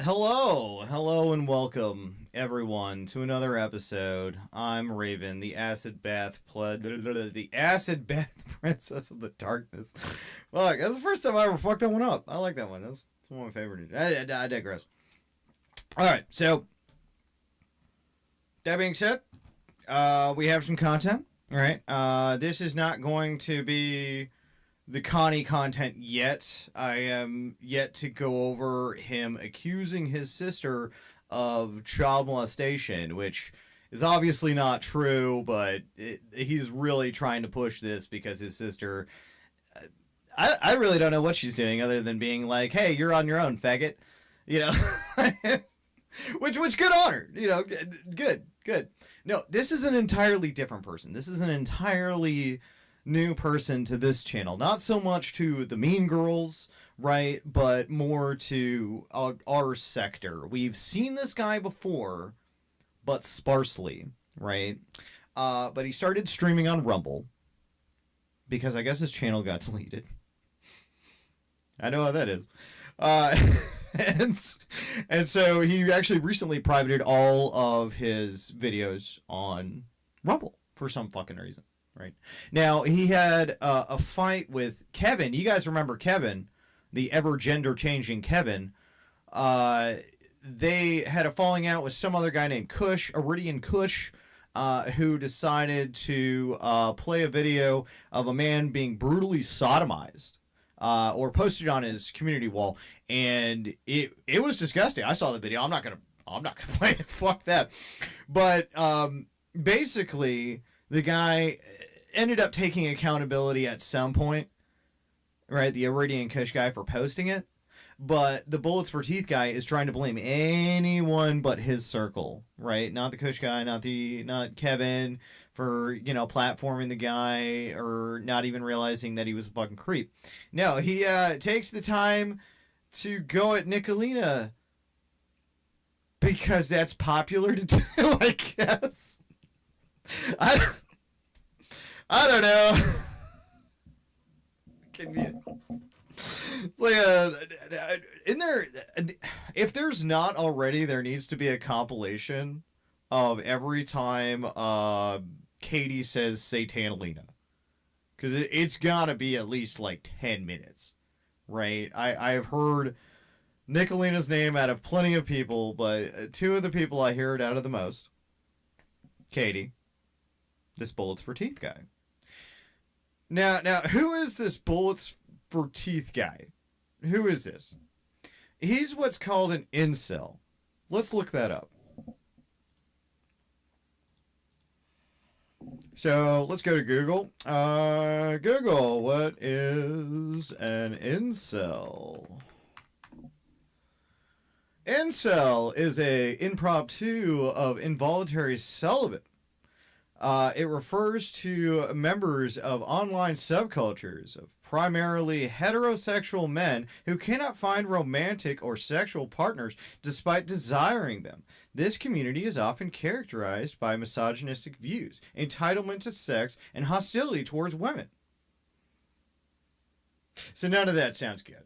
Hello, and welcome everyone to another episode. I'm Raven, the the acid bath princess of the darkness. Fuck, that's the first time I ever fucked that one up. I like that one. That's one of my favorite. I digress. All right, so that being said, we have some content. All right, this is not going to be the Connie content yet. I am yet to go over him accusing his sister of child molestation, which is obviously not true, but he's really trying to push this because his sister, I really don't know what she's doing other than being like, hey, you're on your own, faggot. You know? which good on her. You know, good. No, this is an entirely different person. This is an entirely new person to this channel. Not so much to the Mean Girls, right, but more to our sector. We've seen this guy before, but sparsely, right? But he started streaming on Rumble because I guess his channel got deleted. I know how that is. And so he actually recently privated all of his videos on Rumble for some fucking reason. Right now, he had a fight with Kevin. You guys remember Kevin, the ever gender changing Kevin? They had a falling out with some other guy named Kush, Iridian Kush, who decided to play a video of a man being brutally sodomized, or posted on his community wall, and it was disgusting. I saw the video. I'm not gonna play it. Fuck that. But basically, the guy ended up taking accountability at some point, right? The Iridian Kush guy for posting it. But the Bullets for Teeth guy is trying to blame anyone but his circle, right? Not the Kush guy, not Kevin for, you know, platforming the guy or not even realizing that he was a fucking creep. No, he takes the time to go at Nicolina because that's popular to do, I guess. I don't know. It's like in there, if there's not already, there needs to be a compilation of every time Katie says Satanalina, because it's gotta be at least like 10 minutes, right? I've heard Nicolina's name out of plenty of people, but two of the people I hear it out of the most, Katie, this Bullets for Teeth guy. Now, who is this Bullets for Teeth guy? Who is this? He's what's called an incel. Let's look that up. So, let's go to Google. Google, what is an incel? Incel is a impromptu of involuntary celibate. It refers to members of online subcultures of primarily heterosexual men who cannot find romantic or sexual partners despite desiring them. This community is often characterized by misogynistic views, entitlement to sex, and hostility towards women. So none of that sounds good.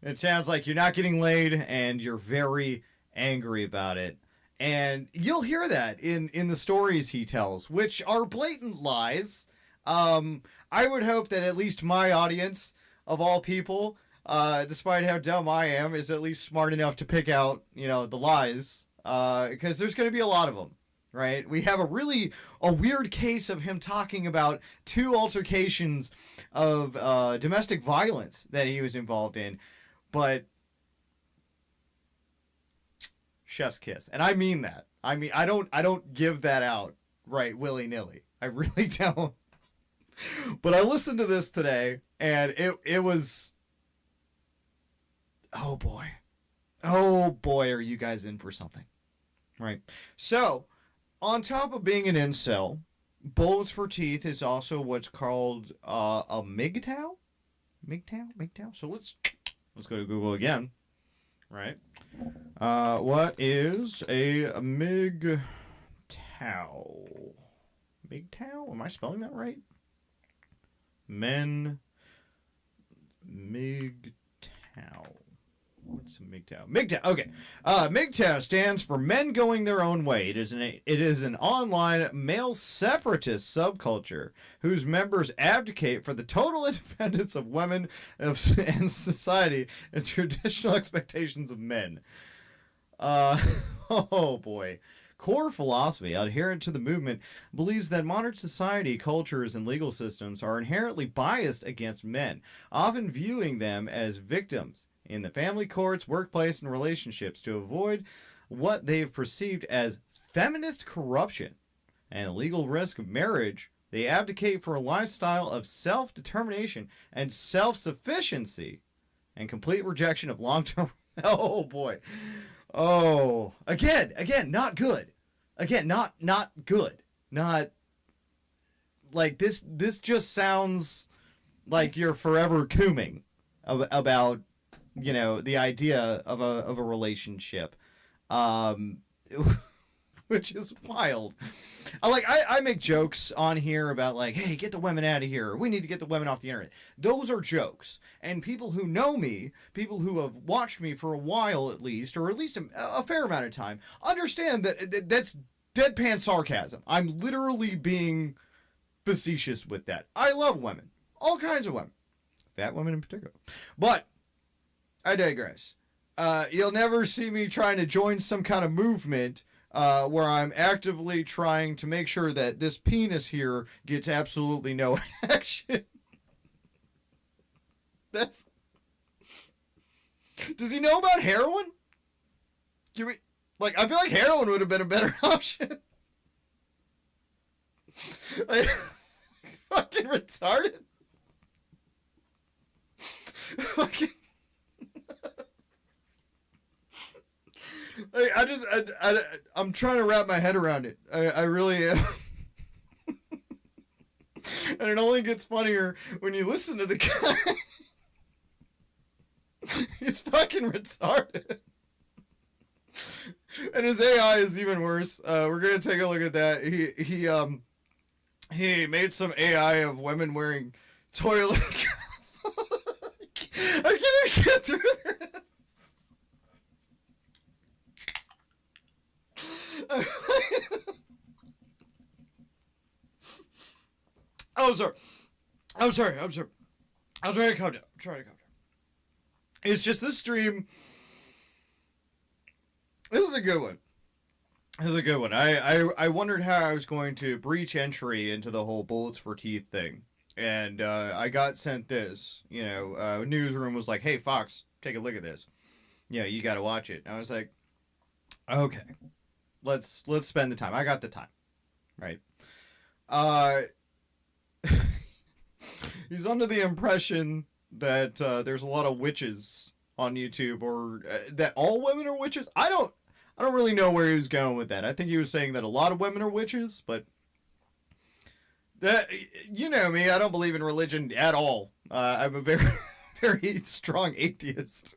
It sounds like you're not getting laid and you're very angry about it. And you'll hear that in the stories he tells, which are blatant lies. I would hope that at least my audience, of all people, despite how dumb I am, is at least smart enough to pick out, you know, the lies. Because there's going to be a lot of them, right? We have a weird case of him talking about 2 altercations of domestic violence that he was involved in. But chef's kiss. And I mean that. I mean, I don't give that out, right, willy-nilly. I really don't. But I listened to this today, and it was... Oh, boy. Oh, boy, are you guys in for something. Right? So, on top of being an incel, Bullets for Teeth is also what's called a MGTOW? MGTOW? So let's go to Google again. Right? What is a MGTOW? MGTOW? Am I spelling that right? MGTOW. What's MGTOW? MGTOW. Okay. MGTOW stands for Men Going Their Own Way. It is an online male separatist subculture whose members advocate for the total independence of women and society and traditional expectations of men. Oh boy. Core philosophy, adherent to the movement, believes that modern society, cultures, and legal systems are inherently biased against men, often viewing them as victims in the family courts, workplace, and relationships to avoid what they've perceived as feminist corruption and illegal risk of marriage. They abdicate for a lifestyle of self-determination and self-sufficiency and complete rejection of long-term... Oh, boy. Oh, again, not good. Again, not good. Not like this just sounds like you're forever cooming about, you know, the idea of a relationship, which is wild. I make jokes on here about like, hey, get the women out of here. We need to get the women off the internet. Those are jokes. And people who know me, people who have watched me for a while at least, or at least a fair amount of time, understand that that's deadpan sarcasm. I'm literally being facetious with that. I love women. All kinds of women. Fat women in particular. But I digress. You'll never see me trying to join some kind of movement where I'm actively trying to make sure that this penis here gets absolutely no action. That's... Does he know about heroin? I feel like heroin would have been a better option. Like, fucking retarded. Fucking... I'm trying to wrap my head around it. I really am. And it only gets funnier when you listen to the guy. He's fucking retarded. And his AI is even worse. We're gonna take a look at that. He made some AI of women wearing toilet. I can't even get through this. I'm sorry. I'm trying to calm down. It's just this stream. This is a good one. I wondered how I was going to breach entry into the whole bullets for teeth thing. And I got sent this. Newsroom was like, hey, Fox, take a look at this. Yeah, you got to watch it. And I was like, okay. Let's spend the time. I got the time. Right. He's under the impression that there's a lot of witches on YouTube, or that all women are witches. I don't really know where he was going with that. I think he was saying that a lot of women are witches, but that, you know me, I don't believe in religion at all. I'm a very, very strong atheist,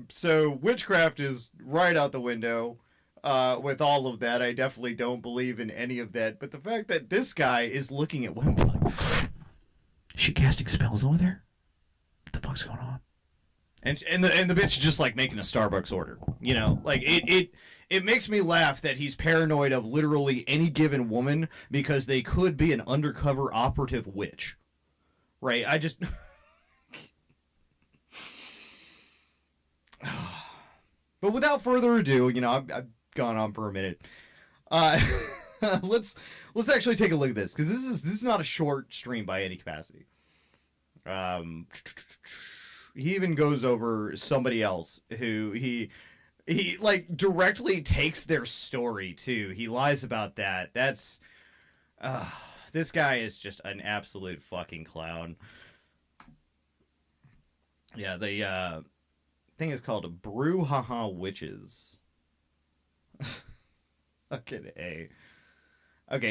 So witchcraft is right out the window. With all of that, I definitely don't believe in any of that. But the fact that this guy is looking at women like, is she casting spells over there? What the fuck's going on? And the bitch is just like making a Starbucks order. It makes me laugh that he's paranoid of literally any given woman because they could be an undercover operative witch. Right? I just... But without further ado, I've gone on for a minute. Let's actually take a look at this, because this is not a short stream by any capacity. He even goes over somebody else who he like directly takes their story too. He lies about that. That's this guy is just an absolute fucking clown. Yeah, the thing is called Brouhaha Witches. Okay,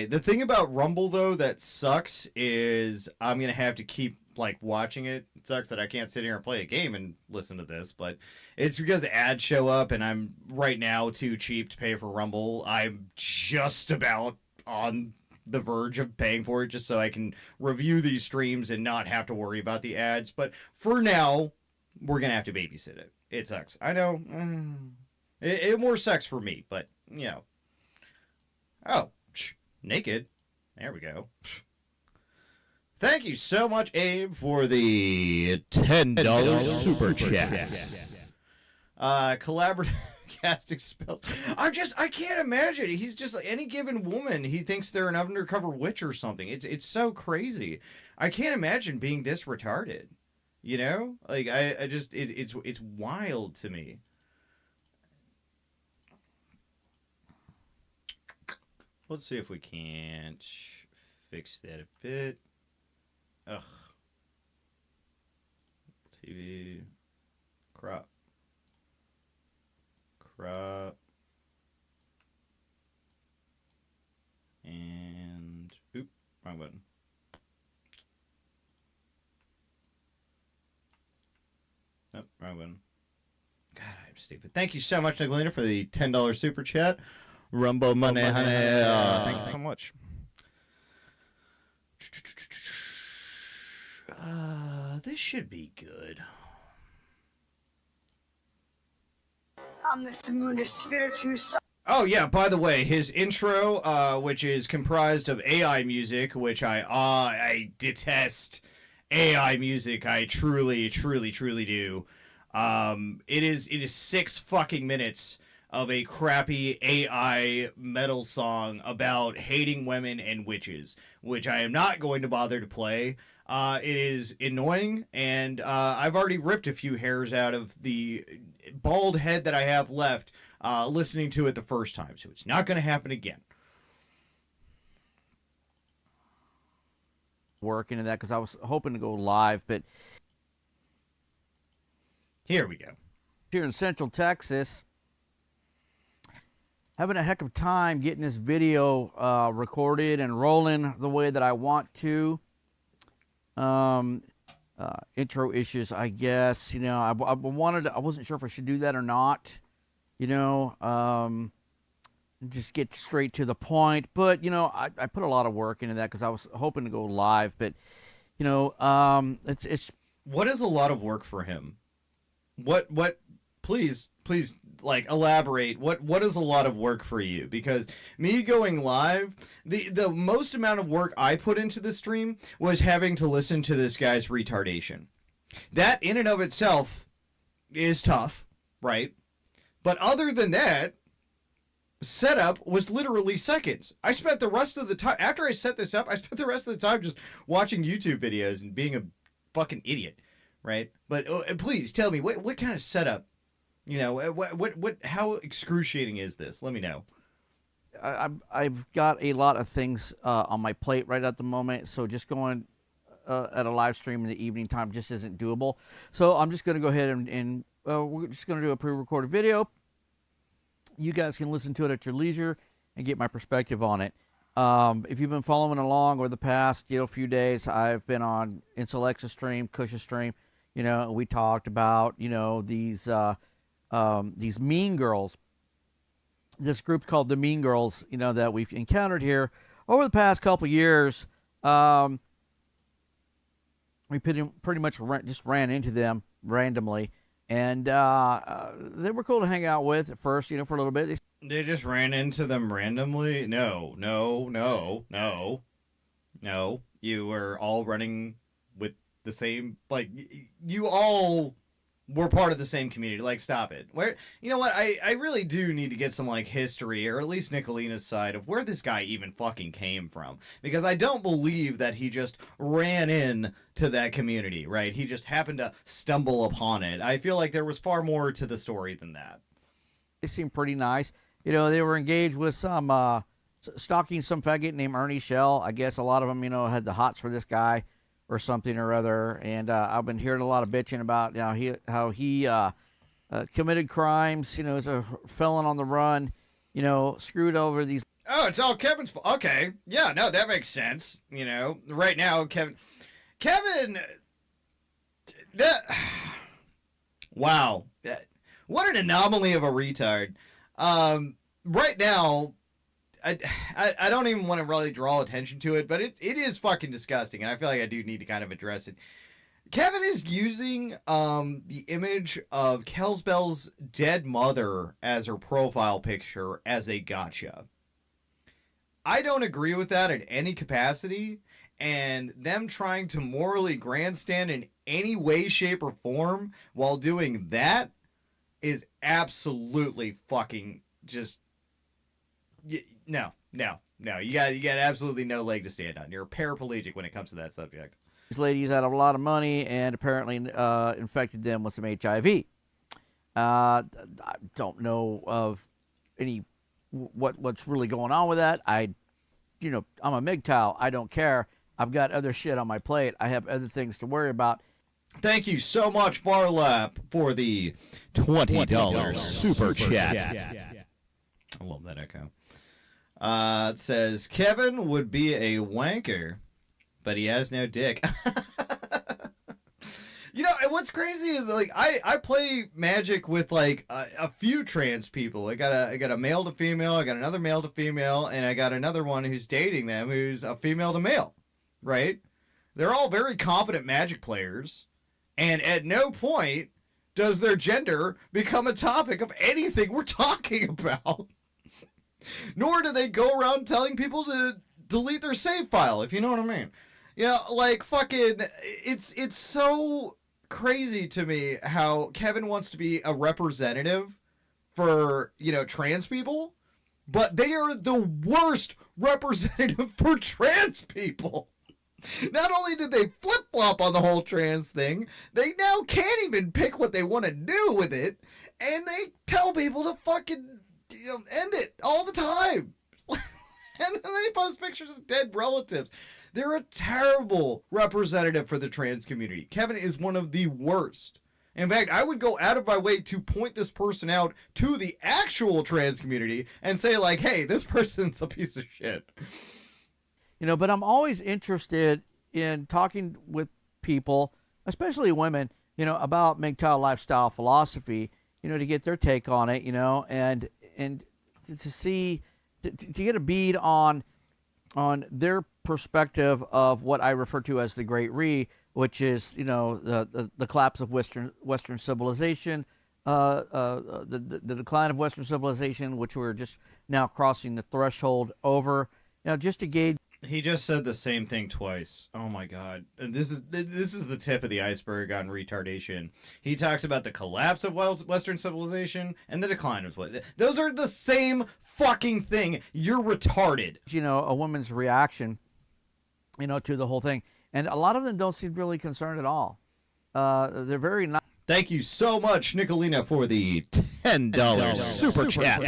the thing about Rumble though that sucks is I'm gonna have to keep watching it. It sucks that I can't sit here and play a game and listen to this, but it's because the ads show up and I'm right now too cheap to pay for Rumble. I'm just about on the verge of paying for it just so I can review these streams and not have to worry about the ads. But for now, we're going to have to babysit it. It sucks. I know. It more sucks for me, but, you know. Oh, naked. There we go. Thank you so much, Abe, for the $10 super chat. Collaborative casting spells. I can't imagine. He's just like any given woman. He thinks they're an undercover witch or something. It's so crazy. I can't imagine being this retarded. You know, like I just it's wild to me. Let's see if we can't fix that a bit. Ugh. TV. Crop. And oop, wrong button. Nope, wrong button. God, I'm stupid. Thank you so much, Nicolina, for the $10 super chat. Rumbo money, honey. Thank you so much. This should be good. I'm the smoothest spiritus. Oh yeah, by the way, his intro, which is comprised of AI music, which I detest AI music. I truly do. It is 6 fucking minutes of a crappy AI metal song about hating women and witches, which I am not going to bother to play. It is annoying, and I've already ripped a few hairs out of the bald head that I have left listening to it the first time, so it's not going to happen again. Work into that because I was hoping to go live, but here we go. Here in Central Texas, having a heck of a time getting this video recorded and rolling the way that I want to. Intro issues, I guess. You know, I wasn't sure if I should do that or not. You know, just get straight to the point. But you know, I put a lot of work into that because I was hoping to go live. But you know, it's what is a lot of work for him? What? Please, like elaborate. What is a lot of work for you? Because me going live, the most amount of work I put into the stream was having to listen to this guy's retardation. That in and of itself is tough, right? But other than that, setup was literally seconds. I spent the rest of the time after I set this up, I spent the rest of the time just watching YouTube videos and being a fucking idiot, right? But please tell me what kind of setup. You know, how excruciating is this? Let me know. I've got a lot of things on my plate right at the moment, so just going at a live stream in the evening time just isn't doable. So I'm just going to go ahead and we're just going to do a pre-recorded video. You guys can listen to it at your leisure and get my perspective on it. If you've been following along over the past few days, I've been on Incelex's stream, Cush's stream. You know, we talked about these mean girls, this group called the Mean Girls, that we've encountered here over the past couple years. We pretty much just ran into them randomly, and they were cool to hang out with at first, for a little bit. They just ran into them randomly? No. You were all running with the same, like, you all we're part of the same community. Like, stop it. Where, you know what? I really do need to get some, like, history, or at least Nicolina's side of where this guy even fucking came from. Because I don't believe that he just ran in to that community, right? He just happened to stumble upon it. I feel like there was far more to the story than that. They seemed pretty nice. They were engaged with some, stalking some faggot named Ernie Shell. I guess a lot of them, had the hots for this guy or something or other, and I've been hearing a lot of bitching about how he committed crimes, as a felon on the run, screwed over these. Oh, it's all Kevin's fault. Okay, yeah, no, that makes sense. Right now, Kevin, that, wow, what an anomaly of a retard. Right now, I don't even want to really draw attention to it, but it is fucking disgusting, and I feel like I do need to kind of address it. Kevin is using the image of Kelsbell's dead mother as her profile picture as a gotcha. I don't agree with that in any capacity, and them trying to morally grandstand in any way, shape, or form while doing that is absolutely fucking just... No. You got absolutely no leg to stand on. You're a paraplegic when it comes to that subject. These ladies had a lot of money and apparently infected them with some HIV. I don't know of any what's really going on with that. I'm a MGTOW. I don't care. I've got other shit on my plate. I have other things to worry about. Thank you so much, Varlap, for the $20 super chat. I love that echo. It says, Kevin would be a wanker, but he has no dick. And what's crazy is, like, I play Magic with, like, a few trans people. I got a male to female, I got another male to female, and I got another one who's dating them who's a female to male, right? They're all very competent Magic players, and at no point does their gender become a topic of anything we're talking about. Nor do they go around telling people to delete their save file, if you know what I mean. Like, fucking, it's so crazy to me how Kevin wants to be a representative for, trans people, but they are the worst representative for trans people. Not only did they flip-flop on the whole trans thing, they now can't even pick what they want to do with it, and they tell people to fucking end it all the time. And then they post pictures of dead relatives. They're a terrible representative for the trans community. Kevin is one of the worst. In fact, I would go out of my way to point this person out to the actual trans community and say, like, hey, this person's a piece of shit. But I'm always interested in talking with people, especially women, about MGTOW lifestyle philosophy, to get their take on it, and to see, to get a bead on their perspective of what I refer to as the Great Re, which is, the collapse of Western civilization, the decline of Western civilization, which we're just now crossing the threshold over, just to gauge. He just said the same thing twice. Oh my god. This is the tip of the iceberg on retardation. He talks about the collapse of Western civilization and the decline of what. Those are the same fucking thing. You're retarded. A woman's reaction, to the whole thing. And a lot of them don't seem really concerned at all. They're very not. Thank you so much, Nicolina, for the $10 super chat.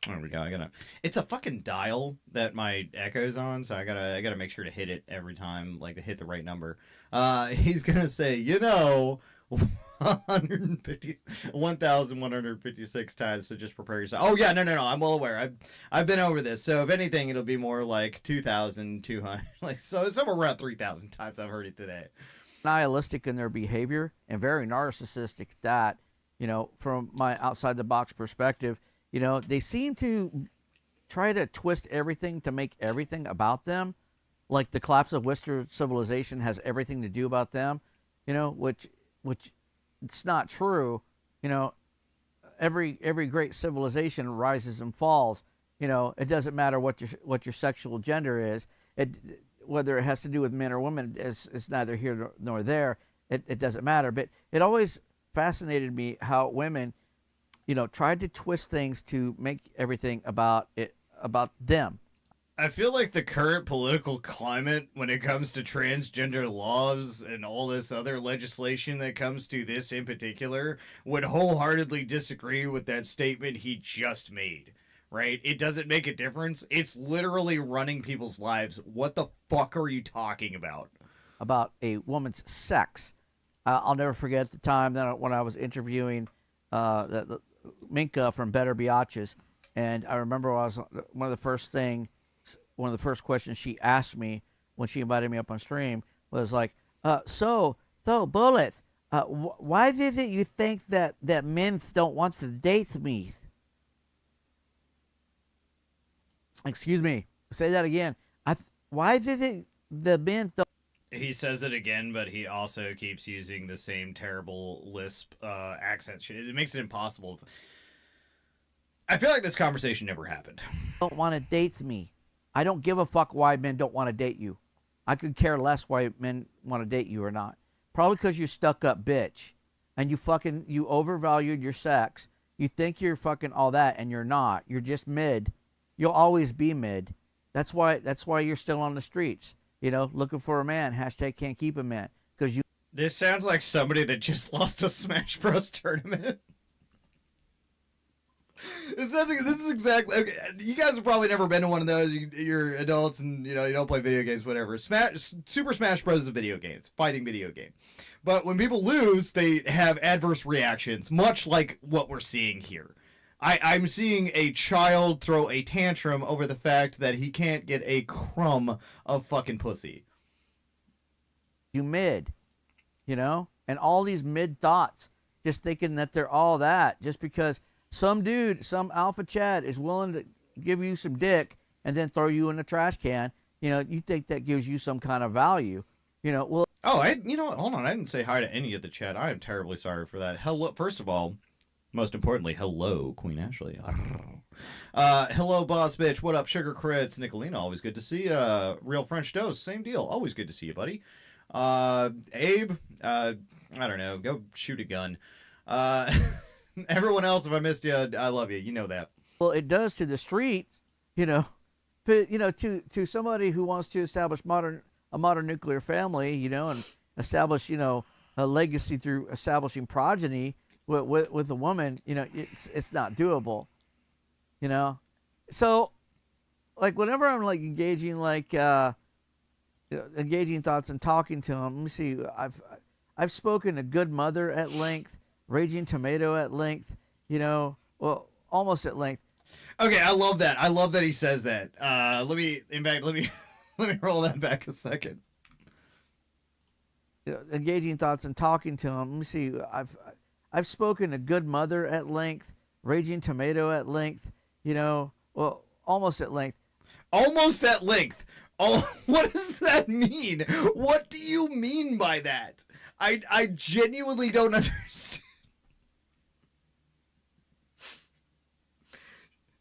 There we go. It's a fucking dial that my echo's on, so I gotta make sure to hit it every time, like to hit the right number. He's gonna say, 1,156 times, so just prepare yourself. Oh yeah, no, I'm well aware. I've been over this, so if anything, it'll be more like 2,200, like so somewhere around 3,000 times I've heard it today. Nihilistic in their behavior and very narcissistic. That from my outside the box perspective. They seem to try to twist everything to make everything about them. Like the collapse of Western civilization has everything to do about them, which it's not true. Every great civilization rises and falls. It doesn't matter what your sexual gender is. Whether it has to do with men or women is neither here nor there. It doesn't matter. But it always fascinated me how women tried to twist things to make everything about them. I feel like the current political climate when it comes to transgender laws and all this other legislation that comes to this in particular would wholeheartedly disagree with that statement he just made, right? It doesn't make a difference. It's literally running people's lives. What the fuck are you talking about? About a woman's sex. I'll never forget the time when I was interviewing Minka from Better Biatches, and I remember one of the first questions she asked me when she invited me up on stream was like, so Bullet, why is it you think that men don't want to date me? Excuse me. Say that again. Why did the men? He says it again, but he also keeps using the same terrible lisp accent. It makes it impossible. I feel like this conversation never happened. Don't want to date me. I don't give a fuck why men don't want to date you. I could care less why men want to date you or not. Probably because you're stuck up bitch, and you overvalued your sex. You think you're fucking all that, and you're not. You're just mid. You'll always be mid. That's why you're still on the streets. You know, looking for a man. Hashtag can't keep a man. Because you. This sounds like somebody that just lost a Smash Bros. Tournament. This is exactly. Okay, you guys have probably never been to one of those. You're adults and you don't play video games, whatever. Super Smash Bros. Is a video game. It's a fighting video game. But when people lose, they have adverse reactions, much like what we're seeing here. I'm seeing a child throw a tantrum over the fact that he can't get a crumb of fucking pussy. You mid, and all these mid thoughts, just thinking that they're all that, just because some dude, some alpha Chad is willing to give you some dick and then throw you in the trash can. You think that gives you some kind of value, well. Oh, hold on. I didn't say hi to any of the chat. I am terribly sorry for that. Hello, first of all, most importantly, hello, Queen Ashley. Hello, boss bitch. What up, Sugar Crits? Nicolina, always good to see you. Real French Dose, same deal. Always good to see you, buddy. Abe, I don't know. Go shoot a gun. Everyone else, if I missed you, I love you. You know that. Well, it does to the streets, but to somebody who wants to establish a modern nuclear family, and establish, a legacy through establishing progeny with a woman, it's not doable, So, like, whenever I'm like engaging, engaging thoughts and talking to him, let me see. I've spoken to Good Mother at length, Raging Tomato at length, almost at length. Okay, I love that. I love that he says that. Let me let me roll that back a second. Engaging thoughts and talking to him. Let me see. I've spoken to Good Mother at length, Raging Tomato at length, almost at length. Almost at length. Oh, what does that mean? What do you mean by that? I genuinely don't understand.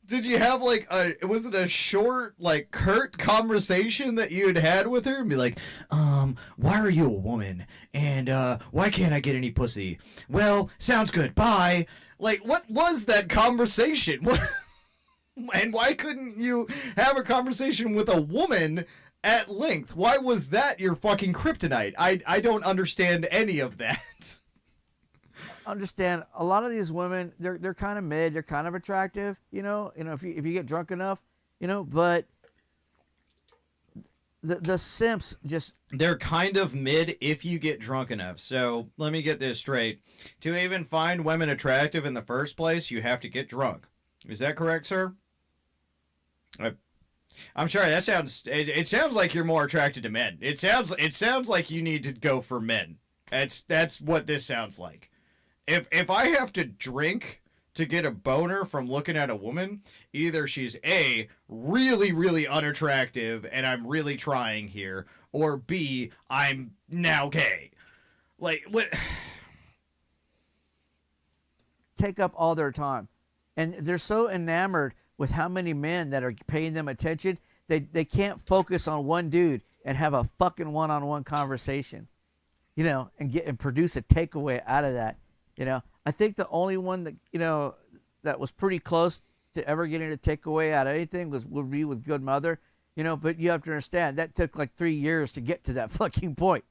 Did you have was it a short, curt conversation that you had with her? And be like, why are you a woman? And, why can't I get any pussy? Well, sounds good. Bye. What was that conversation? What? And why couldn't you have a conversation with a woman at length? Why was that your fucking kryptonite? I don't understand any of that. Understand a lot of these women, they're kind of mid, they're kind of attractive, if you get drunk enough, but the simps just, they're kind of mid if you get drunk enough. So let me get this straight. To even find women attractive in the first place, you have to get drunk. Is that correct, sir? I'm sorry. That sounds. It sounds like you're more attracted to men. It sounds like you need to go for men. That's what this sounds like. If I have to drink to get a boner from looking at a woman, either she's A, really, really unattractive and I'm really trying here, or B, I'm now gay. What? Take up all their time. And they're so enamored with how many men that are paying them attention, they can't focus on one dude and have a fucking one-on-one conversation, and produce a takeaway out of that. I think the only one that, that was pretty close to ever getting a takeaway out of anything would be with Good Mother, but you have to understand that took 3 years to get to that fucking point,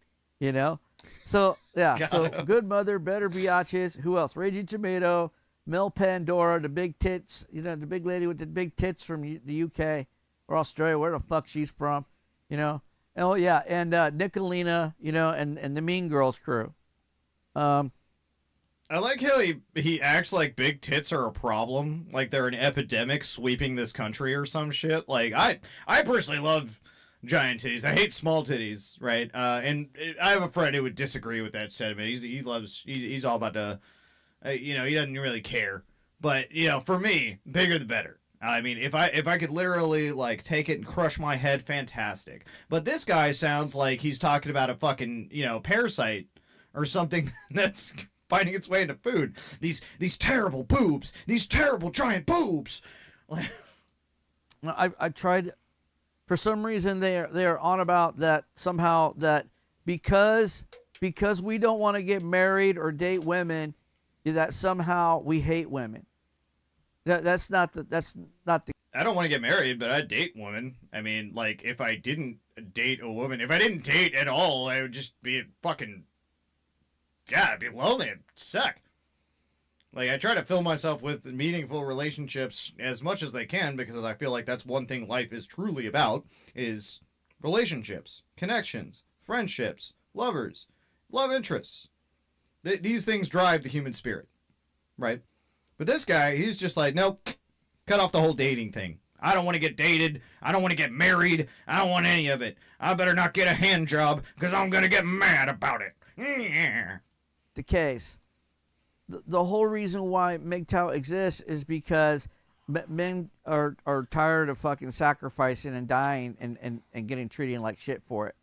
So, yeah, so Good Mother, Better Biatches, who else? Raging Tomato, Mel Pandora, the big tits, the big lady with the big tits from the UK or Australia, where the fuck she's from, Oh, yeah, and Nicolina, and the Mean Girls crew. I like how he acts like big tits are a problem, like they're an epidemic sweeping this country or some shit. I personally love giant titties. I hate small titties, right? And I have a friend who would disagree with that sentiment. He's all about the, he doesn't really care. But for me, bigger the better. I mean, if I could literally like take it and crush my head, fantastic. But this guy sounds like he's talking about a fucking, parasite or something that's finding its way into food. These terrible boobs, these terrible giant boobs. I tried. For some reason, they are on about that somehow that because we don't want to get married or date women, that somehow we hate women. That's not the. I don't want to get married, but I'd date women. I mean, like, if I didn't date a woman, if I didn't date at all, I would just be fucking. God, I'd be lonely. It'd suck. Like, I try to fill myself with meaningful relationships as much as they can because I feel like that's one thing life is truly about, is relationships, connections, friendships, lovers, love interests. These things drive the human spirit, right? But this guy, he's just like, nope, cut off the whole dating thing. I don't want to get dated. I don't want to get married. I don't want any of it. I better not get a hand job because I'm going to get mad about it. Yeah. The case. The whole reason why MGTOW exists is because men are tired of fucking sacrificing and dying and getting treated like shit for it.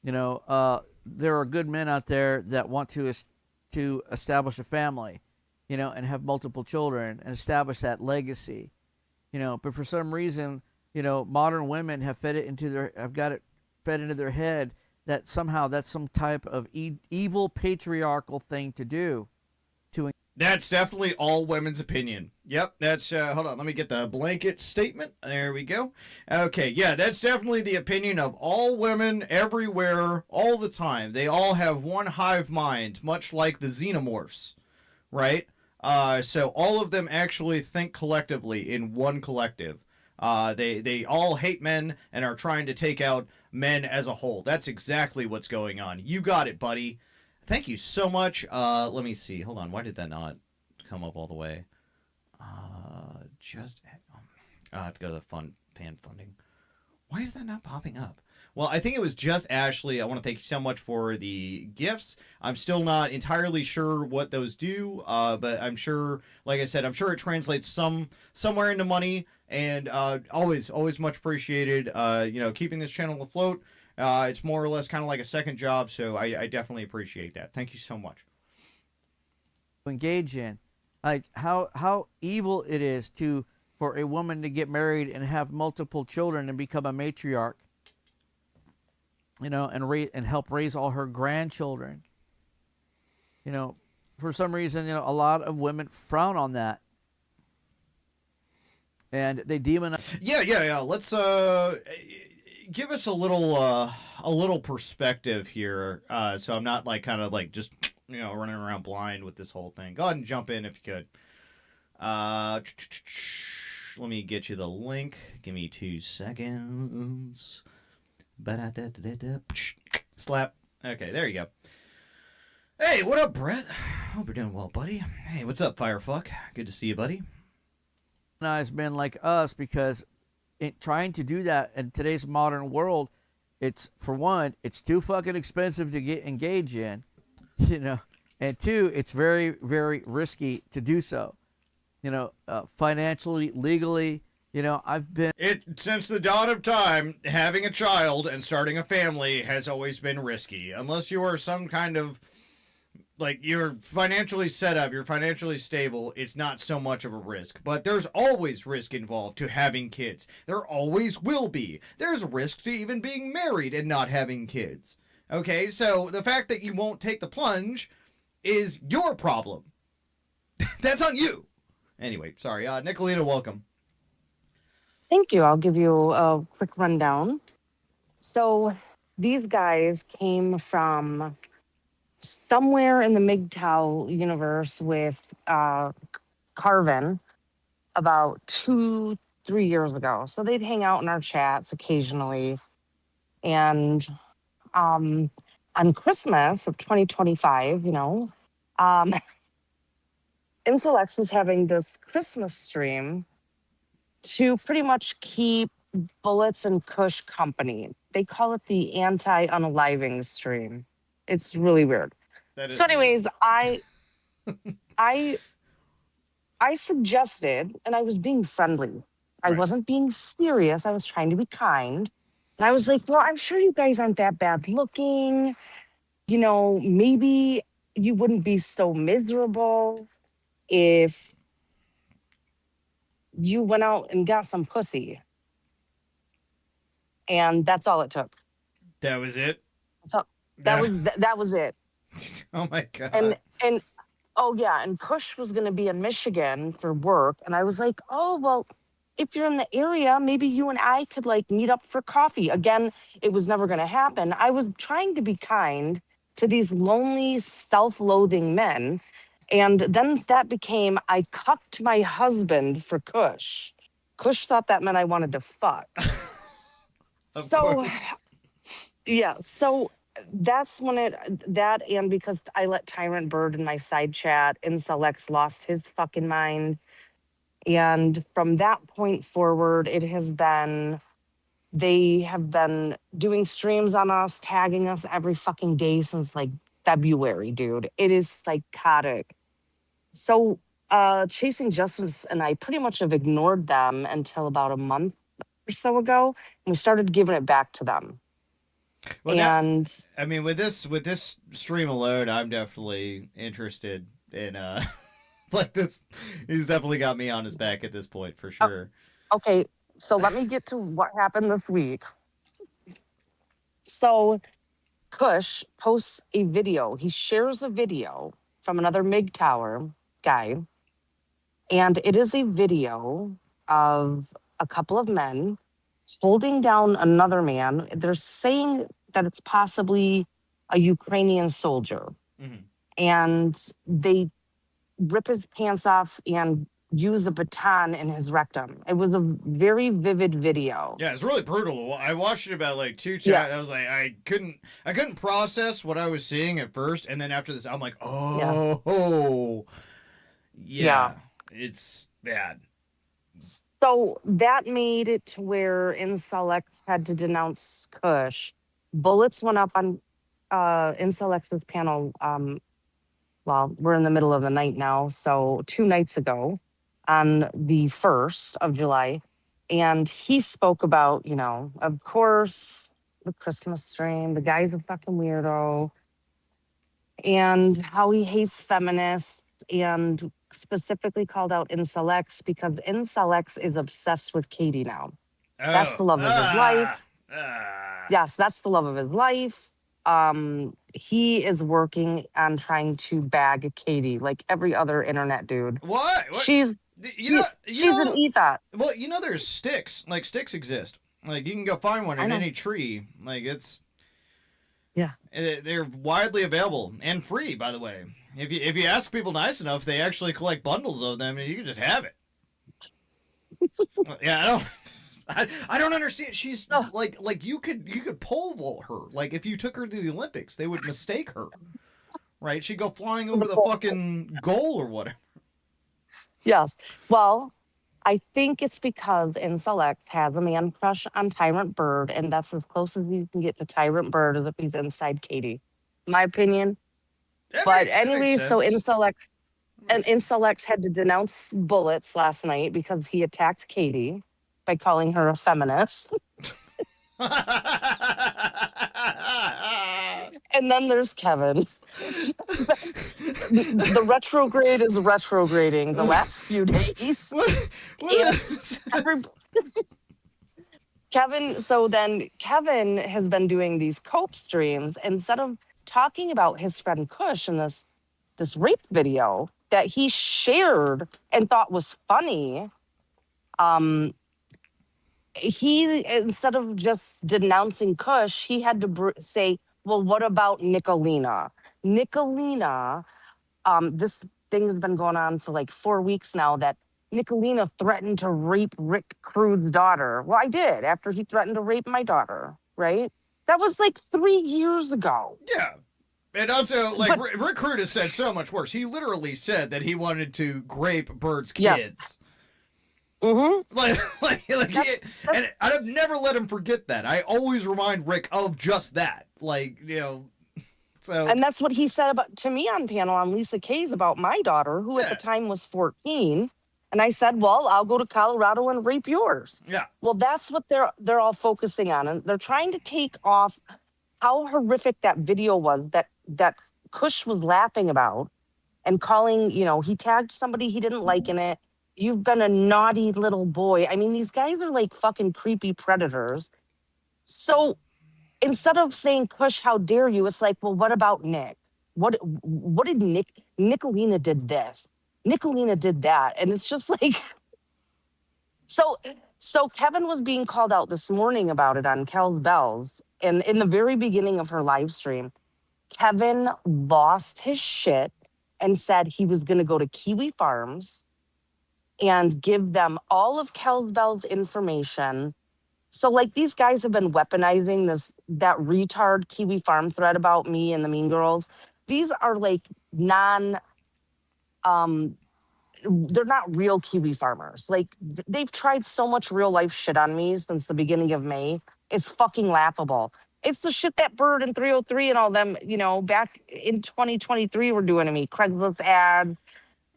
There are good men out there that want to establish a family, and have multiple children and establish that legacy, But for some reason, modern women have got it fed into their head that somehow that's some type of evil patriarchal thing to do. That's definitely all women's opinion. Yep, that's, hold on, let me get the blanket statement. There we go. Okay, yeah, that's definitely the opinion of all women everywhere, all the time. They all have one hive mind, much like the xenomorphs, right? So all of them actually think collectively in one collective. They all hate men and are trying to take out men as a whole. That's exactly what's going on. You got it, buddy. Thank you so much. Let me see. Hold on. Why did that not come up all the way? I have to go to fan funding. Why is that not popping up? Well, I think it was just Ashley. I want to thank you so much for the gifts. I'm still not entirely sure what those do, but I'm sure, like I said, I'm sure it translates somewhere into money. And always much appreciated. Keeping this channel afloat. It's more or less kind of like a second job, so I definitely appreciate that. Thank you so much. Engage in, like how evil it is for a woman to get married and have multiple children and become a matriarch. And help raise all her grandchildren. For some reason, a lot of women frown on that. And they demonize. Yeah. Let's give us a little perspective here, so I'm not like kind of like just running around blind with this whole thing. Go ahead and jump in if you could. Let me get you the link. Give me 2 seconds. Slap. Okay, there you go. Hey, what up, Brett? Hope you're doing well, buddy. Hey, what's up, Firefuck? Good to see you, buddy. Men like us because trying to do that in today's modern world, it's, for one, it's too fucking expensive to get engaged in, and two, it's very, very risky to do so, financially, legally. Since the dawn of time, having a child and starting a family has always been risky, unless you are some kind of, like, you're financially set up, you're financially stable, it's not so much of a risk. But there's always risk involved to having kids. There always will be. There's risk to even being married and not having kids. Okay, so the fact that you won't take the plunge is your problem. That's on you. Anyway, sorry. Nicolina, welcome. Thank you. I'll give you a quick rundown. So these guys came from somewhere in the MGTOW universe with Carvin about 2-3 years ago. So they'd hang out in our chats occasionally. And on Christmas of 2025, Intellex was having this Christmas stream to pretty much keep Bullets and Kush company. They call it the anti-unaliving stream. It's really weird. So anyways, weird. I I suggested, and I was being friendly. I Right. wasn't being serious. I was trying to be kind. And I was like, well, I'm sure you guys aren't that bad looking. You know, maybe you wouldn't be so miserable if you went out and got some pussy. And that's all it took. That was it. So That. that was it. Oh my god. And oh yeah, and Kush was gonna be in Michigan for work. And I was like, oh well, if you're in the area, maybe you and I could like meet up for coffee. Again, it was never gonna happen. I was trying to be kind to these lonely, self-loathing men. And then that became I cucked my husband for Kush. Kush thought that meant I wanted to fuck. Of So course. yeah, so that's when that and because I let Tyrant Bird in my side chat, Incelex lost his fucking mind. And from that point forward, they have been doing streams on us, tagging us every fucking day since like February, dude. It is psychotic. So Chasing Justice and I pretty much have ignored them until about a month or so ago. And we started giving it back to them. Well, now, And I mean, with this stream alone, I'm definitely interested in like this. He's definitely got me on his back at this point for sure. okay, so let me get to what happened this week. So Kush posts a video. He shares a video from another MIG tower guy. And it is a video of a couple of men holding down another man. They're saying that it's possibly a Ukrainian soldier. Mhm. And they rip his pants off and use a baton in his rectum. It was a very vivid video. Yeah, it's really brutal. I watched it about like two Yeah. chat. I was like, I couldn't process what I was seeing at first, and then after this, I'm like, oh, yeah. It's bad. So that made it to where Incelex had to denounce Kush. Bullets went up on Incelex's panel. Well, we're in the middle of the night now. So 2 nights ago on the 1st of July. And he spoke about, you know, of course, the Christmas stream. The guy's a fucking weirdo. And how he hates feminists and specifically called out Incelex because Incelex is obsessed with Katie now. That's the love of his life. Yes, that's the love of his life. He is working on trying to bag Katie like every other internet dude. What? She's You she's know, an ETHOT. Well, you know, there's sticks. Like sticks exist. Like you can go find one I in know. any tree. Like it's. Yeah. They're widely available and free, by the way. If you ask people nice enough, they actually collect bundles of them, and you can just have it. Yeah, I don't understand. She's like you could pole vault her. Like if you took her to the Olympics, they would mistake her, right? She'd go flying over the fucking goal or whatever. Yes. Well, I think it's because Incelex has a man crush on Tyrant Bird, and that's as close as you can get to Tyrant Bird as if he's inside Katie. My opinion. But anyway, so Incelex had to denounce Bullets last night because he attacked Katie by calling her a feminist. And then there's Kevin. The retrograde is retrograding the last few days. Kevin has been doing these cope streams instead of talking about his friend Kush in this rape video that he shared and thought was funny. He, instead of just denouncing Kush, he had to say, well, what about Nicolina? Nicolina, this thing's been going on for like 4 weeks now that Nicolina threatened to rape Rick Crude's daughter. Well, I did after he threatened to rape my daughter, right? That was like 3 years ago. Yeah. And also, like, Rick Crude has said so much worse. He literally said that he wanted to grape Bird's kids. Yes. Mm-hmm. And I've never let him forget that. I always remind Rick of just that. Like, you know, so. And that's what he said to me on panel on Lisa K's about my daughter, who at the time was 14. And I said, well, I'll go to Colorado and rape yours. Yeah. Well, that's what they're all focusing on. And they're trying to take off how horrific that video was that Kush was laughing about and calling, he tagged somebody he didn't like in it. You've been a naughty little boy. I mean, these guys are like fucking creepy predators. So instead of saying, Kush, how dare you? It's like, well, what about Nick? What did Nicolina did this. Nicolina did that. And it's just like, so Kevin was being called out this morning about it on Kel's Bells. And in the very beginning of her live stream, Kevin lost his shit and said he was going to go to Kiwi Farms and give them all of Kel's Bells information. So like these guys have been weaponizing that retard Kiwi Farm thread about me and the Mean Girls. These are like they're not real Kiwi farmers. Like they've tried so much real life shit on me since the beginning of May. It's fucking laughable. It's the shit that Bird and 303 and all them, back in 2023 were doing to me. Craigslist ads,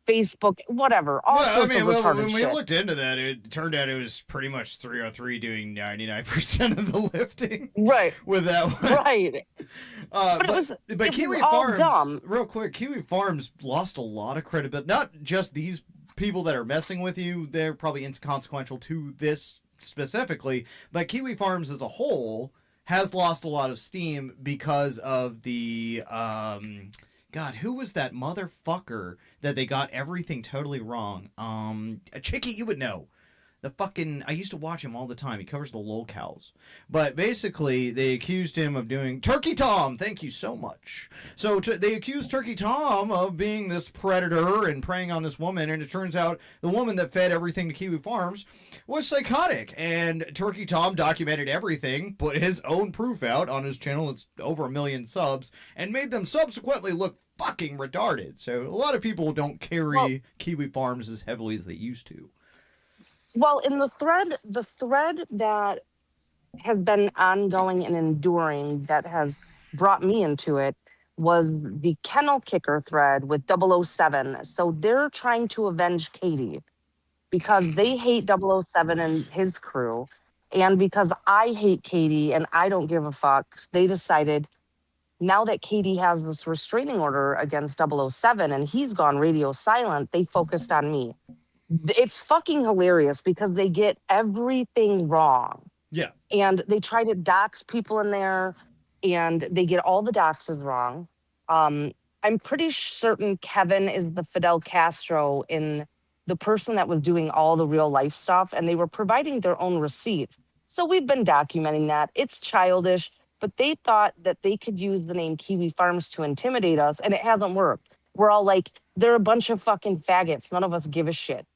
Facebook, whatever. All sorts of retarded when we shit. looked into that, it turned out it was pretty much 303 doing 99% of the lifting. Right. With that one. Right. But Kiwi was all Farms, dumb. real quick, Kiwi Farms lost a lot of credibility. Not just these people that are messing with you, they're probably inconsequential to this specifically, but Kiwi Farms as a whole has lost a lot of steam because of the God, who was that motherfucker that they got everything totally wrong? Chicky, you would know. I used to watch him all the time. He covers the locales. But basically, they accused him of doing Turkey Tom. Thank you so much. So they accused Turkey Tom of being this predator and preying on this woman. And it turns out the woman that fed everything to Kiwi Farms was psychotic. And Turkey Tom documented everything, put his own proof out on his channel. It's over 1 million subs. And made them subsequently look fucking retarded. So a lot of people don't carry Kiwi Farms as heavily as they used to. Well, in the thread that has been ongoing and enduring that has brought me into it was the kennel kicker thread with 007. So they're trying to avenge Katie because they hate 007 and his crew. And because I hate Katie and I don't give a fuck, they decided now that Katie has this restraining order against 007 and he's gone radio silent, they focused on me. It's fucking hilarious because they get everything wrong. Yeah. And they try to dox people in there and they get all the doxes wrong. I'm pretty certain Kevin is the Fidel Castro in the person that was doing all the real life stuff, and they were providing their own receipts. So we've been documenting that. It's childish, but they thought that they could use the name Kiwi Farms to intimidate us, and it hasn't worked. We're all like, they're a bunch of fucking faggots. None of us give a shit.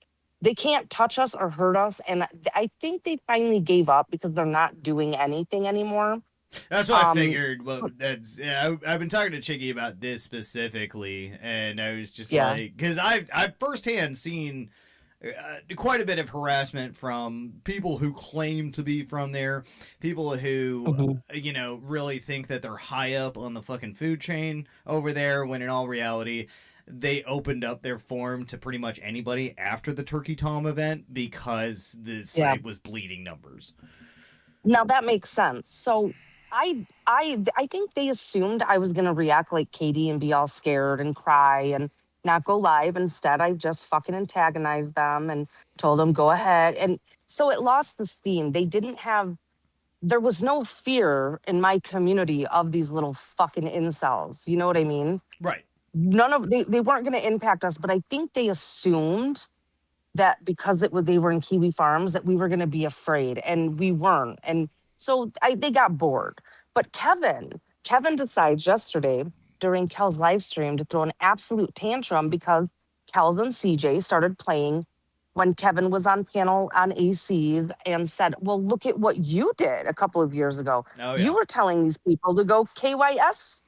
They can't touch us or hurt us. And I think they finally gave up because they're not doing anything anymore. That's what I figured. Well, I've been talking to Chicky about this specifically, and I was just like, because I've firsthand seen quite a bit of harassment from people who claim to be from there, people who, really think that they're high up on the fucking food chain over there, when in all reality, they opened up their form to pretty much anybody after the Turkey Tom event because the site was bleeding numbers. Now that makes sense. So I think they assumed I was going to react like Katie and be all scared and cry and not go live. Instead, I just fucking antagonized them and told them, go ahead. And so it lost the steam. There was no fear in my community of these little fucking incels. You know what I mean? Right. They weren't going to impact us, but I think they assumed that because they were in Kiwi Farms that we were going to be afraid, and we weren't. And so they got bored. But Kevin decides yesterday during Kel's live stream to throw an absolute tantrum because Kel's and CJ started playing when Kevin was on panel on ACs and said, well, look at what you did a couple of years ago. Oh, yeah. You were telling these people to go KYS,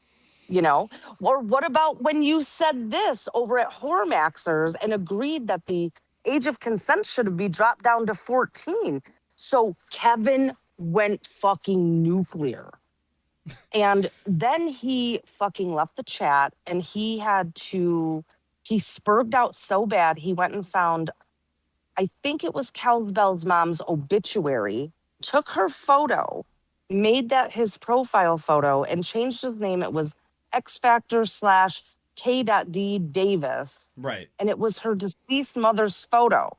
or what about when you said this over at Hormaxers and agreed that the age of consent should be dropped down to 14. So Kevin went fucking nuclear. And then he fucking left the chat and he spurged out so bad. He went and found I think it was Calsbell's mom's obituary, took her photo, made that his profile photo, and changed his name. It was X Factor / K.D. Davis. Right. And it was her deceased mother's photo.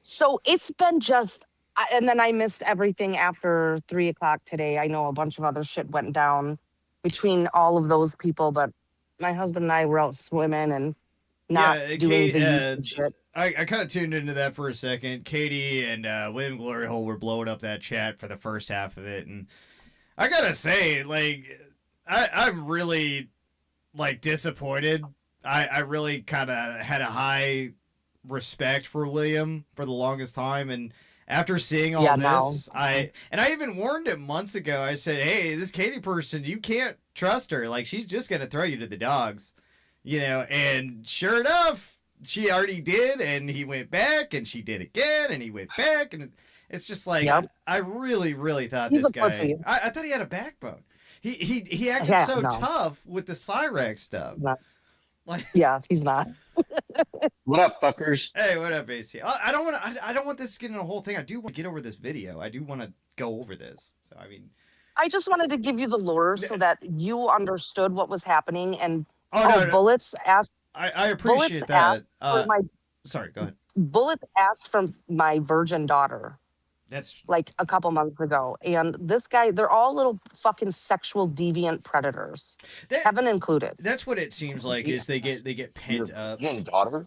So it's been just, and then I missed everything after 3 o'clock today. I know a bunch of other shit went down between all of those people, but my husband and I were out swimming and not doing the YouTube shit. I kind of tuned into that for a second. Katie and William Glory Hole were blowing up that chat for the first half of it, and I gotta say, like, I'm really like disappointed. I really kind of had a high respect for William for the longest time, and after seeing all this, I even warned him months ago. I said, "Hey, this Katie person, you can't trust her. Like, she's just gonna throw you to the dogs." You know, and sure enough, she already did, and he went back, and she did again, and he went back, and it's just like, I really, really thought He's this a guy, pussy. I thought he had a backbone. He acted so tough with the Cyrex stuff. Like, yeah, he's not. What up, fuckers? Hey, what up, AC? I don't want this to get in a whole thing. I do want to get over this video. I do want to go over this. So, I mean, I just wanted to give you the lure so that you understood what was happening. And no. Bullets asked. I appreciate that. Sorry, go ahead. Bullets asked for my virgin daughter. That's like a couple months ago. And this guy, they're all little fucking sexual deviant predators. Kevin included. That's what it seems like, is they get pent up. Daughter?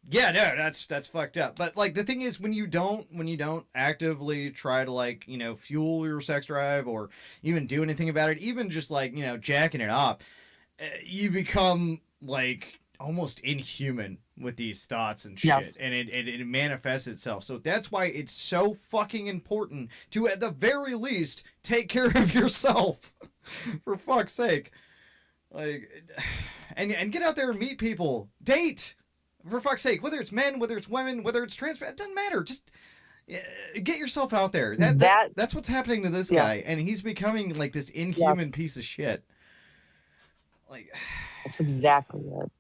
Yeah, no, that's fucked up. But like the thing is, when you don't actively try to, like, you know, fuel your sex drive or even do anything about it, even just like, you know, jacking it up, you become like almost inhuman with these thoughts and shit. Yes. And it manifests itself. So that's why it's so fucking important to, at the very least, take care of yourself. For fuck's sake. Like, and get out there and meet people. Date, for fuck's sake. Whether it's men, whether it's women, whether it's trans, it doesn't matter. Just get yourself out there. That's what's happening to this guy, and he's becoming like this inhuman piece of shit. Like, that's exactly it.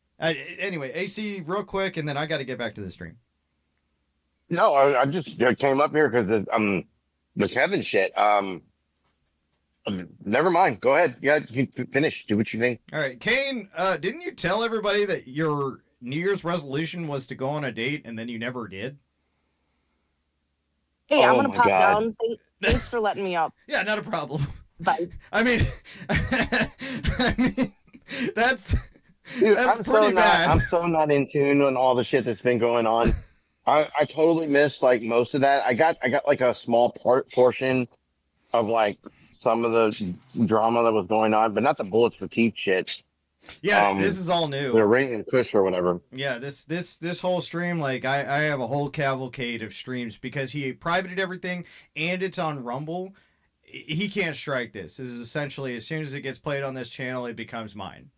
Anyway, AC, real quick, and then I got to get back to the stream. No, I just came up here because the Kevin shit. Never mind. Go ahead. Yeah, you can finish. Do what you think. All right, Kane. Didn't you tell everybody that your New Year's resolution was to go on a date, and then you never did? Hey, I'm gonna pop down. Thanks for letting me up. Yeah, not a problem. Bye. I mean, that's. Dude, that's pretty bad. I'm so not in tune on all the shit that's been going on. I totally missed like most of that. I got like a small portion of like some of the drama that was going on, but not the bullets for teeth shit. Yeah, this is all new. The Ring and Kush or whatever. Yeah, this whole stream, like I have a whole cavalcade of streams because he privated everything and it's on Rumble. He can't strike this. This is essentially, as soon as it gets played on this channel, it becomes mine.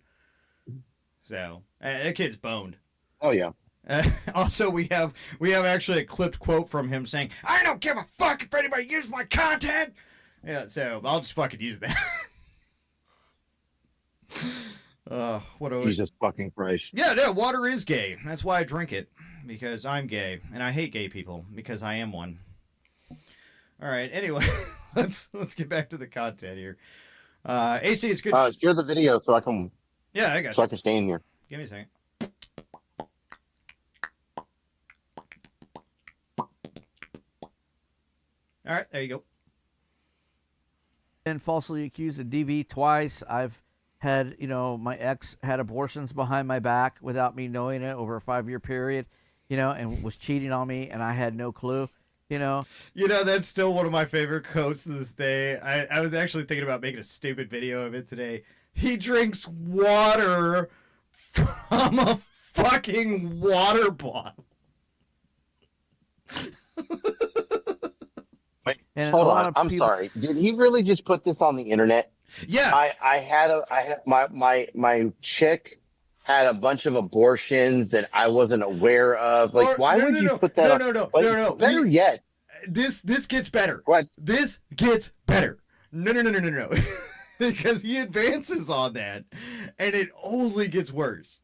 So that kid's boned. Oh yeah. Also, we have actually a clipped quote from him saying, "I don't give a fuck if anybody uses my content." Yeah, so I'll just fucking use that. What a Jesus fucking Christ. Yeah, no, water is gay. That's why I drink it, because I'm gay and I hate gay people because I am one. All right. Anyway, let's get back to the content here. AC, it's good. Share the video so I can. Yeah, I got so you. I can stay in here. Give me a second. All right, there you go. Been falsely accused of DV twice. I've had, my ex had abortions behind my back without me knowing it over a 5-year period, and was cheating on me, and I had no clue. That's still one of my favorite quotes to this day. I was actually thinking about making a stupid video of it today. He drinks water from a fucking water bottle. Wait, hold on. I'm sorry. Did he really just put this on the internet? Yeah. I had my chick had a bunch of abortions that I wasn't aware of. Like, why would you put that on? No. Better yet. This gets better. What? This gets better. No. Because he advances on that, and it only gets worse.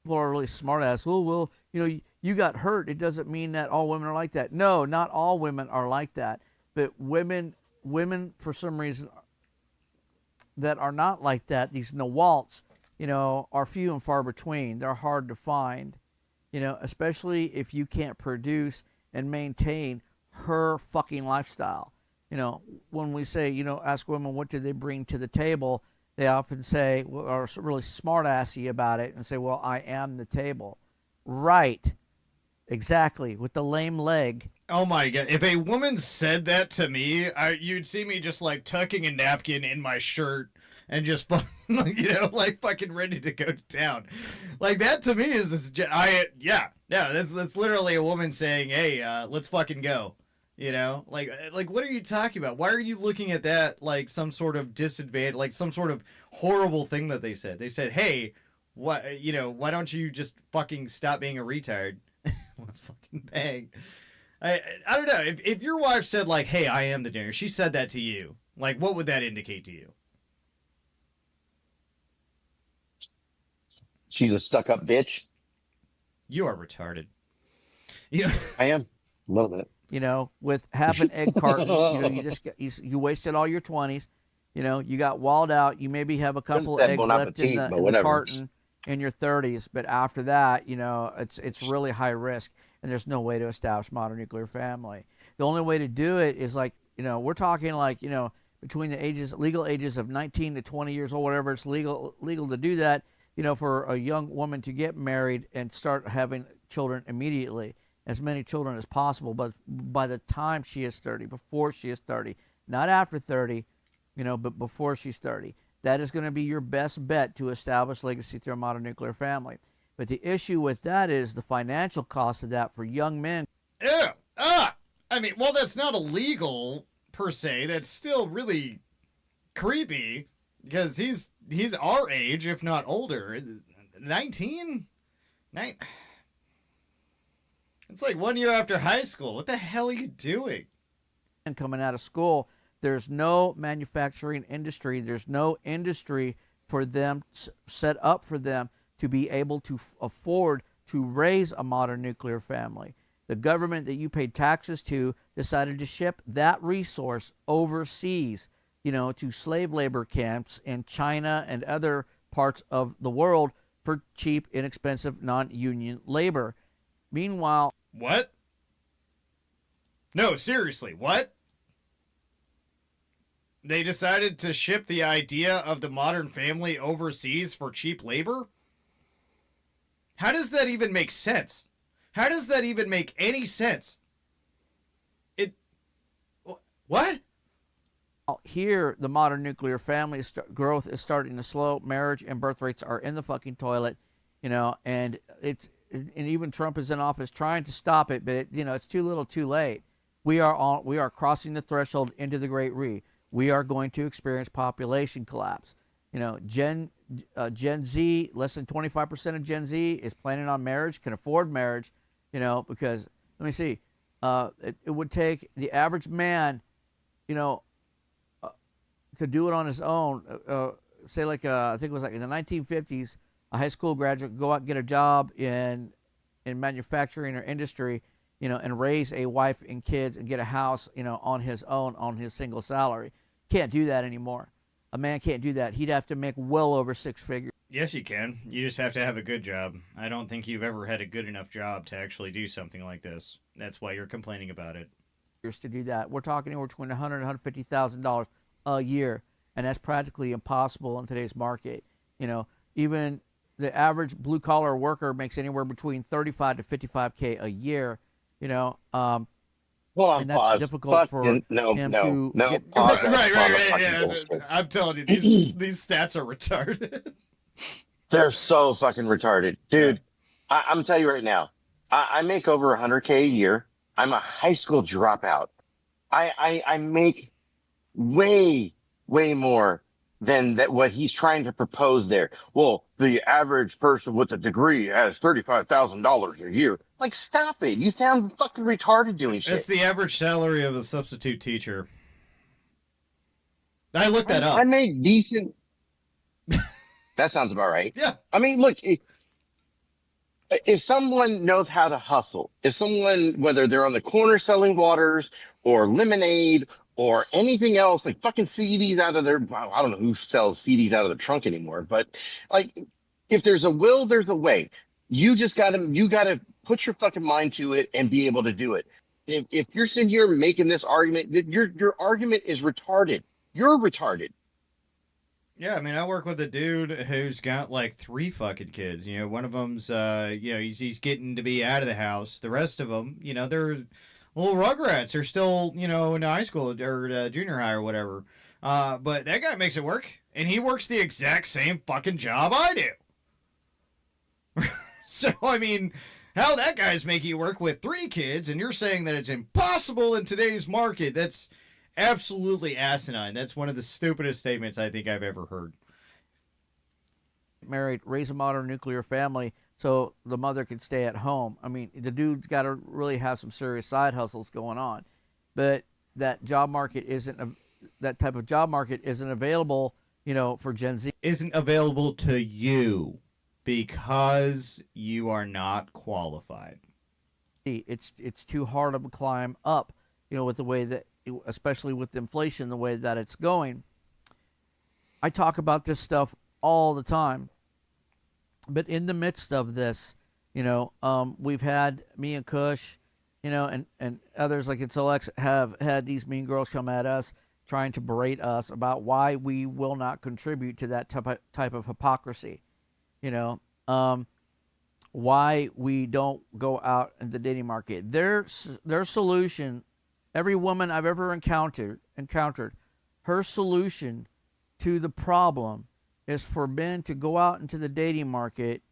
People are really smart ass. Oh, well, you you got hurt, it doesn't mean that all women are like that. No, not all women are like that. But women for some reason that are not like that, these Nawalts, are few and far between. They're hard to find, especially if you can't produce and maintain her fucking lifestyle. When we say, ask women what do they bring to the table, they often say, well, are really smart assy about it and say, well, I am the table. Right. Exactly. With the lame leg. Oh my god! If a woman said that to me, you'd see me just like tucking a napkin in my shirt and just fucking, like fucking ready to go to town. Like that to me is this. That's literally a woman saying, "Hey, let's fucking go." Like what are you talking about? Why are you looking at that like some sort of disadvantage, like some sort of horrible thing that they said? They said, "Hey, what? Why don't you just fucking stop being a retard? Let's fucking bang." I don't know. If your wife said like, "Hey, I am the dinner," she said that to you. Like, what would that indicate to you? She's a stuck-up bitch. You are retarded. Yeah. I am. A little bit. With half an egg carton, you wasted all your 20s. You got walled out. You maybe have a couple of eggs left in the carton in your 30s, but after that, it's really high risk, and there's no way to establish modern nuclear family. The only way to do it is like, we're talking like, between the legal ages of 19 to 20 years old, whatever, it's legal to do that, for a young woman to get married and start having children immediately, as many children as possible, but by the time she is 30, before she is 30, not after 30, but before she's 30. That is going to be your best bet to establish legacy through a modern nuclear family. But the issue with that is the financial cost of that for young men. Ew. Well, that's not illegal per se. That's still really creepy because he's our age, if not older. 19? It's like 1 year after high school. What the hell are you doing? And coming out of school, there's no manufacturing industry. There's no industry for them set up for them to be able to afford to raise a modern nuclear family. The government that you paid taxes to decided to ship that resource overseas, to slave labor camps in China and other parts of the world for cheap, inexpensive, non-union labor. Meanwhile... What? No, seriously, what? They decided to ship the idea of the modern family overseas for cheap labor? How does that even make sense? How does that even make any sense? What? Here, the modern nuclear family growth is starting to slow. Marriage and birth rates are in the fucking toilet, and even Trump is in office trying to stop it, but it's too little, too late. We are crossing the threshold into the Great Re. We are going to experience population collapse. Gen Z, less than 25% of Gen Z is planning on marriage, can afford marriage, because, let me see, it would take the average man, to do it on his own, say like, I think it was like in the 1950s, a high school graduate go out and get a job in manufacturing or industry, and raise a wife and kids and get a house, on his own, on his single salary. Can't do that anymore. A man can't do that. He'd have to make well over six figures. Yes, you can. You just have to have a good job. I don't think you've ever had a good enough job to actually do something like this. That's why you're complaining about it. To do that, we're talking anywhere between $100,000 and $150,000 a year, and that's practically impossible in today's market. Even the average blue collar worker makes anywhere between $35,000 to $55,000 a year. Hold on, and that's pause. difficult for him to get... Pause. Right. Yeah. I'm telling you, these stats are retarded. They're so fucking retarded, dude. Yeah. I'm telling you right now, I make over $100K a year. I'm a high school dropout. I make way more than that what he's trying to propose there. Well, the average person with a degree has $35,000 a year. Like, stop it. You sound fucking retarded doing shit. It's the average salary of a substitute teacher. I looked that up. I make decent. That sounds about right. Yeah. I mean, look, if someone knows how to hustle, if someone, whether they're on the corner selling waters or lemonade or anything else, like fucking CDs out of their, well, I don't know who sells CDs out of the trunk anymore, but like, if there's a will, there's a way. You gotta put your fucking mind to it and be able to do it. If you're sitting here making this argument, that your argument is retarded. You're retarded. Yeah, I mean, I work with a dude who's got like 3 fucking kids. You know, one of them's, he's getting to be out of the house. The rest of them, they're little rugrats. They're still, in high school or junior high or whatever. But that guy makes it work, and he works the exact same fucking job I do. So, I mean, how that guy's making it work with 3 kids, and you're saying that it's impossible in today's market? That's absolutely asinine. That's one of the stupidest statements I think I've ever heard. Married, raise a modern nuclear family so the mother could stay at home. I mean, the dude's got to really have some serious side hustles going on, but that job market that type of job market isn't available, for Gen Z. Isn't available to you because you are not qualified. It's too hard of a climb up, with the way that, especially with inflation, the way that it's going. I talk about this stuff all the time, but in the midst of this, we've had me and Kush, and others like Incel have had these mean girls come at us trying to berate us about why we will not contribute to that type of hypocrisy, why we don't go out in the dating market. Their solution, every woman I've ever encountered, her solution to the problem is for men to go out into the dating market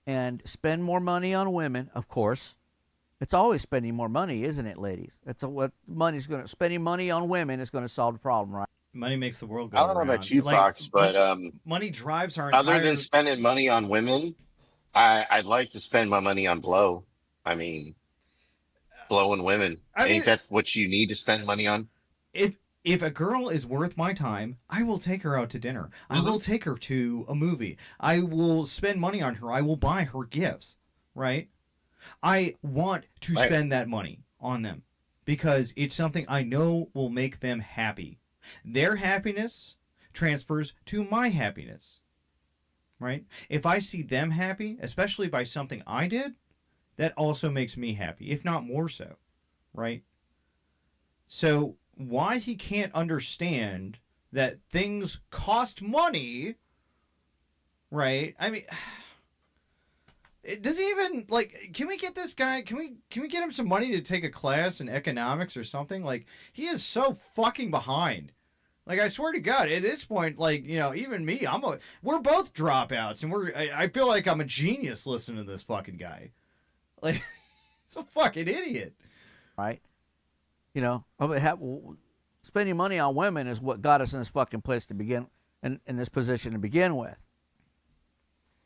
and spend more money on women. Of course, it's always spending more money, isn't it, ladies? That's what spending money on women is going to solve the problem, right? Money makes the world go I don't know around. about you, Fox, but money drives our entire... other than spending money on women, I'd like to spend my money on blow. I mean, blowing women. Ain't that what you need to spend money on? If a girl is worth my time, I will take her out to dinner. I will take her to a movie. I will spend money on her. I will buy her gifts, right? I want to spend that money on them because it's something I know will make them happy. Their happiness transfers to my happiness, right? If I see them happy, especially by something I did, that also makes me happy, if not more so, right? So why he can't understand that things cost money, right? I mean, does he even, like, can we get this guy, can we get him some money to take a class in economics or something? Like, he is so fucking behind. Like, I swear to God, at this point, like, even me, we're both dropouts, and I feel like I'm a genius listening to this fucking guy. Like, he's a fucking idiot. Right? Spending money on women is what got us in this fucking place to begin, in this position to begin with.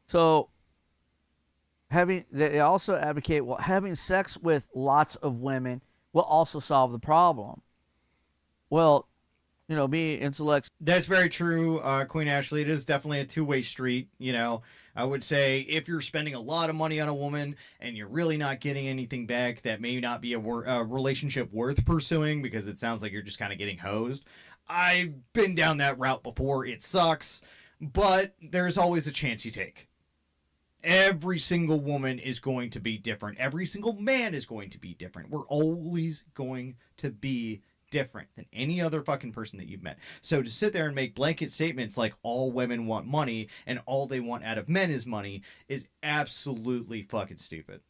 So, they also advocate, having sex with lots of women will also solve the problem. Well, me, Intellects. That's very true, Queen Ashley. It is definitely a two-way street. I would say if you're spending a lot of money on a woman and you're really not getting anything back, that may not be a relationship worth pursuing because it sounds like you're just kind of getting hosed. I've been down that route before. It sucks, but there's always a chance you take. Every single woman is going to be different. Every single man is going to be different. We're always going to be different than any other fucking person that you've met. So to sit there and make blanket statements like all women want money and all they want out of men is money is absolutely fucking stupid.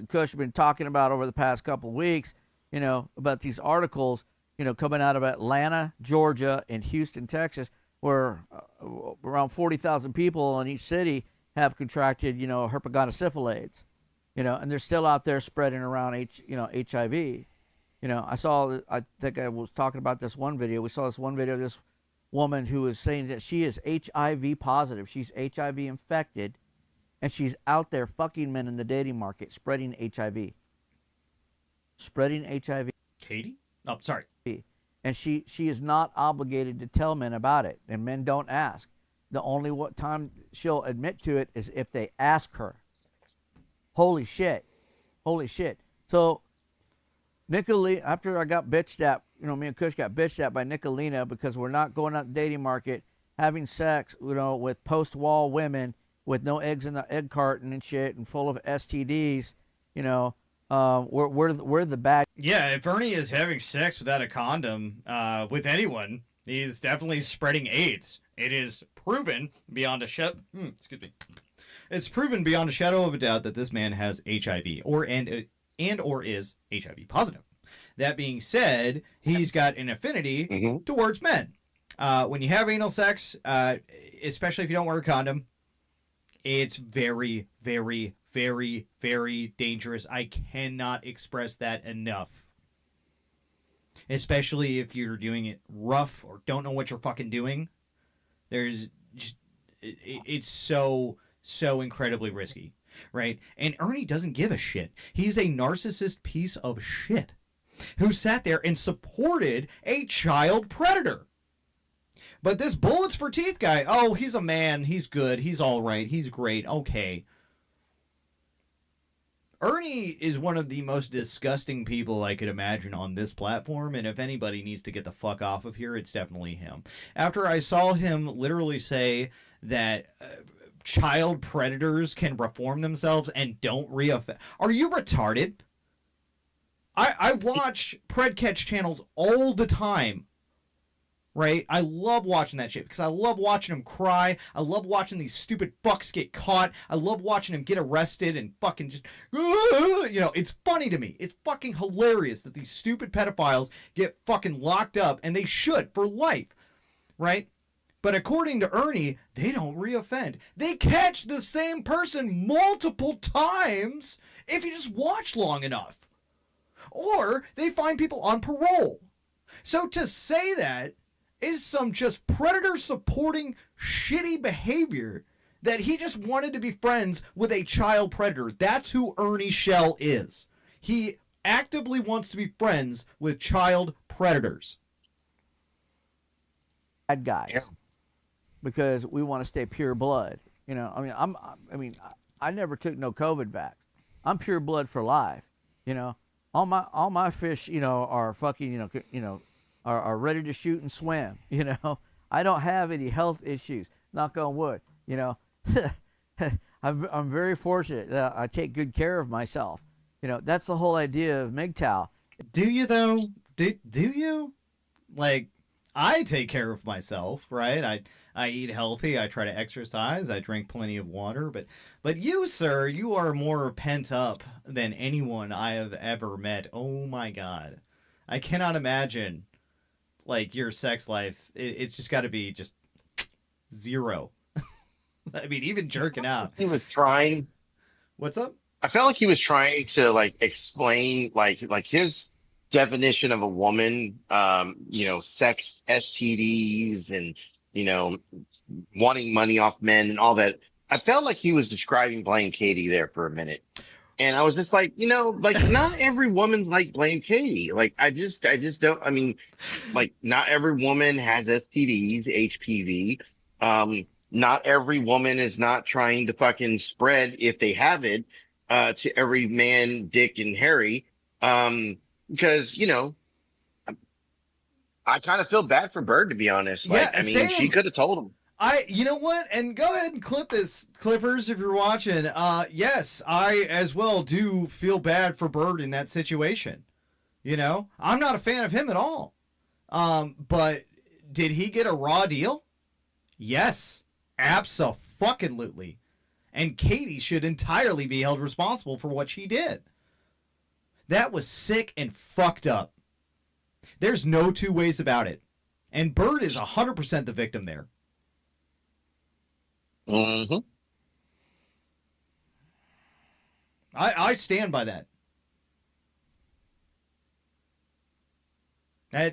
Kush have been talking about over the past couple of weeks, about these articles, coming out of Atlanta, Georgia, and Houston, Texas, where around 40,000 people in each city have contracted, herpetogonosyphilis, and they're still out there spreading around HIV. I think I was talking about this one video. We saw this one video of this woman who was saying that she is HIV positive. She's HIV infected, and she's out there fucking men in the dating market, spreading HIV. Katie? Oh, sorry. And she is not obligated to tell men about it, and men don't ask. The only time she'll admit to it is if they ask her. Holy shit. Holy shit. So Nicolina, after I got bitched at, me and Kush got bitched at by Nicolina because we're not going out the dating market, having sex, with post-wall women with no eggs in the egg carton and shit and full of STDs, we're the bad. Yeah, if Ernie is having sex without a condom with anyone, he's definitely spreading AIDS. It is proven beyond a shadow. Excuse me. It's proven beyond a shadow of a doubt that this man has HIV or is HIV positive. That being said, he's got an affinity towards men. When you have anal sex, especially if you don't wear a condom, it's very, very, very, very dangerous. I cannot express that enough. Especially if you're doing it rough or don't know what you're fucking doing. There's just, it's so incredibly risky, right? And Ernie doesn't give a shit. He's a narcissist piece of shit who sat there and supported a child predator. But this bullets for teeth guy, oh, he's a man. He's good. He's all right. He's great. Okay. Ernie is one of the most disgusting people I could imagine on this platform, and if anybody needs to get the fuck off of here, it's definitely him. After I saw him literally say that child predators can reform themselves and don't reoffend. Are you retarded? I watch Predcatch channels all the time. Right? I love watching that shit because I love watching them cry. I love watching these stupid fucks get caught. I love watching them get arrested and fucking just, it's funny to me. It's fucking hilarious that these stupid pedophiles get fucking locked up, and they should for life. Right? But according to Ernie, they don't reoffend. They catch the same person multiple times if you just watch long enough. Or they find people on parole. So to say that is some just predator supporting shitty behavior that he just wanted to be friends with a child predator. That's who Ernie Shell is. He actively wants to be friends with child predators. Bad guys. Because we want to stay pure blood. I never took no COVID vax. I'm pure blood for life. All my fish, are fucking, are ready to shoot and swim. I don't have any health issues. Knock on wood. I'm very fortunate that I take good care of myself. That's the whole idea of MGTOW. Do you though? Do you? Like, I take care of myself, right? I eat healthy. I try to exercise. I drink plenty of water. But you, sir, you are more pent up than anyone I have ever met. Oh my God, I cannot imagine. Like, your sex life, it's just got to be just zero. I mean, even jerking out. He was trying. What's up? I felt like he was trying to explain like his definition of a woman, sex, STDs, and wanting money off men and all that. I felt like he was describing Blame Katie there for a minute. And I was just like, not every woman's like Blame Katie. Like, I just don't, not every woman has STDs, HPV. Not every woman is not trying to fucking spread, if they have it, to every man, Dick, and Harry. Because, I kind of feel bad for Bird, to be honest. Same. She could have told him. You know what? And go ahead and clip this, Clippers, if you're watching. Yes, I as well do feel bad for Bird in that situation. I'm not a fan of him at all. But did he get a raw deal? Yes, abso-fucking-lutely. And Katie should entirely be held responsible for what she did. That was sick and fucked up. There's no two ways about it. And Bird is 100% the victim there. Mm-hmm. I stand by that.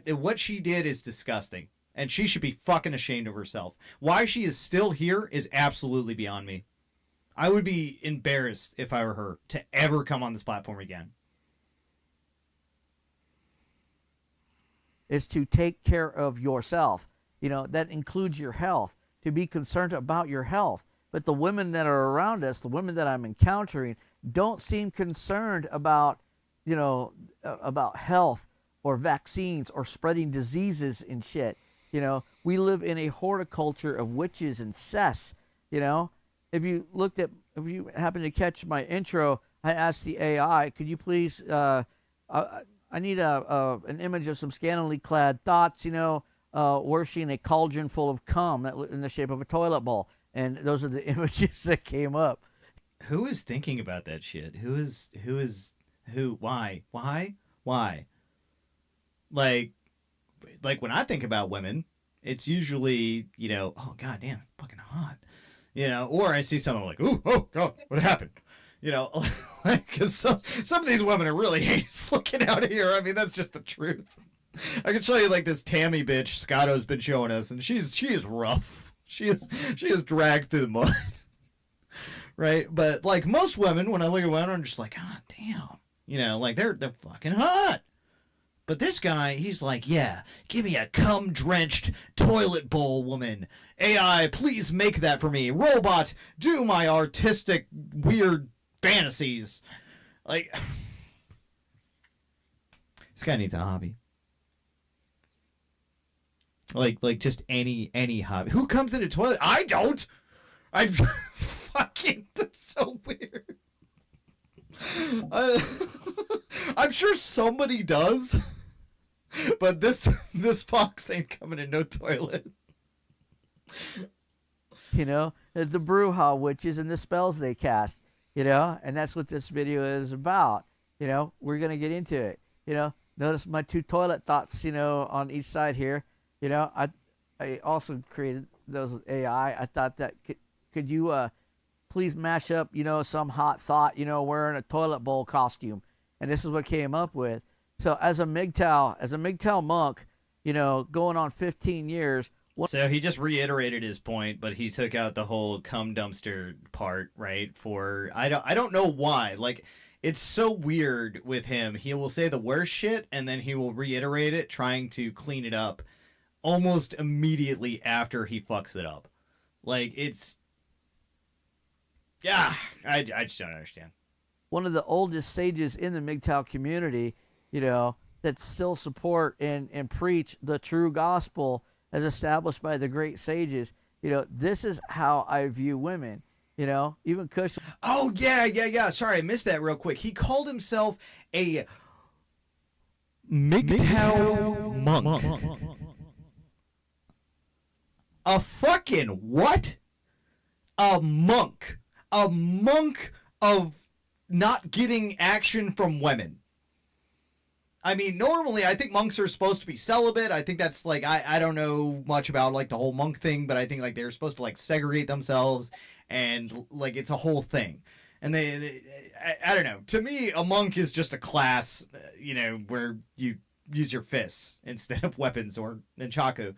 What she did is disgusting. And she should be fucking ashamed of herself. Why she is still here is absolutely beyond me. I would be embarrassed if I were her to ever come on this platform again. Is to take care of yourself. That includes your health. To be concerned about your health. but the women that are around us, the women that I'm encountering, don't seem concerned about, about health or vaccines or spreading diseases and shit. We live in a horticulture of witches and cess. If you happen to catch my intro, I asked the AI, could you please, I need an image of some scantily clad thoughts, worshiping a cauldron full of cum in the shape of a toilet bowl. And those are the images that came up. Who is thinking about that shit? Who? Why? Like when I think about women, it's usually, oh, goddamn, fucking hot. Or I see someone like, ooh, oh, God, what happened? Because some of these women are really heinous looking out here. I mean, that's just the truth. I can show you like this Tammy bitch Scotto's been showing us, and she is rough. She is dragged through the mud. Right? But like most women, when I look at women, I'm just like, God damn. Like they're fucking hot. But this guy, he's like, yeah, give me a cum-drenched toilet bowl woman. AI, please make that for me. Robot, do my artistic, weird fantasies. Like, this guy needs a hobby. Like just any hobby. Who comes in a toilet? I don't. I fucking, that's so weird. I'm sure somebody does, but this fox ain't coming in no toilet. The Bruja witches and the spells they cast, and that's what this video is about. We're going to get into it. Notice my two toilet thoughts, on each side here. I also created those with AI. I thought that could you please mash up, some hot thought, wearing a toilet bowl costume. And this is what came up with. So as a MGTOW monk, going on 15 years. So he just reiterated his point, but he took out the whole cum dumpster part, right? I don't know why. Like, it's so weird with him. He will say the worst shit, and then he will reiterate it, trying to clean it up almost immediately after he fucks it up. Like, it's... Yeah, I just don't understand. One of the oldest sages in the MGTOW community, that still support and preach the true gospel as established by the great sages. This is how I view women. Even Kush. Oh, yeah. Sorry, I missed that real quick. He called himself a MGTOW monk. A fucking what? A monk. A monk of not getting action from women. I mean, normally I think monks are supposed to be celibate. I think that's like, I don't know much about like the whole monk thing, but I think like they're supposed to like segregate themselves and like it's a whole thing. And I don't know. To me, a monk is just a class, where you use your fists instead of weapons or nunchaku.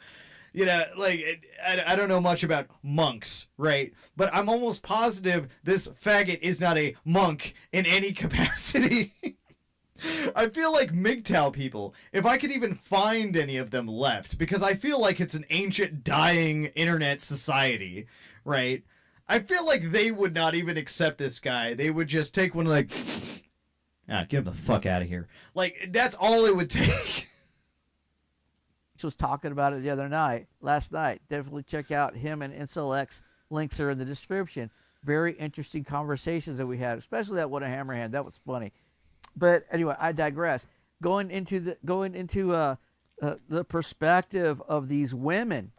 Like, I don't know much about monks, right? But I'm almost positive this faggot is not a monk in any capacity. I feel like MGTOW people, if I could even find any of them left, because I feel like it's an ancient, dying internet society, right? I feel like they would not even accept this guy. They would just take one like, get him the fuck out of here. Like, that's all it would take. Was talking about it last night. Definitely check out him and Incel X. Links are in the description. Very interesting conversations that we had, especially that one at Hammerhand. That was funny. But anyway, I digress. Going into the perspective of these women.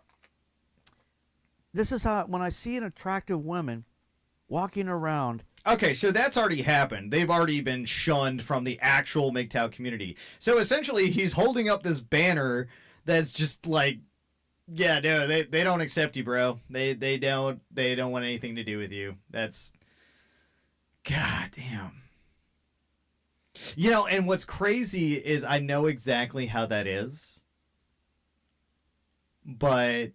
This is how, when I see an attractive woman walking around. Okay, so that's already happened. They've already been shunned from the actual MGTOW community. So essentially, he's holding up this banner that's just like, yeah, no, they don't accept you, bro. They don't want anything to do with you. That's, god damn. And what's crazy is I know exactly how that is. But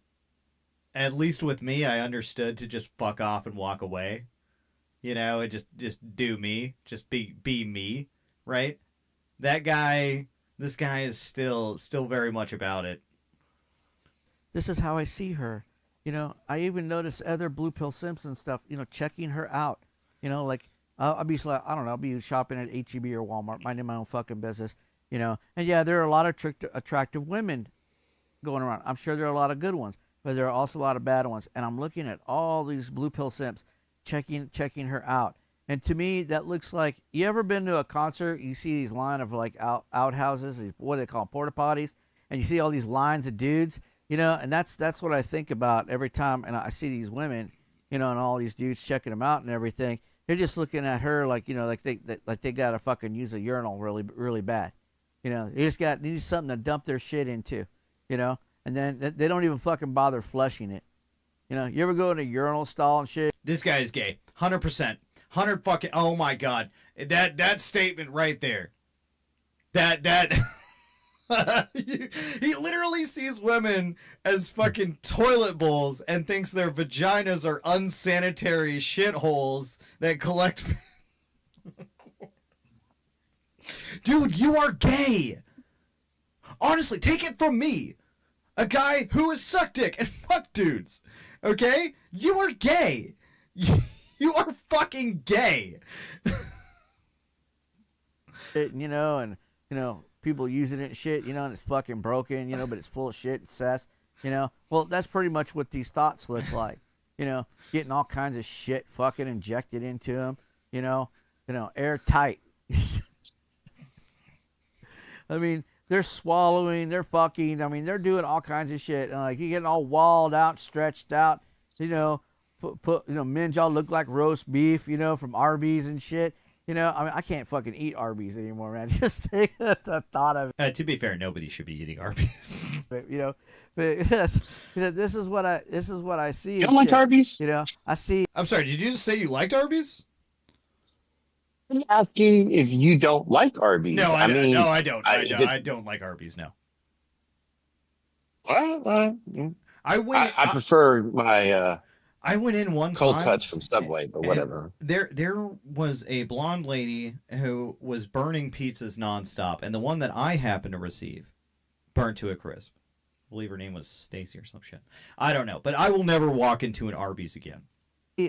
at least with me, I understood to just fuck off and walk away. And just do me. Just be me, right? This guy is still very much about it. This is how I see her. I even noticed other blue pill simps and stuff, checking her out. Like I'll be like, I don't know, I'll be shopping at HEB or Walmart, minding my own fucking business, And yeah, there are a lot of attractive women going around. I'm sure there are a lot of good ones, but there are also a lot of bad ones. And I'm looking at all these blue pill simps checking her out. And to me, that looks like, you ever been to a concert? You see these line of like outhouses, what do they call them, porta potties, and you see all these lines of dudes, and that's what I think about every time. And I see these women, and all these dudes checking them out and everything. They're just looking at her like, like they gotta fucking use a urinal really, really bad. They just need something to dump their shit into, and then they don't even fucking bother flushing it. You ever go in a urinal stall and shit? This guy is gay. 100%. 100 fucking, oh my God. That statement right there. That he literally sees women as fucking toilet bowls and thinks their vaginas are unsanitary shitholes that collect. Dude, you are gay. Honestly, take it from me, a guy who has sucked dick and fucked dudes. Okay? You are gay. You are fucking gay. And people using it and shit, and it's fucking broken, but it's full of shit and cess, Well, that's pretty much what these thoughts look like, getting all kinds of shit fucking injected into them, airtight. I mean, they're swallowing, they're fucking, I mean, they're doing all kinds of shit, and like, you're getting all walled out, stretched out, men y'all look like roast beef, from Arby's and shit. I mean, I can't fucking eat Arby's anymore, man. Just think the thought of it. To be fair, nobody should be eating Arby's. But yes, this is what I see. You don't like Arby's? I see. I'm sorry, did you just say you liked Arby's? I'm asking if you don't like Arby's. No, I mean, no, I don't. I don't like Arby's. No. Well, I prefer my I went in one cold time, cuts from Subway, but whatever. There was a blonde lady who was burning pizzas nonstop, and the one that I happened to receive burnt to a crisp. I believe her name was Stacy or some shit. I don't know, but I will never walk into an Arby's again.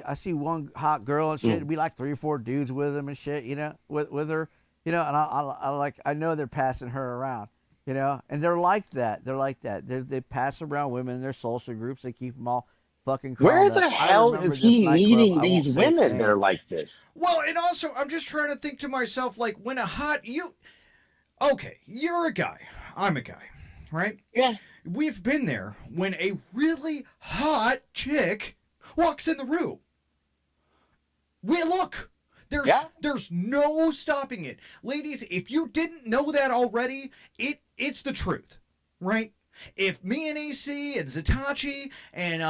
I see one hot girl and shit. It'd be like 3 or 4 dudes with them and shit, with her, and I know they're passing her around, and they're like that. They pass around women in their social groups. They keep them all fucking. Where the hell is he meeting these women that are like this? Well, and also, I'm just trying to think to myself, like, when okay, you're a guy, I'm a guy, right? Yeah. We've been there when a really hot chick walks in the room. There's no stopping it. Ladies, if you didn't know that already, it's the truth, right? If me and AC and Zatachi and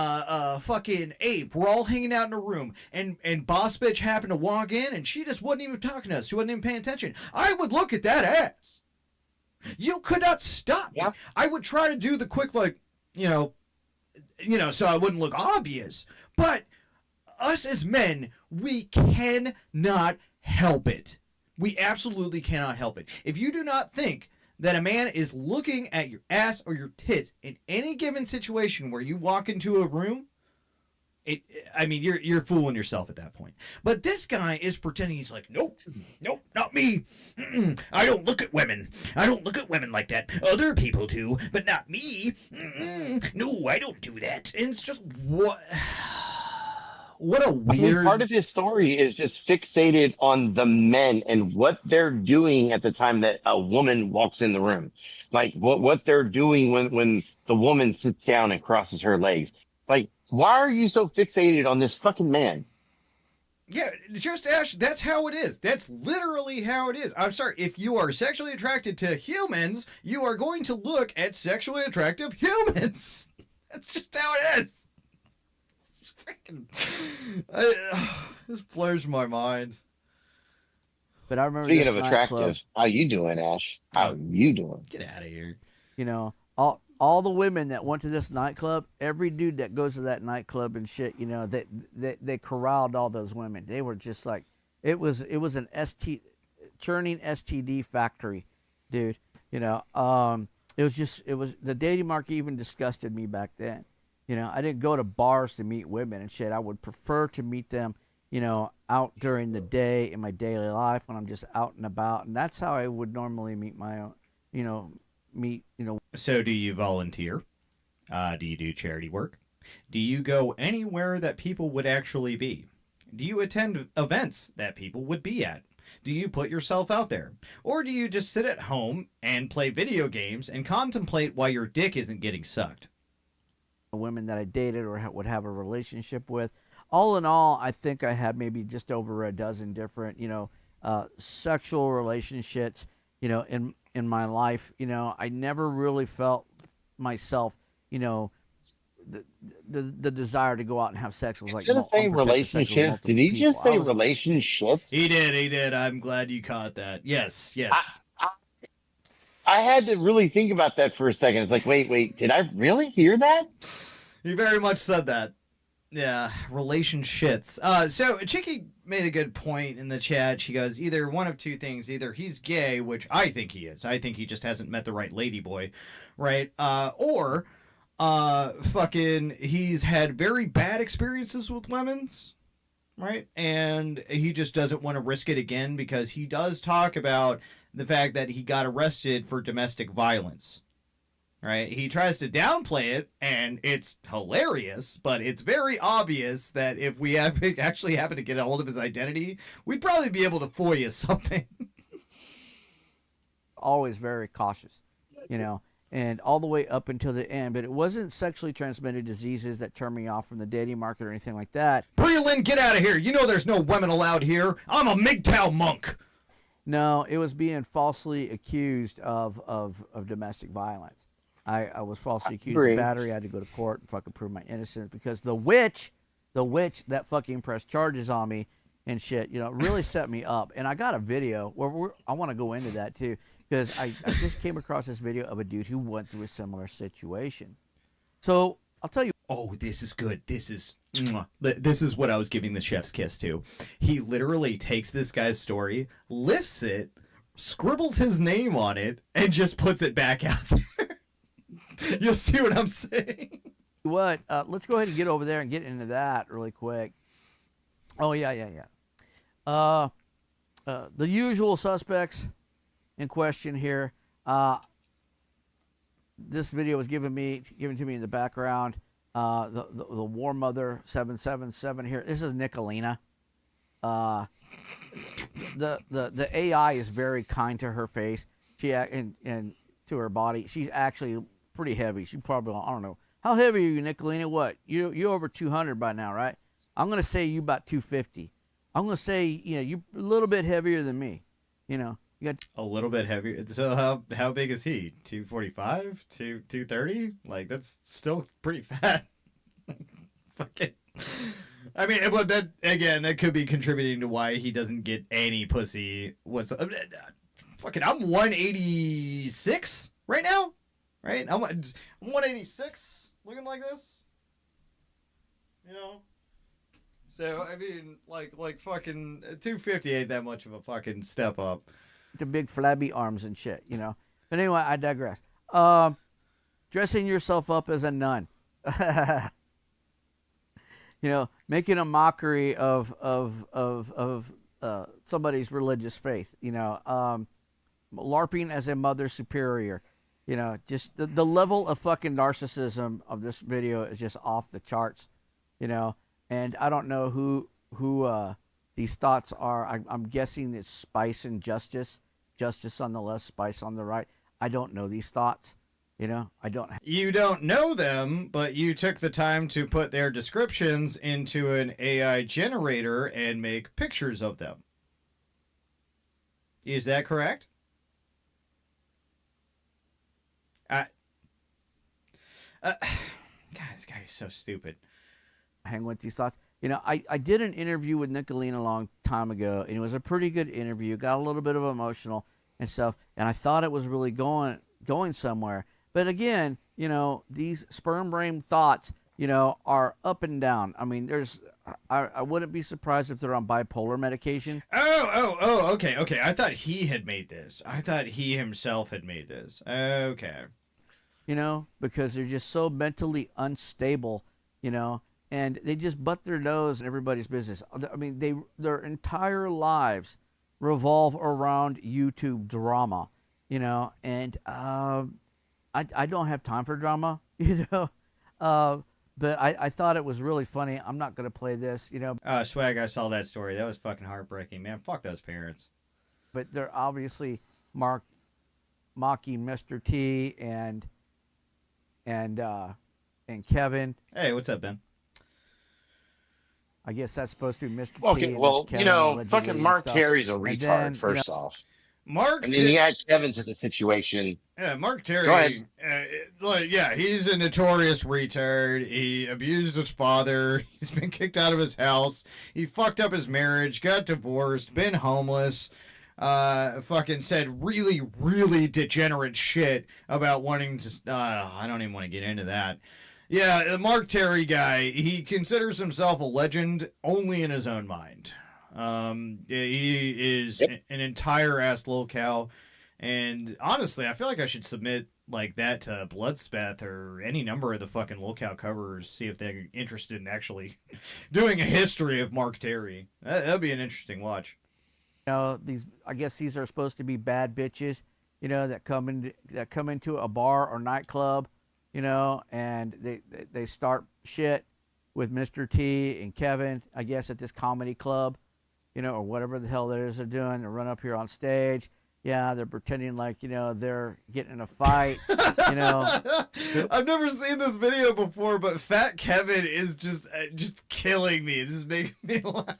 fucking Ape were all hanging out in a room and Boss Bitch happened to walk in and she just wasn't even talking to us, she wasn't even paying attention, I would look at that ass. You could not stop me. I would try to do the quick, like, so I wouldn't look obvious. But us as men, we cannot help it. We absolutely cannot help it. If you do not think that a man is looking at your ass or your tits in any given situation where you walk into a room, you're fooling yourself at that point. But this guy is pretending he's like, nope, not me. I don't look at women. I don't look at women like that. Other people do, but not me. No, I don't do that. And it's just, what a weird... part of his story is just fixated on the men and what they're doing at the time that a woman walks in the room. Like, what they're doing when the woman sits down and crosses her legs. Like, why are you so fixated on this fucking man? Yeah, just Ash, that's how it is. That's literally how it is. I'm sorry, if you are sexually attracted to humans, you are going to look at sexually attractive humans. That's just how it is. It's freaking... this blows my mind. But I remember Speaking of attractive, how you doing, Ash? How you doing? Get out of here. All the women that went to this nightclub, every dude that goes to that nightclub and shit, they corralled all those women. They were just like, it was an churning STD factory, dude. It was the dating market even disgusted me back then. You know, I didn't go to bars to meet women and shit. I would prefer to meet them, you know, out during the day in my daily life when I'm just out and about. And that's how I would normally meet my own, So, do you volunteer? Do you do charity work? Do you go anywhere that people would actually be? Do you attend events that people would be at? Do you put yourself out there? Or do you just sit at home and play video games and contemplate why your dick isn't getting sucked? women that I dated or would have a relationship with. All in all, I think I had maybe just over a dozen different, sexual relationships, in my life. You know, I never really felt myself, the desire to go out and have sex was like Instead of saying unprotected sex with relationships, did multiple he people. just say relationships? He did. I'm glad you caught that. Yes. I had to really think about that for a second. It's like, wait, did I really hear that? He very much said that. Yeah, relationships. So Chicky made a good point in the chat. She goes, either one of two things. Either he's gay, which I think he is. I think he just hasn't met the right lady boy, right? Or fucking he's had very bad experiences with women's, right? And he just doesn't want to risk it again because he does talk about the fact that he got arrested for domestic violence. Right? He tries to downplay it, and it's hilarious, but it's very obvious that if we actually happen to get a hold of his identity, we'd probably be able to FOIA something. Always very cautious, and all the way up until the end. But it wasn't sexually transmitted diseases that turned me off from the dating market or anything like that. Breland, get out of here. You know there's no women allowed here. I'm a MGTOW monk. No, it was being falsely accused of domestic violence. I was falsely accused of battery. I had to go to court and fucking prove my innocence because the witch that fucking pressed charges on me and shit, really set me up. And I got a video where I want to go into that too because I just came across this video of a dude who went through a similar situation. So I'll tell you. Oh, this is good. This is what I was giving the chef's kiss to. He literally takes this guy's story, lifts it, scribbles his name on it, and just puts it back out there. You'll see what I'm saying. What? Let's go ahead and get over there and get into that really quick. Oh, yeah. The usual suspects in question here. This video was given to me in the background. The War Mother 777 here. This is Nicolina. The AI is very kind to her face. And to her body. She's actually pretty heavy. She probably, I don't know. How heavy are you, Nicolina? What? You're over 200 by now, right? I'm going to say you about 250. I'm going to say, you're a little bit heavier than me. You got a little bit heavier. So how big is he? 245? 230? Like, that's still pretty fat. Fucking. I mean, but that could be contributing to why he doesn't get any pussy. Fucking, I'm 186 right now. Right? I'm 186 looking like this. So, I mean, like fucking 250 ain't that much of a fucking step up. The big flabby arms and shit, But anyway, I digress. Dressing yourself up as a nun. Making a mockery of somebody's religious faith, LARPing as a mother superior. Just the level of fucking narcissism of this video is just off the charts, and I don't know who these thoughts are. I'm guessing it's Spice and Justice on the left, Spice on the right. I don't know these thoughts, I don't. You don't know them, but you took the time to put their descriptions into an AI generator and make pictures of them. Is that correct? God, this guy is so stupid. Hang with these thoughts. I did an interview with Nicolina a long time ago, and it was a pretty good interview. Got a little bit of emotional and stuff, and I thought it was really going somewhere. But again, these sperm brain thoughts, are up and down. I mean, I wouldn't be surprised if they're on bipolar medication. Oh, okay. I thought he had made this. I thought he himself had made this. Okay. you know, because they're just so mentally unstable, you know, and they just butt their nose in everybody's business. I mean, their entire lives revolve around YouTube drama, you know, and I don't have time for drama, you know. But I thought it was really funny. I'm not going to play this, you know. Swag, I saw that story. That was fucking heartbreaking, man. Fuck those parents. But they're obviously mocking Mr. T and Kevin. Hey, what's up, Ben? I guess that's supposed to be Mr. T. Okay, and well, that's you Kevin know, allegedly fucking and Mark stuff. Terry's a And retard, then, first off. Mark, And then you add Kevin to the situation. yeah, Mark Terry. Go ahead. Yeah, he's a notorious retard. He abused his father. He's been kicked out of his house. He fucked up his marriage, got divorced, been homeless. Fucking said really, really degenerate shit about wanting to. I don't even want to get into that. Yeah, the Mark Terry guy, he considers himself a legend only in his own mind. He is an entire ass lolcow. And honestly, I feel like I should submit like that to Bloodspeth or any number of the fucking lolcow covers, see if they're interested in actually doing a history of Mark Terry. That'd be an interesting watch. You know, I guess these are supposed to be bad bitches, you know, that come into a bar or nightclub, you know, and they start shit with Mr. T and Kevin, I guess, at this comedy club, you know, or whatever the hell it is they're doing. They run up here on stage. Yeah, they're pretending like, you know, they're getting in a fight, you know. I've never seen this video before, but Fat Kevin is just killing me. It's just making me laugh.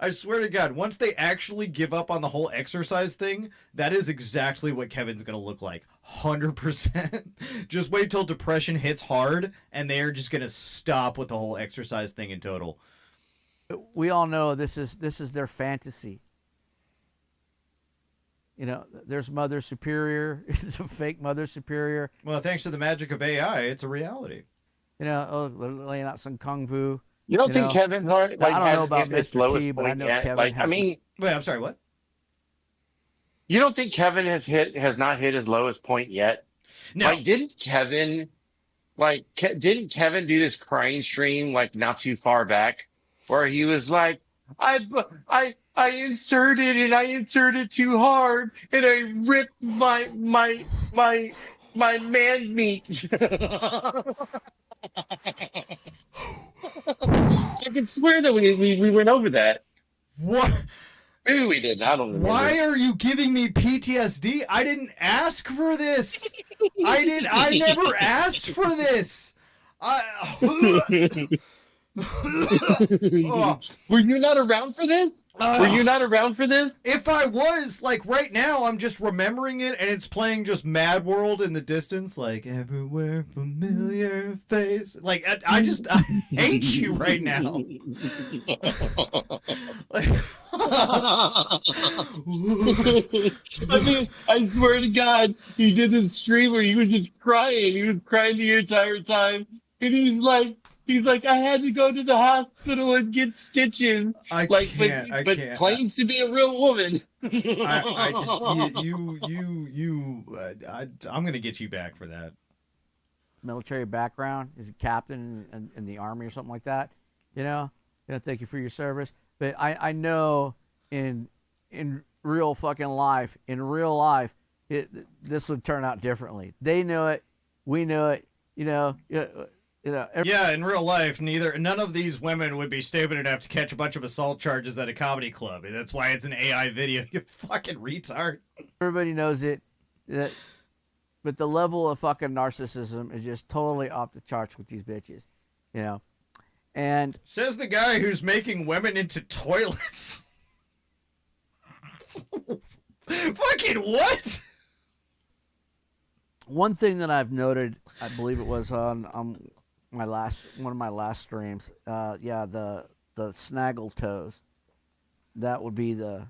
I swear to God, once they actually give up on the whole exercise thing, that is exactly what Kevin's going to look like. 100%. Just wait till depression hits hard, and they're just going to stop with the whole exercise thing in total. We all know this is their fantasy. You know, there's Mother Superior. It's a fake Mother Superior. Well, thanks to the magic of AI, it's a reality. You know, they're laying out some kung fu. You don't think Kevin like I don't know has about hit its Mr. lowest T, but I point know yet? Kevin Like, has. I mean, Wait, I'm sorry, what? you don't think Kevin has not hit his lowest point yet? No. Like, didn't Kevin do this crying stream like not too far back, where he was like, I inserted too hard and I ripped my man meat. I can swear that we went over that. What? Maybe we didn't. I don't remember. Why are you giving me PTSD? I didn't ask for this. I never asked for this. Oh. Were you not around for this? Were you not around for this? If I was, like right now, I'm just remembering it and it's playing just Mad World in the distance, like everywhere familiar face. Like I hate you right now. Like, I mean, I swear to God, he did this stream where he was just crying. He was crying the entire time, and he's like, I had to go to the hospital and get stitches. I like, can't. but claims to be a real woman. I just I'm gonna get you back for that. Military background, is a captain in the army or something like that. You know, thank you for your service. But I know in real fucking life, this would turn out differently. They know it, we know it. Yeah, in real life, none of these women would be stupid enough to catch a bunch of assault charges at a comedy club. That's why it's an AI video. You fucking retard. Everybody knows it. But the level of fucking narcissism is just totally off the charts with these bitches, you know. And says the guy who's making women into toilets. Fucking what? One thing that I've noted, I believe it was on one of my last streams. The snaggle toes. That would be the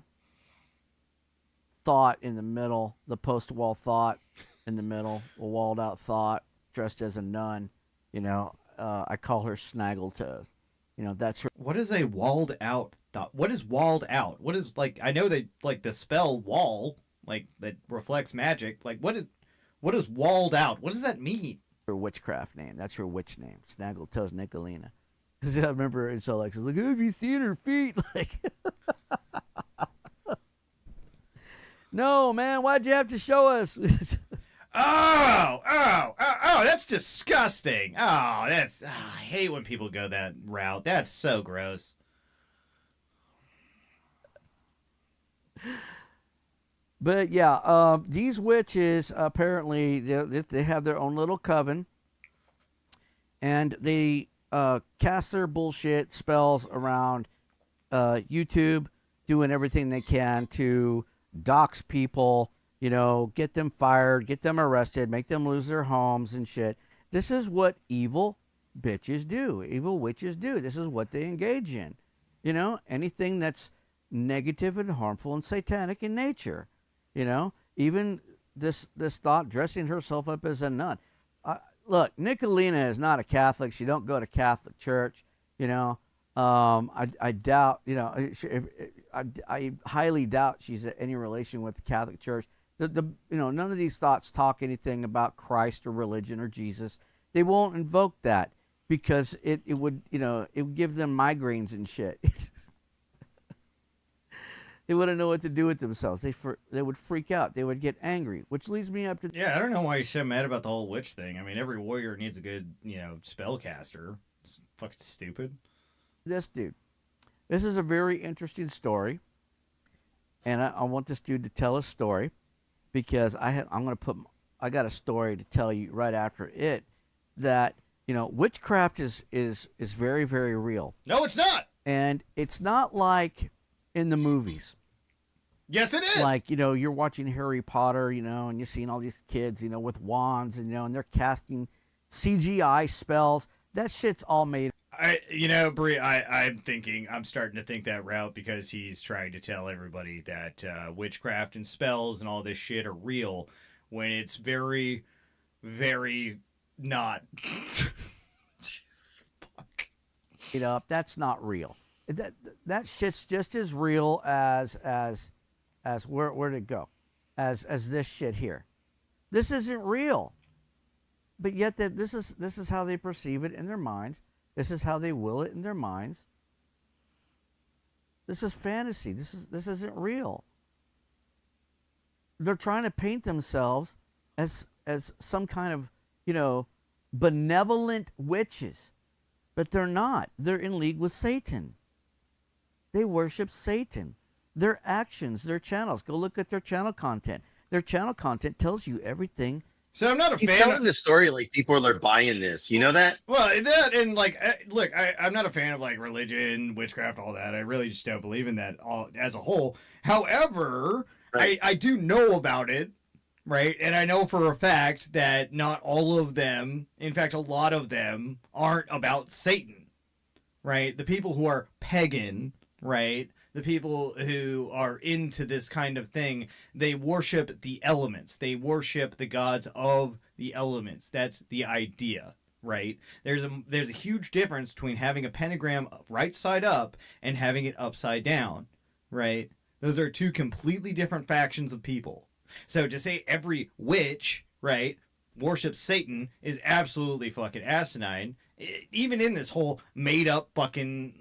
thought in the middle, the post-wall thought in the middle, a walled-out thought dressed as a nun. You know, I call her snaggle toes. You know, that's her. What is a walled out thought? What is walled out? What is, like, I know they like the spell wall. like that reflects magic. Like what is walled out? What does that mean? Your witchcraft name. That's your witch name. Snaggle tells Nicolina. Because I remember it's all like, have you seen her feet? Like, no, man, why'd you have to show us? Oh, that's disgusting. I hate when people go that route. That's so gross. But yeah, these witches apparently they have their own little coven, and they cast their bullshit spells around YouTube, doing everything they can to dox people, get them fired, get them arrested, make them lose their homes and shit. This is what evil bitches do. Evil witches do. This is what they engage in. Anything that's negative and harmful and satanic in nature. Even this thought, dressing herself up as a nun. Look, Nicolina is not a Catholic. She don't go to Catholic church. I doubt. I highly doubt she's in any relation with the Catholic Church. None of these thoughts talk anything about Christ or religion or Jesus. They won't invoke that because it would give them migraines and shit. They wouldn't know what to do with themselves. They would freak out. They would get angry, which leads me up to... Yeah, I don't know why you're so mad about the whole witch thing. I mean, every warrior needs a good, spellcaster. It's fucking stupid. This dude. This is a very interesting story. And I want this dude to tell a story because I got a story to tell you right after it that, witchcraft is very, very real. No, it's not. And it's not like in the movies. Yes, it is. Like, you're watching Harry Potter, and you're seeing all these kids, with wands, and they're casting CGI spells. That shit's all made. Bree, I'm starting to think that route because he's trying to tell everybody that witchcraft and spells and all this shit are real when it's very, very not. Fuck. That's not real. That shit's just as real as where'd it go? As this shit here. This isn't real. But yet this is how they perceive it in their minds. This is how they will it in their minds. This is fantasy. This isn't real. They're trying to paint themselves as some kind of, benevolent witches. But they're not. They're in league with Satan. They worship Satan. Their actions, their channels. Go look at their channel content. Their channel content tells you everything. So I'm not a He's fan telling the story like people are buying this. You know that? Well, that and look, I'm not a fan of like religion, witchcraft, all that. I really just don't believe in that all as a whole. However, right. I do know about it, right? And I know for a fact that not all of them, in fact, a lot of them aren't about Satan, right? The people who are pagan, right? The people who are into this kind of thing, they worship the elements. They worship the gods of the elements. That's the idea, right? There's a huge difference between having a pentagram right side up and having it upside down, right? Those are two completely different factions of people. So to say every witch, right, worships Satan is absolutely fucking asinine. Even in this whole made up fucking,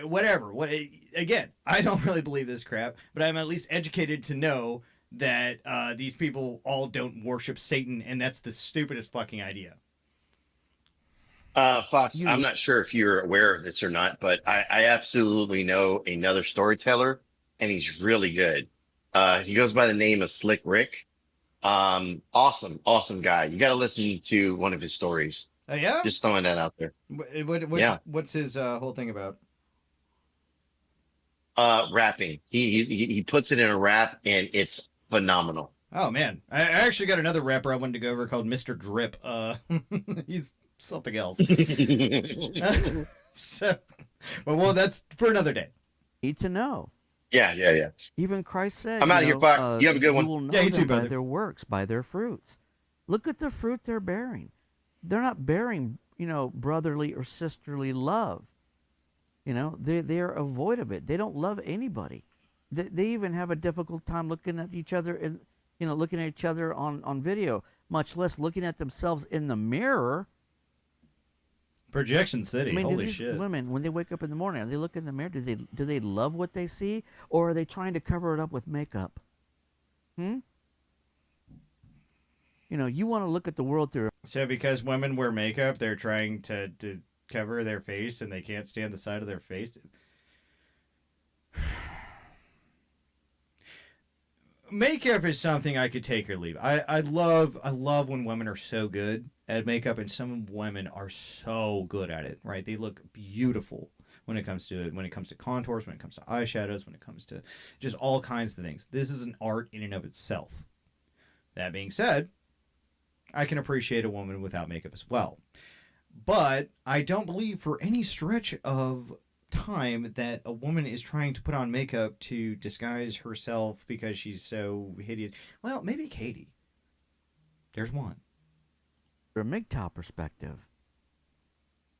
whatever. Again, I don't really believe this crap, but I'm at least educated to know that these people all don't worship Satan, and that's the stupidest fucking idea. Fox, I'm not sure if you're aware of this or not, but I absolutely know another storyteller, and he's really good. He goes by the name of Slick Rick. Awesome guy. You got to listen to one of his stories. Yeah? Just throwing that out there. What's his whole thing about? Rapping. He puts it in a rap and it's phenomenal. Oh man, I actually got another rapper I wanted to go over called Mr. Drip. He's something else. Well, that's for another day. Need to know. Yeah. Even Christ said, I'm out of here, Fox. You have a good one. You will know Yeah, you them too, by brother. their works, by their fruits. Look at the fruit they're bearing. They're not bearing, brotherly or sisterly love. They are void of it. They don't love anybody. they even have a difficult time looking at each other and looking at each other on video, much less looking at themselves in the mirror. Projection City. I mean, Holy do these shit. women, when they wake up in the morning, are they looking in the mirror? Do they love what they see, or are they trying to cover it up with makeup? You want to look at the world through. So because women wear makeup, they're trying to cover their face, and they can't stand the side of their face. Makeup is something I could take or leave. I love when women are so good at makeup, and some women are so good at it, right? They look beautiful when it comes to contours, when it comes to eyeshadows, when it comes to just all kinds of things. This is an art in and of itself. That being said, I can appreciate a woman without makeup as well. But I don't believe for any stretch of time that a woman is trying to put on makeup to disguise herself because she's so hideous. Well, maybe Katie. There's one. From a MGTOW perspective.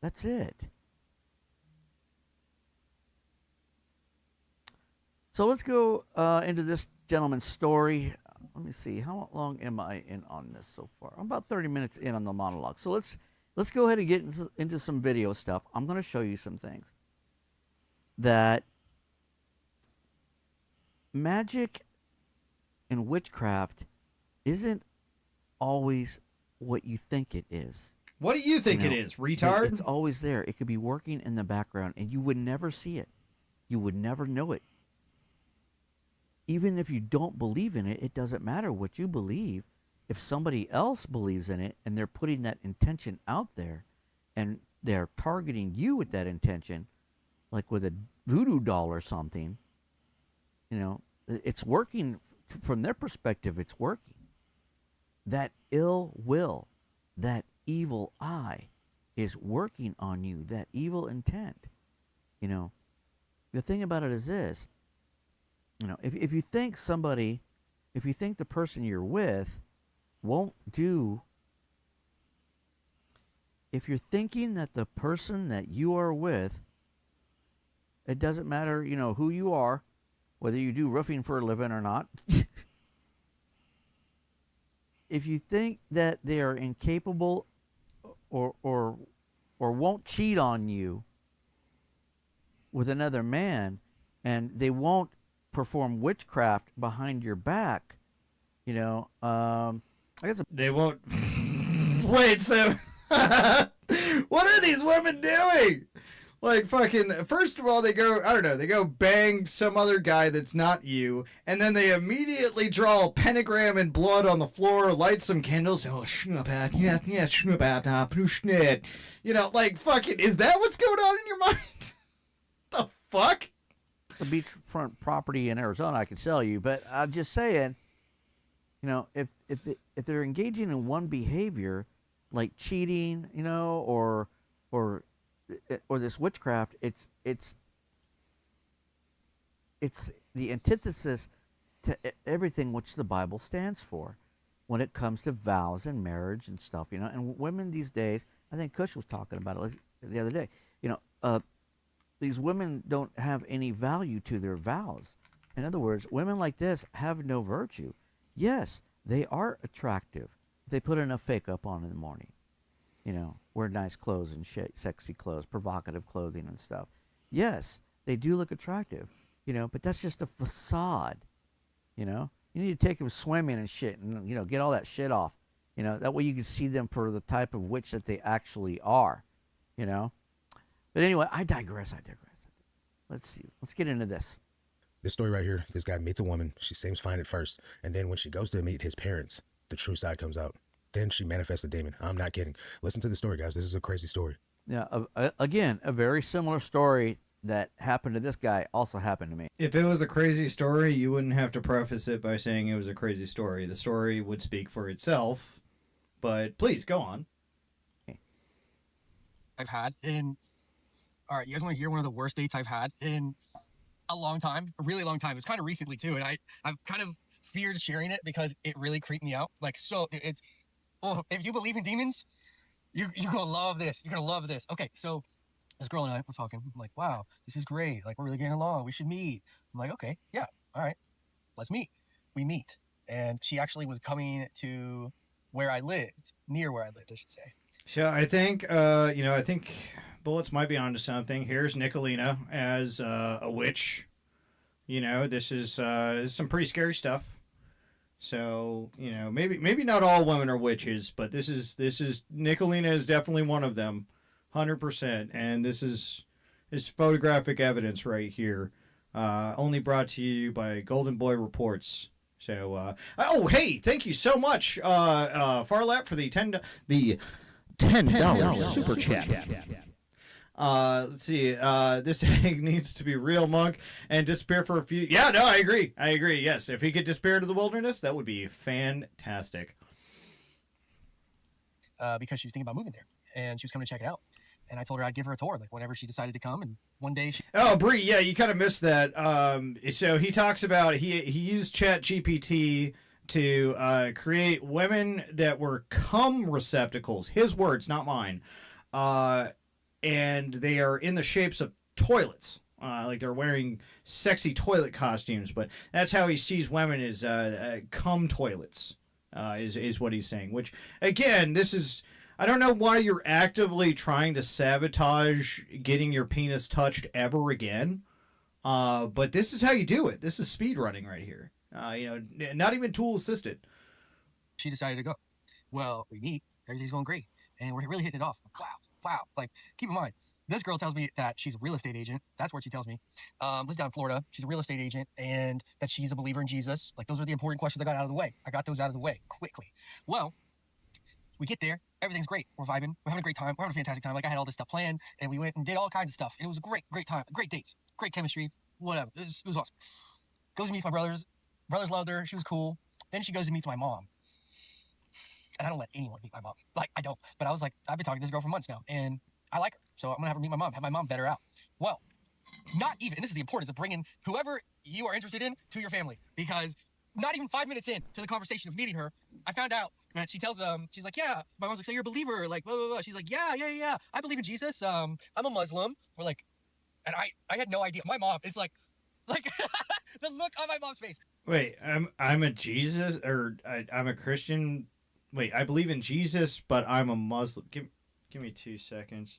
That's it. So let's go into this gentleman's story. Let me see. How long am I in on this so far? I'm about 30 minutes in on the monologue. So let's go ahead and get into some video stuff. I'm going to show you some things that magic and witchcraft isn't always what you think it is. What do you think it is, retard? It's always there. It could be working in the background, and you would never see it. You would never know it. Even if you don't believe in it, it doesn't matter what you believe. If somebody else believes in it, and they're putting that intention out there, and they're targeting you with that intention, like with a voodoo doll or something, it's working. From their perspective, it's working. That ill will, that evil eye is working on you, that evil intent. The thing about it is this, if you think the person you're with won't do, if you're thinking that the person that you are with, it doesn't matter, who you are, whether you do roofing for a living or not, if you think that they are incapable or won't cheat on you with another man, and they won't perform witchcraft behind your back, I guess they won't. Wait, so what are these women doing? Like, fucking, first of all, they go bang some other guy that's not you, and then they immediately draw a pentagram in blood on the floor, light some candles. Oh, like, fucking, is that what's going on in your mind? The fuck? the beachfront property in Arizona I could sell you, but I'm just saying, if they're engaging in one behavior, like cheating, or this witchcraft, it's the antithesis to everything which the Bible stands for when it comes to vows and marriage and stuff, and women these days, I think Kush was talking about it the other day, these women don't have any value to their vows. In other words, women like this have no virtue. Yes, they are attractive. They put enough makeup on in the morning, wear nice clothes and shit, sexy clothes, provocative clothing and stuff. Yes, they do look attractive, but that's just a facade, You need to take them swimming and shit and, get all that shit off, That way you can see them for the type of witch that they actually are, But anyway, I digress. Let's see. Let's get into this. This story right here, this guy meets a woman. She seems fine at first. And then when she goes to meet his parents, the true side comes out. Then she manifests a demon. I'm not kidding. Listen to the story, guys. This is a crazy story. Yeah. Again, a very similar story that happened to this guy also happened to me. If it was a crazy story, you wouldn't have to preface it by saying it was a crazy story. The story would speak for itself. But please, go on. I've had in... All right, you guys want to hear one of the worst dates I've had in a long time? A really long time. It was kind of recently, too, and I've kind of feared sharing it because it really creeped me out. Like, so, it's... Oh, if you believe in demons, you're going to love this. You're going to love this. Okay, so this girl and I were talking. I'm like, wow, this is great. Like, we're really getting along. We should meet. I'm like, okay, yeah, all right, let's meet. We meet. And she actually was coming to where I lived, near where I lived, I should say. So I think, I think Bullets might be onto something. Here's Nicolina as a witch. This is some pretty scary stuff. So maybe not all women are witches, but this is Nicolina is definitely one of them, 100%. And this is photographic evidence right here, only brought to you by Golden Boy Reports. So hey, thank you so much, Farlap, for the $10 super chat. Let's see. This egg needs to be real, Monk, and disappear for a few. Yeah, no, I agree. Yes, if he could disappear to the wilderness, that would be fantastic. Because she was thinking about moving there, and she was coming to check it out. And I told her I'd give her a tour, like whenever she decided to come. And one day, oh, Bree, yeah, you kind of missed that. So he talks about he used ChatGPT to create women that were cum receptacles. His words, not mine. And they are in the shapes of toilets. Like they're wearing sexy toilet costumes, but that's how he sees women as cum toilets, is what he's saying. Which, again, this is... I don't know why you're actively trying to sabotage getting your penis touched ever again, but this is how you do it. This is speed running right here. Not even tool assisted. She decided to go. Well, we meet. Everything's going great, and we're really hitting it off. Wow. Like, keep in mind, this girl tells me that she's a real estate agent. That's what she tells me. Lives down in Florida. She's a real estate agent, and that she's a believer in Jesus. Like, those are the important questions I got out of the way. I got those out of the way quickly. Well, we get there. Everything's great. We're vibing. We're having a great time. We're having a fantastic time. Like, I had all this stuff planned, and we went and did all kinds of stuff. And it was a great time. Great dates. Great chemistry. Whatever. It was awesome. Goes and meets my brothers. Brothers loved her. She was cool. Then she goes and meets my mom. And I don't let anyone meet my mom. Like, I don't. But I was like, I've been talking to this girl for months now, and I like her. So I'm going to have her meet my mom. Have my mom vet her out. Well, not even, and this is the importance of bringing whoever you are interested in to your family. Because not even 5 minutes in to the conversation of meeting her, I found out that she tells them, she's like, yeah, my mom's like, so you're a believer, like, blah, blah, blah. She's like, yeah, I believe in Jesus. I'm a Muslim. We're like, and I had no idea. My mom is like, the look on my mom's face. Wait, I'm a Jesus, or I'm a Christian. Wait, I believe in Jesus, but I'm a Muslim. Give me 2 seconds.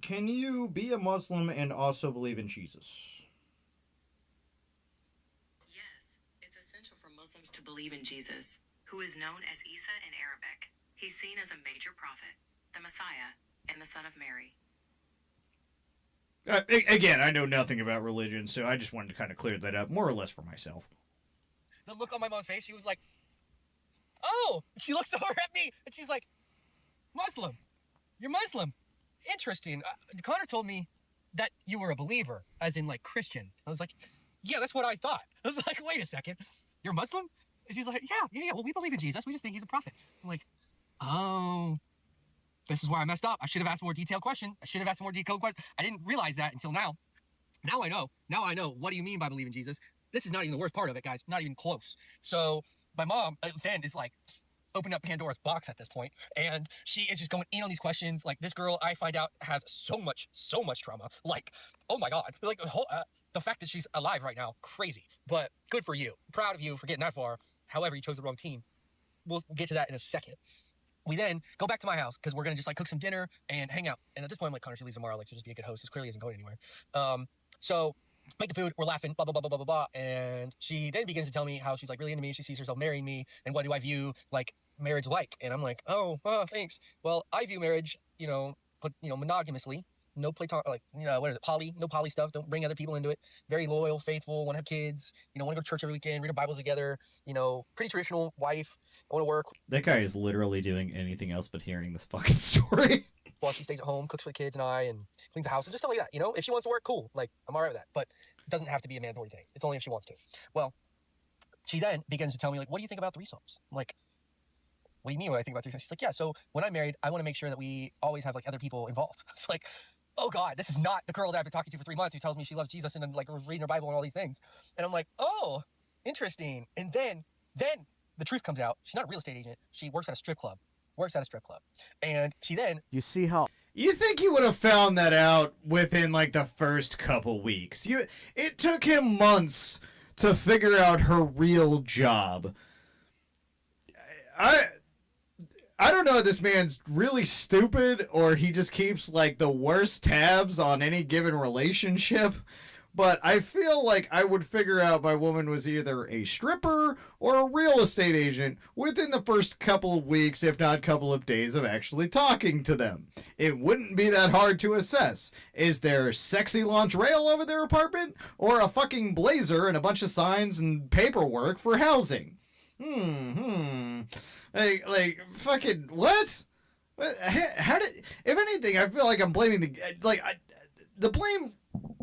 Can you be a Muslim and also believe in Jesus? Yes, it's essential for Muslims to believe in Jesus, who is known as Isa in Arabic. He's seen as a major prophet, the Messiah, and the son of Mary. Again, I know nothing about religion, so I just wanted to kind of clear that up, more or less for myself. The look on my mom's face, she was like, oh, she looks over at me, and she's like, Muslim. You're Muslim. Interesting. Connor told me that you were a believer, as in, like, Christian. I was like, yeah, that's what I thought. I was like, wait a second. You're Muslim? And she's like, yeah. Well, we believe in Jesus. We just think he's a prophet. I'm like, oh, this is where I messed up. I should have asked a more detailed question. I didn't realize that until now. Now I know. What do you mean by believe in Jesus? This is not even the worst part of it, guys. Not even close. So my mom then is like, opened up Pandora's box at this point, and she is just going in on these questions. Like, this girl, I find out, has so much trauma. Like, oh my God. Like, the fact that she's alive right now, crazy. But good for you. Proud of you for getting that far. However, you chose the wrong team. We'll get to that in a second. We then go back to my house because we're going to just like cook some dinner and hang out. And at this point, I'm like, Connor, she leaves tomorrow. Like, so just be a good host. This clearly isn't going anywhere. So make the food. We're laughing, blah, blah, blah, blah, blah, blah, blah. And she then begins to tell me how she's like really into me. She sees herself marrying me. And what do I view like marriage like? And I'm like, oh, thanks. Well, I view marriage, monogamously. No platonic, like, what is it? Poly, no poly stuff. Don't bring other people into it. Very loyal, faithful, want to have kids, want to go to church every weekend, read our Bibles together, pretty traditional wife. I want to work. That guy is literally doing anything else but hearing this fucking story. While she stays at home, cooks for the kids and I, and cleans the house, and just stuff like that. If she wants to work, cool. Like, I'm all right with that. But it doesn't have to be a mandatory thing. It's only if she wants to. Well, she then begins to tell me, like, what do you think about threesomes? I'm like, what do you mean what I think about threesomes? She's like, yeah, so when I'm married, I want to make sure that we always have, like, other people involved. It's like, oh God, this is not the girl that I've been talking to for 3 months who tells me she loves Jesus and then, like, was reading her Bible and all these things. And I'm like, oh, interesting. And then the truth comes out. She's not a real estate agent. She works at a strip club. And she then... You see how... You think he would have found that out within like the first couple weeks? It took him months to figure out her real job. I don't know if this man's really stupid or he just keeps like the worst tabs on any given relationship. But I feel like I would figure out my woman was either a stripper or a real estate agent within the first couple of weeks, if not couple of days of actually talking to them. It wouldn't be that hard to assess. Is there sexy lingerie all over their apartment or a fucking blazer and a bunch of signs and paperwork for housing? Like fucking what? How did? If anything, I feel like I'm blaming the blame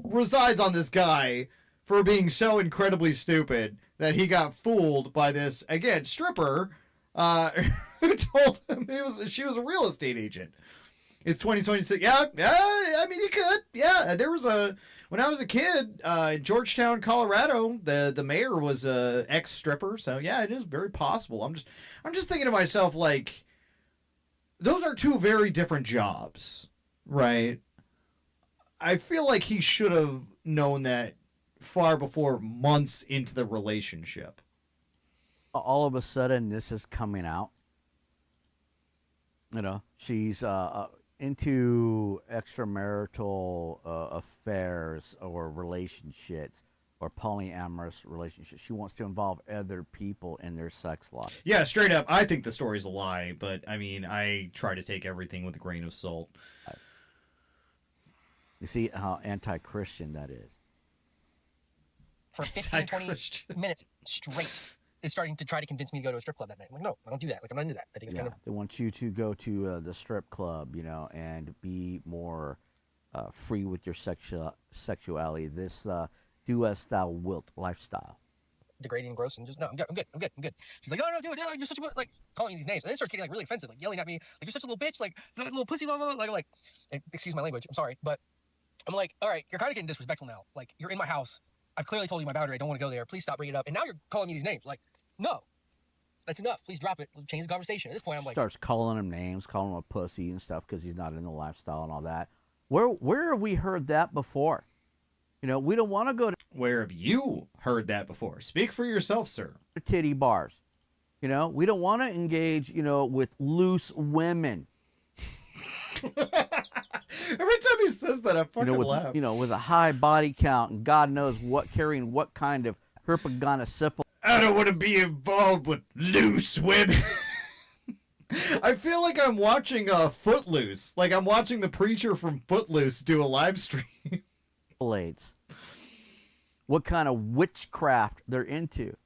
resides on this guy for being so incredibly stupid that he got fooled by this again stripper who told him she was a real estate agent. It's 2026. Yeah. I mean, he could. Yeah, there was when I was a kid in Georgetown, Colorado. The mayor was a ex stripper. So yeah, it is very possible. I'm just thinking to myself, like, those are two very different jobs, right? I feel like he should have known that far before, months into the relationship. All of a sudden, this is coming out. You know, she's into extramarital affairs or relationships or polyamorous relationships. She wants to involve other people in their sex life. Yeah, straight up. I think the story's a lie, but I mean, I try to take everything with a grain of salt. You see how anti-Christian that is. For 15, 20 minutes straight is starting to try to convince me to go to a strip club that night. I'm like, no, I don't do that. Like, I'm not into that. I think it's kind of... They want you to go to the strip club, you know, and be more free with your sexuality. This do as thou wilt lifestyle. Degrading and gross and just, no, I'm good. She's like, no, do it. You're such a, like, calling me these names. And then it starts getting, like, really offensive, like, yelling at me, like, you're such a little bitch, like, little pussy, blah, blah, blah. Like, excuse my language, I'm sorry, but I'm like, all right, you're kind of getting disrespectful now. Like, you're in my house. I've clearly told you my boundary. I don't want to go there. Please stop bringing it up. And now you're calling me these names. Like, no, that's enough. Please drop it. Let's change the conversation. At this point, I'm like... Starts calling him names, calling him a pussy and stuff because he's not in the lifestyle and all that. Where have we heard that before? You know, we don't want to go to... Where have you heard that before? Speak for yourself, sir. Titty bars. You know, we don't want to engage, you know, with loose women. Every time he says that, I fucking laugh. You know, with a high body count and God knows what, carrying what kind of herpagona I don't want to be involved with loose women. I feel like I'm watching Footloose. Like I'm watching the preacher from Footloose do a live stream. Blades. What kind of witchcraft they're into.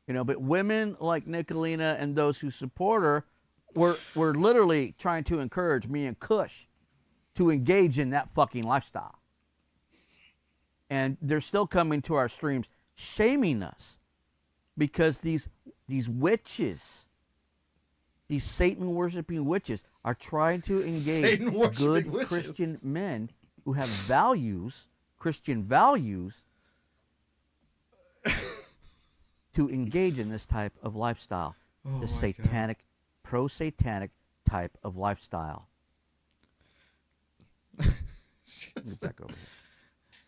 You know, but women like Nicolina and those who support her were literally trying to encourage me and Kush to engage in that fucking lifestyle. And they're still coming to our streams shaming us because these witches, these Satan worshiping witches are trying to engage good witches. Christian men who have values, Christian values, to engage in this type of lifestyle. The satanic, pro-satanic type of lifestyle. Back over here.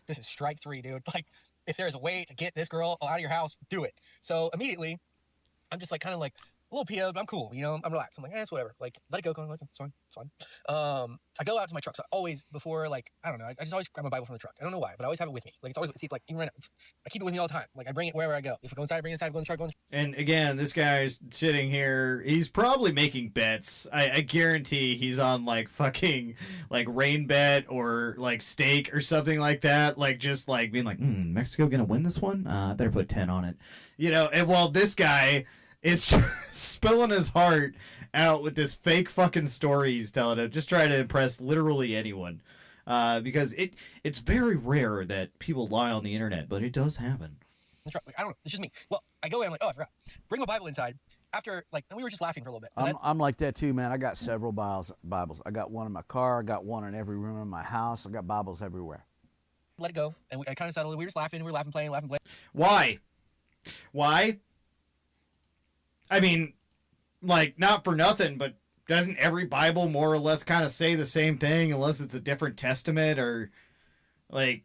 This is strike 3, dude. Like, if there's a way to get this girl out of your house, do it. So immediately, I'm just like, kind of like, a little PO'd, but I'm cool, you know, I'm relaxed. I'm like, it's whatever. Like, let it go, like, it's fine, it's fine. I go out to my truck. So always, before, like, I don't know, I just always grab my Bible from the truck. I don't know why, but I always have it with me. Like, it's always, see, like, even right now, I keep it with me all the time. Like, I bring it wherever I go. If I go inside, I bring it inside, I go in the truck, And again, this guy's sitting here, he's probably making bets. I guarantee he's on, like, fucking, like, rain bet or, like, stake or something like that. Like, just, like, being like, Mexico gonna win this one? I better put 10 on it. You know, and while this guy is spilling his heart out with this fake fucking story he's telling him, just trying to impress literally anyone. Because it's very rare that people lie on the internet, but it does happen. Like, I don't know, it's just me. Well, I go in, I'm like, oh, I forgot. Bring my Bible inside. After, like, we were just laughing for a little bit. I'm like that too, man. I got several Bibles. I got one in my car. I got one in every room in my house. I got Bibles everywhere. Let it go. And I kind of settled. We were just laughing. We were laughing, playing. Why? I mean, like, not for nothing, but doesn't every Bible more or less kind of say the same thing unless it's a different testament or like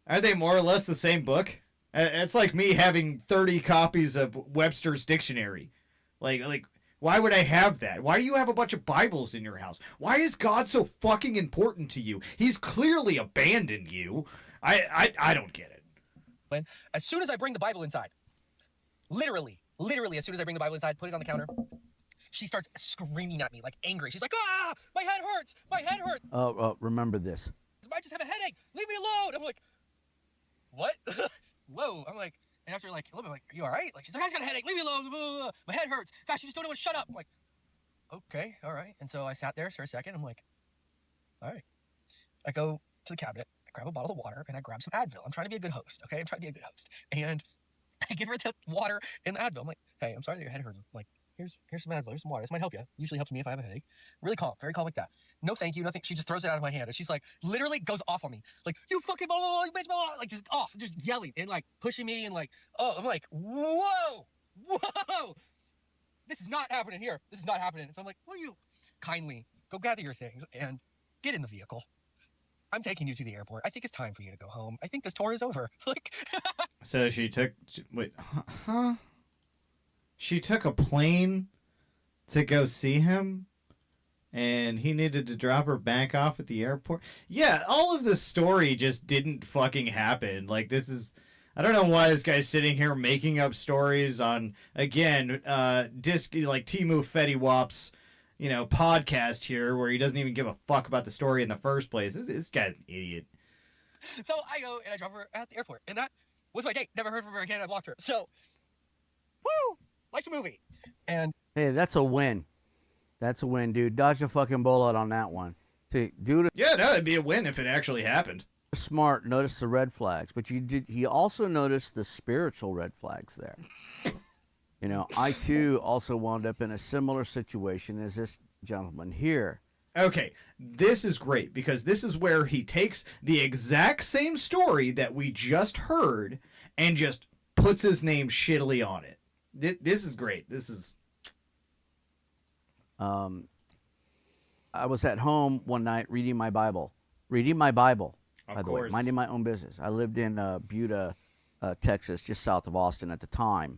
are they more or less the same book? It's like me having 30 copies of Webster's dictionary. Like why would I have that? Why do you have a bunch of Bibles in your house? Why is God so fucking important to you? He's clearly abandoned you. I don't get it. As soon as I bring the Bible inside, literally, as soon as I bring the Bible inside, put it on the counter, she starts screaming at me, like angry. She's like, ah, my head hurts. My head hurts. Remember this. I just have a headache. Leave me alone. I'm like, what? Whoa. I'm like, and after like a little bit, like, are you all right? Like, she's like, I just got a headache. Leave me alone. Blah, blah, blah. My head hurts. Gosh, you just don't know when to shut up. I'm like, okay, all right. And so I sat there for a second. I'm like, all right. I go to the cabinet. I grab a bottle of water and I grab some Advil. I'm trying to be a good host, okay? I'm trying to be a good host. And I give her the water and the Advil. I'm like, hey, I'm sorry that your head hurts. Like, here's some Advil, here's some water. This might help you. Usually helps me if I have a headache. Really calm, very calm like that. No, thank you, nothing. She just throws it out of my hand. And she's like, literally goes off on me. Like, you fucking blah, blah, blah, you bitch, blah, blah, like just off, just yelling and like pushing me and like, oh, I'm like, whoa. This is not happening here. This is not happening. So I'm like, will you kindly go gather your things and get in the vehicle? I'm taking you to the airport. I think it's time for you to go home. I think this tour is over. Like, so she took, wait, huh? She took a plane to go see him, and he needed to drop her back off at the airport. Yeah, all of this story just didn't fucking happen. Like, this is, I don't know why this guy's sitting here making up stories on, again, disc, like Timu Fetty Wap's, you know, podcast here where he doesn't even give a fuck about the story in the first place. This guy's an idiot. So I go and I drop her at the airport, and that was my date. Never heard from her again. I blocked her. So, woo, life's a movie. And Hey, that's a win. That's a win, dude. Dodge a fucking bullet on that one. See, dude, Yeah, no, it'd be a win if it actually happened. smart. Notice the red flags, but he also noticed the spiritual red flags there. You know, I too also wound up in a similar situation as this gentleman here. Okay, this is great because this is where he takes the exact same story that we just heard and just puts his name shittily on it. This is great. This is... I was at home one night reading my Bible. By the way, course. minding my own business. I lived in Buda, Texas, just south of Austin at the time.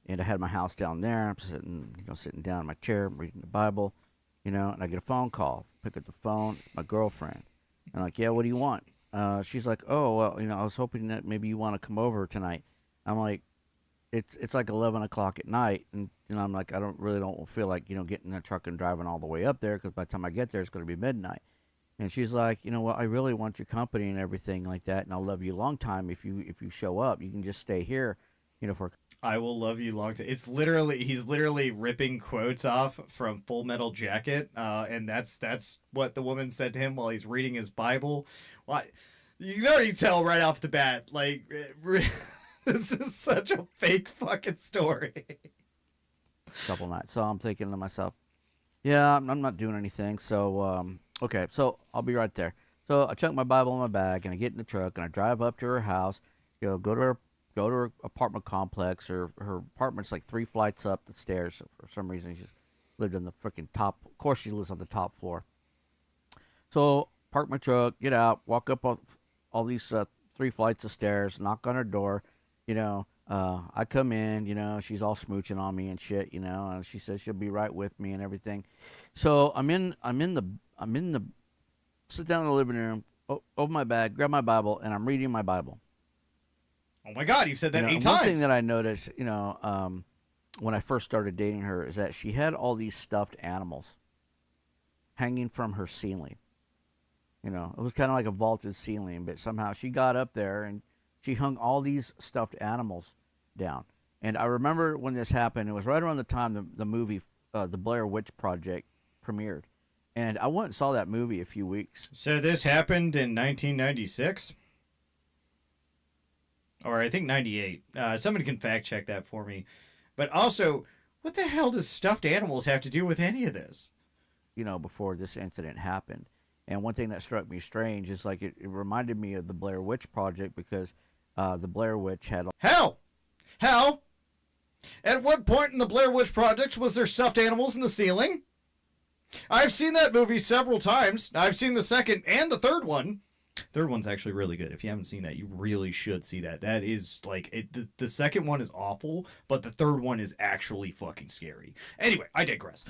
And I had my house down there. I'm sitting down in my chair, reading the Bible, and I get a phone call. Pick up the phone, my girlfriend. I'm like, yeah, what do you want? She's like, oh, well, I was hoping that maybe you want to come over tonight. I'm like, it's like 11 o'clock at night, and I'm like, I don't feel like getting in the truck and driving all the way up there because by the time I get there, it's going to be midnight. And she's like, you know what, I really want your company and everything like that, and I'll love you a long time if you show up. You can just stay here, for. I will love you long time. He's literally ripping quotes off from Full Metal Jacket, and that's what the woman said to him while he's reading his Bible. Well, you can already tell right off the bat, like, this is such a fake fucking story. Couple nights. So I'm thinking to myself, yeah, I'm not doing anything. So, okay, so I'll be right there. So I chuck my Bible in my bag and I get in the truck and I drive up to her house, go to her apartment complex. Her apartment's like 3 flights up the stairs. So for some reason, she lived on the freaking top. Of course, she lives on the top floor. So park my truck, get out, walk up all these 3 flights of stairs, knock on her door. I come in, she's all smooching on me and shit, and she says she'll be right with me and everything. So I'm in the sit down in the living room, open my bag, grab my Bible, and I'm reading my Bible. Oh my God, you've said that 8 times. One thing that I noticed, when I first started dating her is that she had all these stuffed animals hanging from her ceiling. It was kind of like a vaulted ceiling, but somehow she got up there and she hung all these stuffed animals down. And I remember when this happened, it was right around the time the movie, The Blair Witch Project, premiered. And I went and saw that movie a few weeks. So this happened in 1996? Or I think 98. Somebody can fact check that for me. But also, what the hell does stuffed animals have to do with any of this? Before this incident happened. And one thing that struck me strange is like it reminded me of the Blair Witch Project because the Blair Witch had... Hell! At what point in the Blair Witch Project was there stuffed animals in the ceiling? I've seen that movie several times. I've seen the second and the third one. Third one's actually really good. If you haven't seen that, you really should see that. That is like the second one is awful, but the third one is actually fucking scary. Anyway, I digress.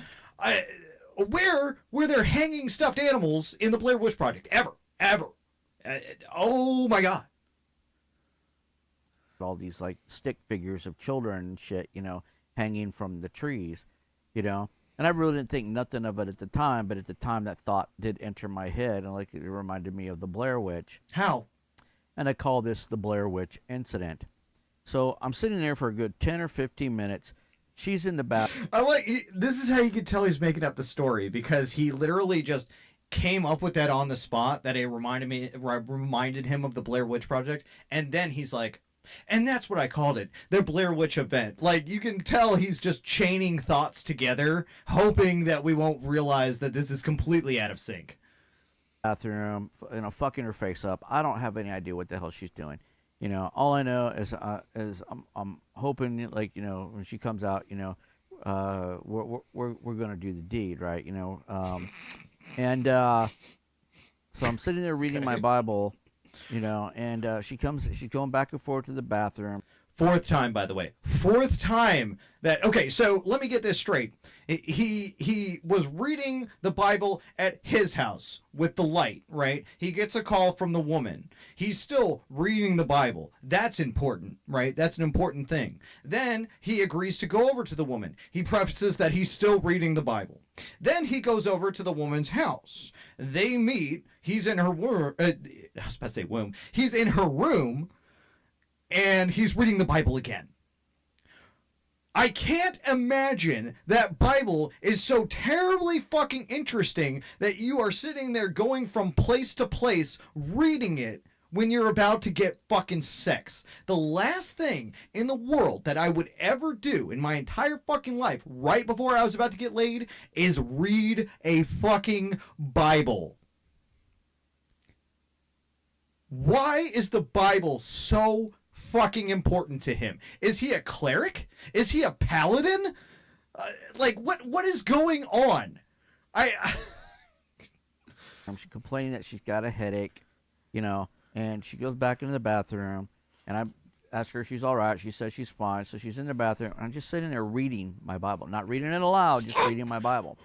Where were there hanging stuffed animals in the Blair Witch Project? Ever. Oh my god. All these like stick figures of children and shit, you know, hanging from the trees, you know. And I really didn't think nothing of it at the time, but at the time that thought did enter my head, and like it reminded me of the Blair Witch. How? And I call this the Blair Witch incident. So I'm sitting there for a good 10 or 15 minutes. She's in the back. This is how you can tell he's making up the story, because he literally just came up with that on the spot, that it reminded him of the Blair Witch Project, and then he's like, and that's what I called it, the Blair Witch event. Like, you can tell he's just chaining thoughts together, hoping that we won't realize that this is completely out of sync. Bathroom, you know, fucking her face up. I don't have any idea what the hell she's doing. You know, all I know is I'm hoping, like, you know, when she comes out, you know, we're gonna do the deed, right? You know, so I'm sitting there reading my Bible. You know, and she's going back and forth to the bathroom. Fourth time, by the way. Fourth time that, okay, so let me get this straight. He was reading the Bible at his house with the light, right? He gets a call from the woman. He's still reading the Bible. That's important, right? That's an important thing. Then he agrees to go over to the woman. He prefaces that he's still reading the Bible. Then he goes over to the woman's house. They meet. He's in her womb. I was about to say womb. He's in her room, and he's reading the Bible again. I can't imagine that Bible is so terribly fucking interesting that you are sitting there going from place to place reading it when you're about to get fucking sex. The last thing in the world that I would ever do in my entire fucking life right before I was about to get laid is read a fucking Bible. Why is the Bible so fucking important to him? Is he a cleric? Is he a paladin? Like, what is going on? She's complaining that she's got a headache, you know, and she goes back into the bathroom, and I ask her if she's all right. She says she's fine, so she's in the bathroom, and I'm just sitting there reading my Bible. Not reading it aloud, just reading my Bible.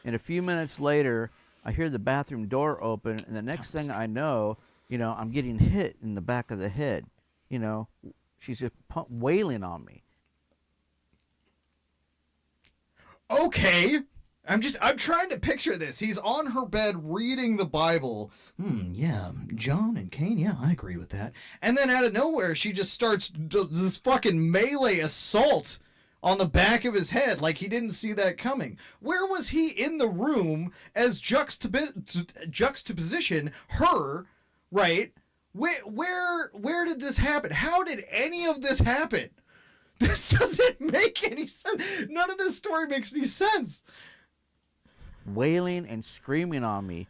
And a few minutes later, I hear the bathroom door open, and the next thing I know, you know, I'm getting hit in the back of the head. You know, she's just wailing on me. Okay. I'm trying to picture this. He's on her bed reading the Bible. Yeah, John and Cain, yeah, I agree with that. And then out of nowhere, she just starts this fucking melee assault on the back of his head, like he didn't see that coming. Where was he in the room as juxtaposition her, right? Where did this happen? How did any of this happen? This doesn't make any sense. None of this story makes any sense. Wailing and screaming on me,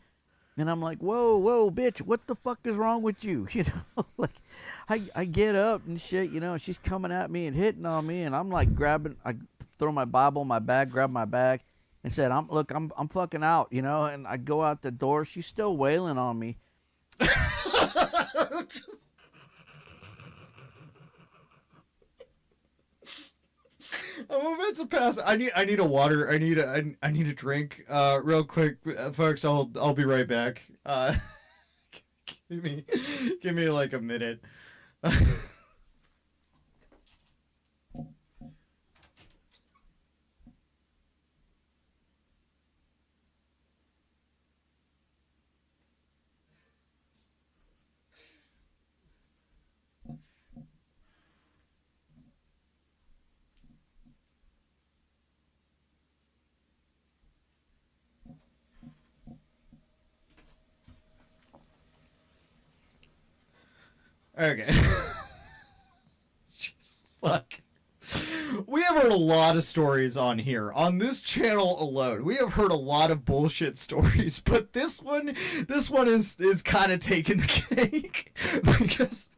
and I'm like, whoa, bitch, what the fuck is wrong with you? You know, like, I get up and shit, you know, she's coming at me and hitting on me, and I'm like I throw my Bible in my bag, grab my bag, and said, I'm fucking out, you know, and I go out the door, she's still wailing on me. I'm about to pass. I need a water. I need a drink. Real quick, folks. I'll be right back. Give me like a minute. Okay. Just fuck. We have heard a lot of stories on here. On this channel alone, we have heard a lot of bullshit stories, but this one is kind of taking the cake because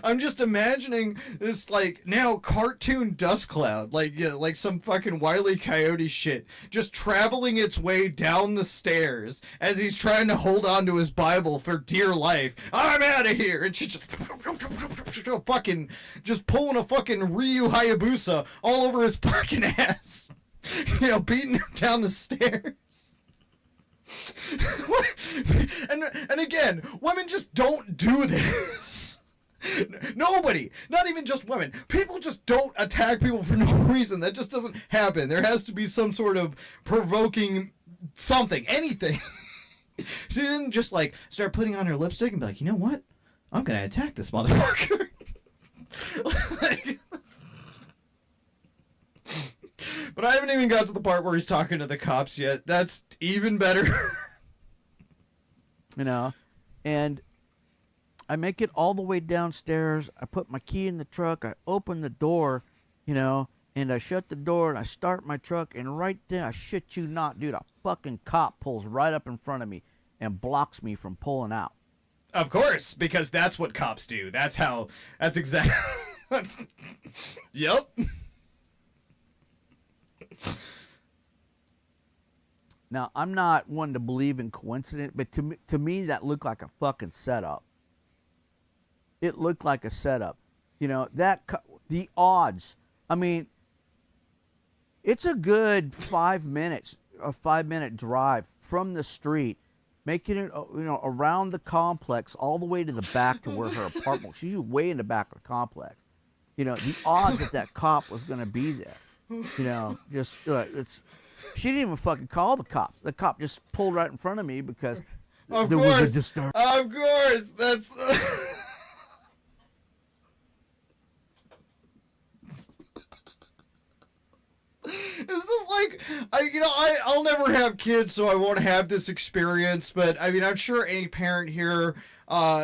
I'm just imagining this like now cartoon dust cloud, like like some fucking Wile E. Coyote shit, just traveling its way down the stairs as he's trying to hold on to his Bible for dear life. I'm out of here, and she's just fucking just pulling a fucking Ryu Hayabusa all over his fucking ass, beating him down the stairs. and again, women just don't do this. Nobody, not even just women, people just don't attack people for no reason. That just doesn't happen. There has to be some sort of provoking something, anything. She didn't just like start putting on her lipstick and be like, you know what, I'm gonna attack this motherfucker. Like, but I haven't even got to the part where he's talking to the cops yet. That's even better. And I make it all the way downstairs. I put my key in the truck. I open the door, and I shut the door and I start my truck. And right there, I shit you not, dude, a fucking cop pulls right up in front of me and blocks me from pulling out. Of course, because that's what cops do. That's exactly. Yep. Now, I'm not one to believe in coincidence, but to me, that looked like a fucking setup. It looked like a setup. The odds. I mean, it's a good 5 minutes, a 5-minute drive from the street, making it, around the complex all the way to the back to where her apartment. She's way in the back of the complex. The odds that cop was going to be there. She didn't even fucking call the cops. The cop just pulled right in front of me because was a disturbance. Of course, that's. This is like, I'll never have kids, so I won't have this experience. But I mean, I'm sure any parent here,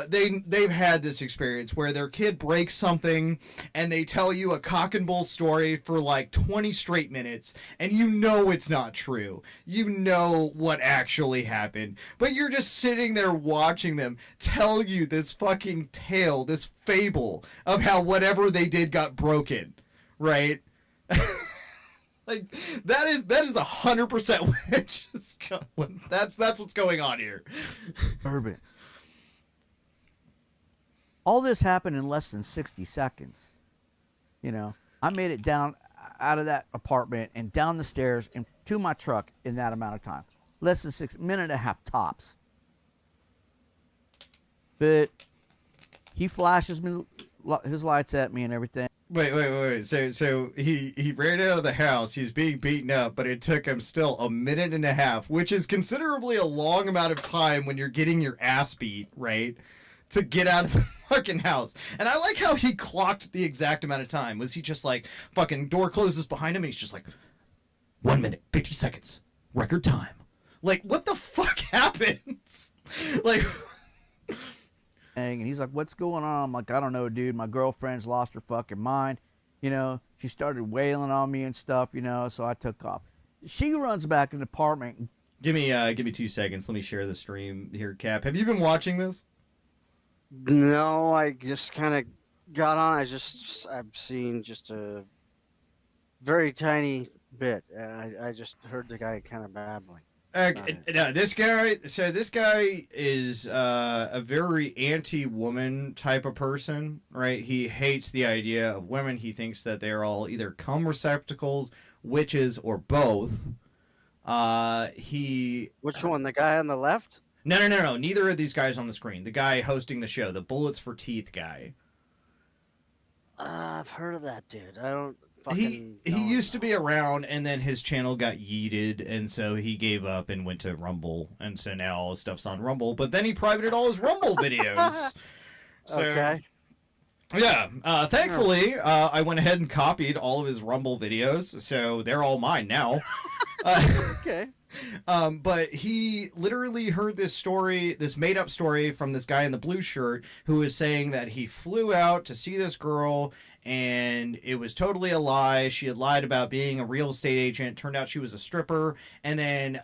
they've had this experience where their kid breaks something, and they tell you a cock and bull story for like 20 straight minutes, and it's not true. What actually happened, but you're just sitting there watching them tell you this fucking tale, this fable of how whatever they did got broken, right? Like that is 100% witches. That's what's going on here. Urban. All this happened in less than 60 seconds. I made it down out of that apartment and down the stairs and to my truck in that amount of time. Less than 6 minute and a half tops. But he flashes me his lights at me and everything. Wait. So he ran out of the house. He's being beaten up, but it took him still a minute and a half, which is considerably a long amount of time when you're getting your ass beat, right? To get out of the fucking house. And I like how he clocked the exact amount of time. Was he just like, fucking door closes behind him and he's just like, 1 minute, 50 seconds, record time. Like, what the fuck happens? Like... And he's like, what's going on? I'm like, I don't know, dude. My girlfriend's lost her fucking mind. She started wailing on me and stuff, so I took off. She runs back in the apartment. Give me 2 seconds. Let me share the stream here, Cap. Have you been watching this? No, I just kind of got on. I've seen just a very tiny bit. I just heard the guy kind of babbling. This guy is a very anti-woman type of person, right? He hates the idea of women. He thinks that they're all either cum receptacles, witches, or both. Which one? The guy on the left? No. Neither of these guys on the screen. The guy hosting the show, the Bullets for Teeth guy. I've heard of that dude. I don't. He used to be around, and then his channel got yeeted, and so he gave up and went to Rumble, and so now all his stuff's on Rumble. But then he privated all his Rumble videos. So, okay. Yeah. Thankfully, I went ahead and copied all of his Rumble videos, so they're all mine now. Okay. But he literally heard this story, this made up story from this guy in the blue shirt who was saying that he flew out to see this girl and it was totally a lie. She had lied about being a real estate agent. Turned out she was a stripper. And then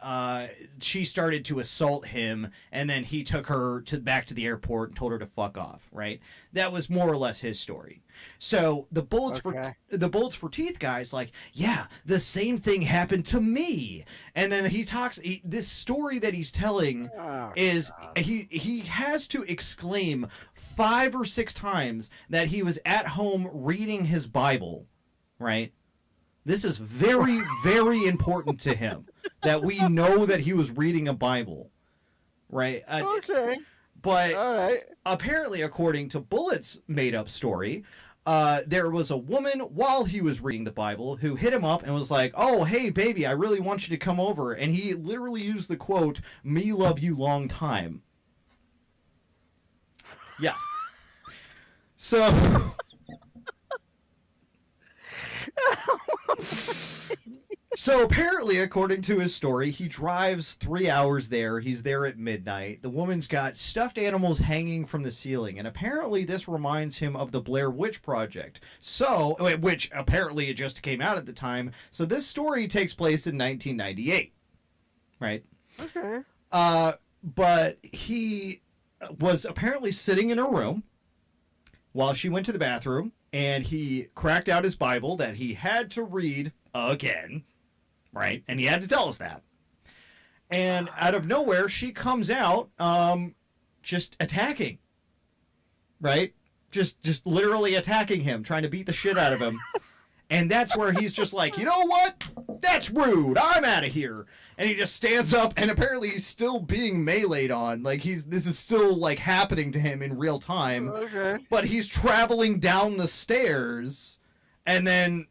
she started to assault him. And then he took her back to the airport and told her to fuck off. Right? That was more or less his story. So the bullets for teeth guy's like, yeah, the same thing happened to me. And then he talks. This story that he's telling is he has to exclaim 5 or 6 times that he was at home reading his Bible, right? This is very, very important to him that we know that he was reading a Bible, right? Okay. But All right. apparently, according to Bullet's made-up story, there was a woman while he was reading the Bible who hit him up and was like, "Oh, hey, baby, I really want you to come over." And he literally used the quote, "Me love you long time." Yeah. So... So apparently, according to his story, he drives 3 hours there. He's there at midnight. The woman's got stuffed animals hanging from the ceiling, and apparently this reminds him of the Blair Witch Project. So, which apparently it just came out at the time. So this story takes place in 1998, right? Okay. But he was apparently sitting in her room while she went to the bathroom, and he cracked out his Bible that he had to read again. Right, and he had to tell us that. And out of nowhere, she comes out, just attacking. Right, just literally attacking him, trying to beat the shit out of him. And that's where he's just like, you know what? That's rude. I'm out of here. And he just stands up, and apparently he's still being meleeed on. Like this is still like happening to him in real time. Okay. But he's traveling down the stairs, and then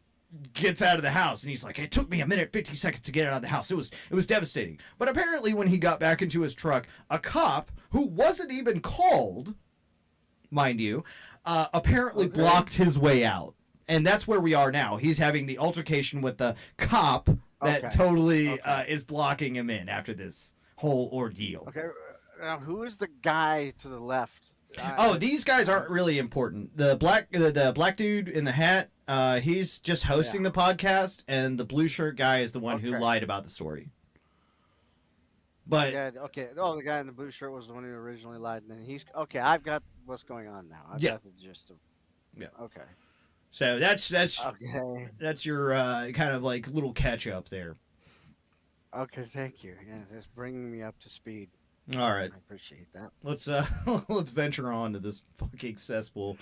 gets out of the house, and he's like, it took me a minute 50 seconds to get out of the house. It was devastating. But apparently when he got back into his truck, a cop who wasn't even called, mind you, apparently blocked his way out. And that's where we are now. He's having the altercation with the cop that totally is blocking him in after this whole ordeal. Okay. Now, who is the guy to the left? These guys aren't really important. The black dude in the hat, he's just hosting the podcast, and the blue shirt guy is the one who lied about the story. But the guy in the blue shirt was the one who originally lied, and then he's okay. I've got what's going on now. I've got the gist of. Yeah. Okay. So that's okay. That's your kind of like little catch up there. Okay, thank you. Yeah, it's bringing me up to speed. All right. I appreciate that. Let's venture on to this fucking cesspool.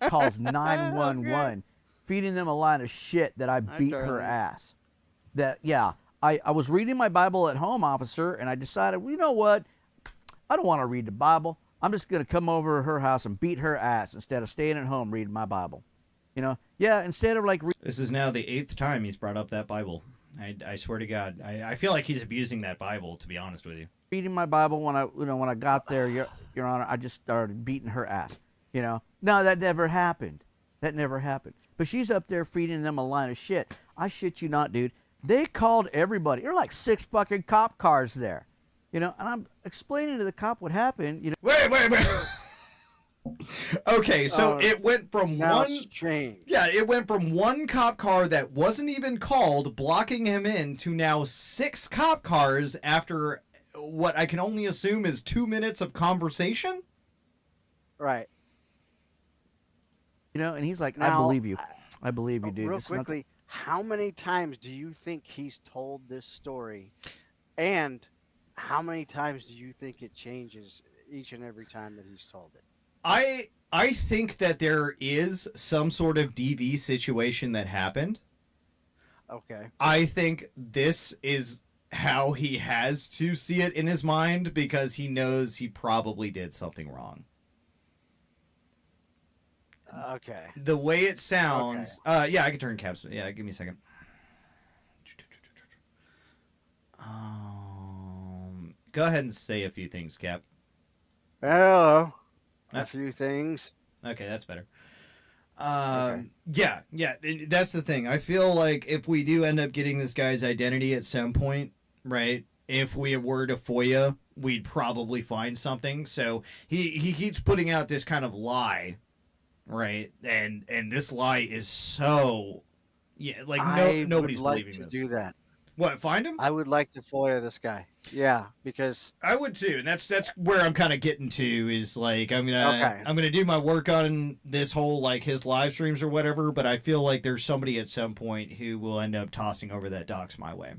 Calls 911, feeding them a line of shit that I beat her ass. I was reading my Bible at home, officer, and I decided, well, you know what? I don't want to read the Bible. I'm just going to come over to her house and beat her ass instead of staying at home reading my Bible. You know? Yeah, instead of like... This is now the 8th time he's brought up that Bible. I swear to God. I feel like he's abusing that Bible, to be honest with you. Reading my Bible when I got there, Your Honor, I just started beating her ass. You know? No, that never happened. That never happened. But she's up there feeding them a line of shit. I shit you not, dude. They called everybody. There were like 6 fucking cop cars there. You know, and I'm explaining to the cop what happened. You know. Wait. Okay, so it went from one. Yeah, it went from one cop car that wasn't even called, blocking him in, to now 6 cop cars after what I can only assume is 2 minutes of conversation. Right. You know, and he's like, now, I believe you. I believe you, dude. Real quickly, how many times do you think he's told this story? And how many times do you think it changes each and every time that he's told it? I think that there is some sort of DV situation that happened. Okay. I think this is how he has to see it in his mind because he knows he probably did something wrong. Okay. The way it sounds... yeah, I can turn caps. Yeah, give me a second. Go ahead and say a few things, Cap. Hello. A few things. Okay, that's better. Yeah, that's the thing. I feel like if we do end up getting this guy's identity at some point, right? If we were to FOIA, we'd probably find something. So he keeps putting out this kind of lie, right? And this lie is so, yeah, like nobody's would like believing to this. do that. What, find him? I would like to FOIA this guy. Yeah, because I would too, and that's where I'm kind of getting to is like I'm gonna do my work on this whole like his live streams or whatever, but I feel like there's somebody at some point who will end up tossing over that dox my way.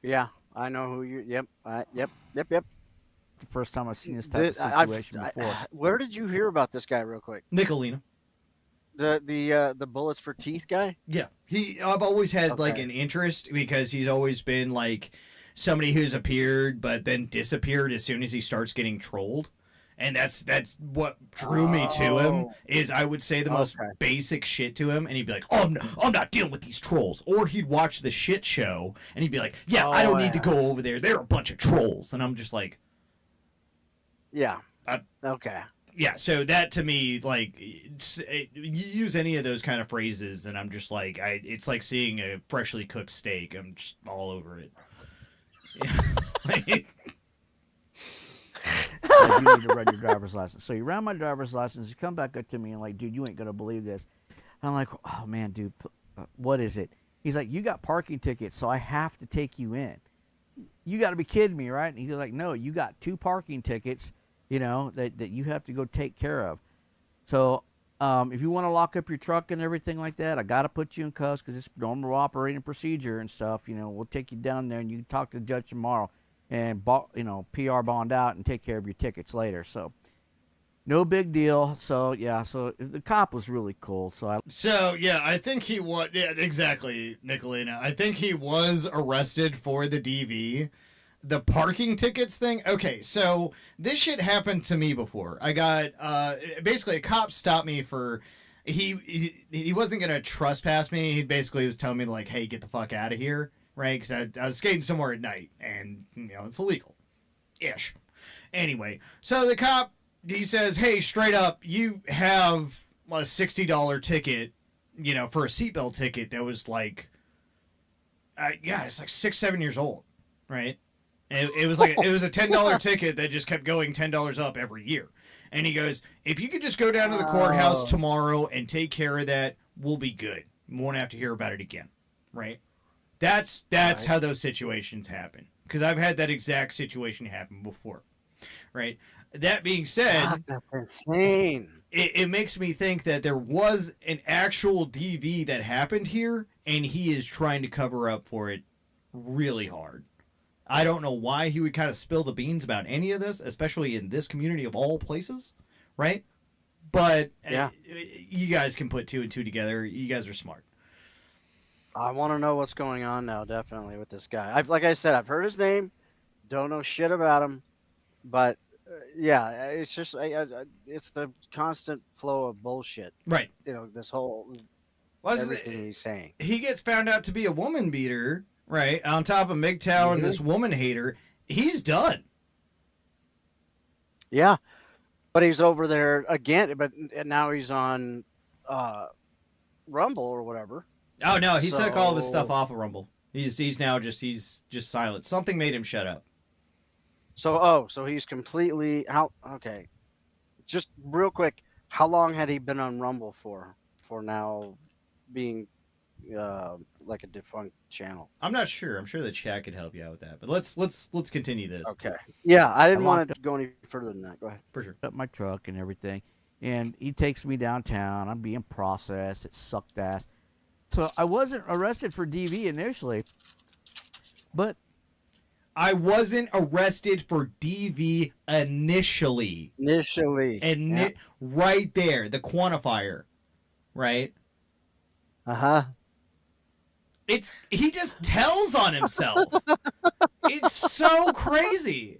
yeah, I know who you. Yep, yep. The first time I've seen this type of situation before. Where did you hear about this guy, real quick? Nicolina. The bullets for teeth guy. Yeah, I've always had like Okay. an interest because he's always been like somebody who's appeared but then disappeared as soon as he starts getting trolled, and that's what drew me to him. Oh. Is I would say the most Okay. basic shit to him, and he'd be like, "Oh, I'm not dealing with these trolls," or he'd watch the shit show and he'd be like, "Yeah, I don't need to go over there. They're a bunch of trolls," and I'm just like, Yeah. Okay. yeah, so that to me, like, you use any of those kind of phrases, and I'm just like, it's like seeing a freshly cooked steak. I'm just all over it. Yeah. Like, you need to run your driver's license. So you ran my driver's license. You come back up to me and like, dude, you ain't gonna believe this. I'm like, oh man, dude, what is it? He's like, you got parking tickets, so I have to take you in. You got to be kidding me, right? And he's like, no, you got 2 parking tickets, you know, that you have to go take care of. So if you want to lock up your truck and everything like that, I got to put you in cuffs because it's normal operating procedure and stuff. You know, we'll take you down there and you can talk to the judge tomorrow and, PR bond out and take care of your tickets later. So no big deal. So, yeah, so the cop was really cool. So, yeah, I think he was, yeah, exactly, Nicolina. I think he was arrested for the DV. The parking tickets thing. Okay, so this shit happened to me before. I got basically a cop stopped me for he wasn't gonna trespass me. He basically was telling me to like, hey, get the fuck out of here, right? Because I was skating somewhere at night, and it's illegal, ish. Anyway, so the cop he says, hey, straight up, you have a $60 ticket, for a seatbelt ticket that was like, it's like 6-7 years old, right? It was like it was a $10 ticket that just kept going $10 up every year. And he goes, if you could just go down to the courthouse tomorrow and take care of that, we'll be good. We won't have to hear about it again, right? That's right. How those situations happen. Because I've had that exact situation happen before, right? That being said, God, that's insane. It makes me think that there was an actual DV that happened here, and he is trying to cover up for it really hard. I don't know why he would kind of spill the beans about any of this, especially in this community of all places, right? But yeah. You guys can put 2 and 2 together. You guys are smart. I want to know what's going on now, definitely, with this guy. Like I said, I've heard his name, don't know shit about him, but yeah, it's just it's the constant flow of bullshit. Right. This whole everything he's saying. He gets found out to be a woman beater. Right, on top of MGTOW and this woman hater, he's done. Yeah, but he's over there again. But now he's on Rumble or whatever. Oh no, he took all of his stuff off of Rumble. He's now just silent. Something made him shut up. So he's completely out. Okay, just real quick, how long had he been on Rumble for now being like a defunct channel? I'm not sure. I'm sure the chat could help you out with that. But let's continue this. Okay. Yeah, I didn't want to go any further than that. Go ahead. For sure. Up my truck and everything, and he takes me downtown. I'm being processed. It sucked ass. So I wasn't arrested for DV initially, but I wasn't arrested for DV initially. And right there, the quantifier, right? Uh-huh. He just tells on himself. It's so crazy.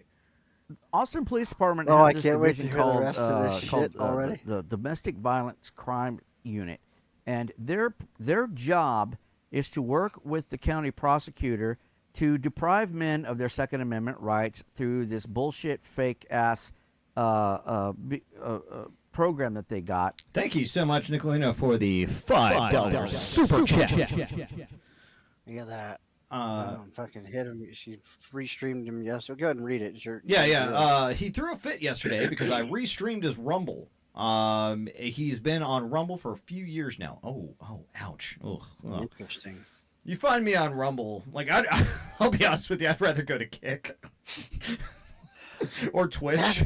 Austin Police Department Oh, has I this can't wait to division hear the called, rest of this shit already. The Domestic Violence Crime Unit, and their job is to work with the county prosecutor to deprive men of their Second Amendment rights through this bullshit, fake ass program that they got. Thank you so much, Nicolino, for the $5 super chat. Look at that. Fucking hit him. She restreamed him yesterday. Go ahead and read it. Sure. Yeah. He threw a fit yesterday because I restreamed his Rumble. He's been on Rumble for a few years now. Oh, ouch. Ugh. Interesting. You find me on Rumble, like I'll be honest with you, I'd rather go to Kick or Twitch.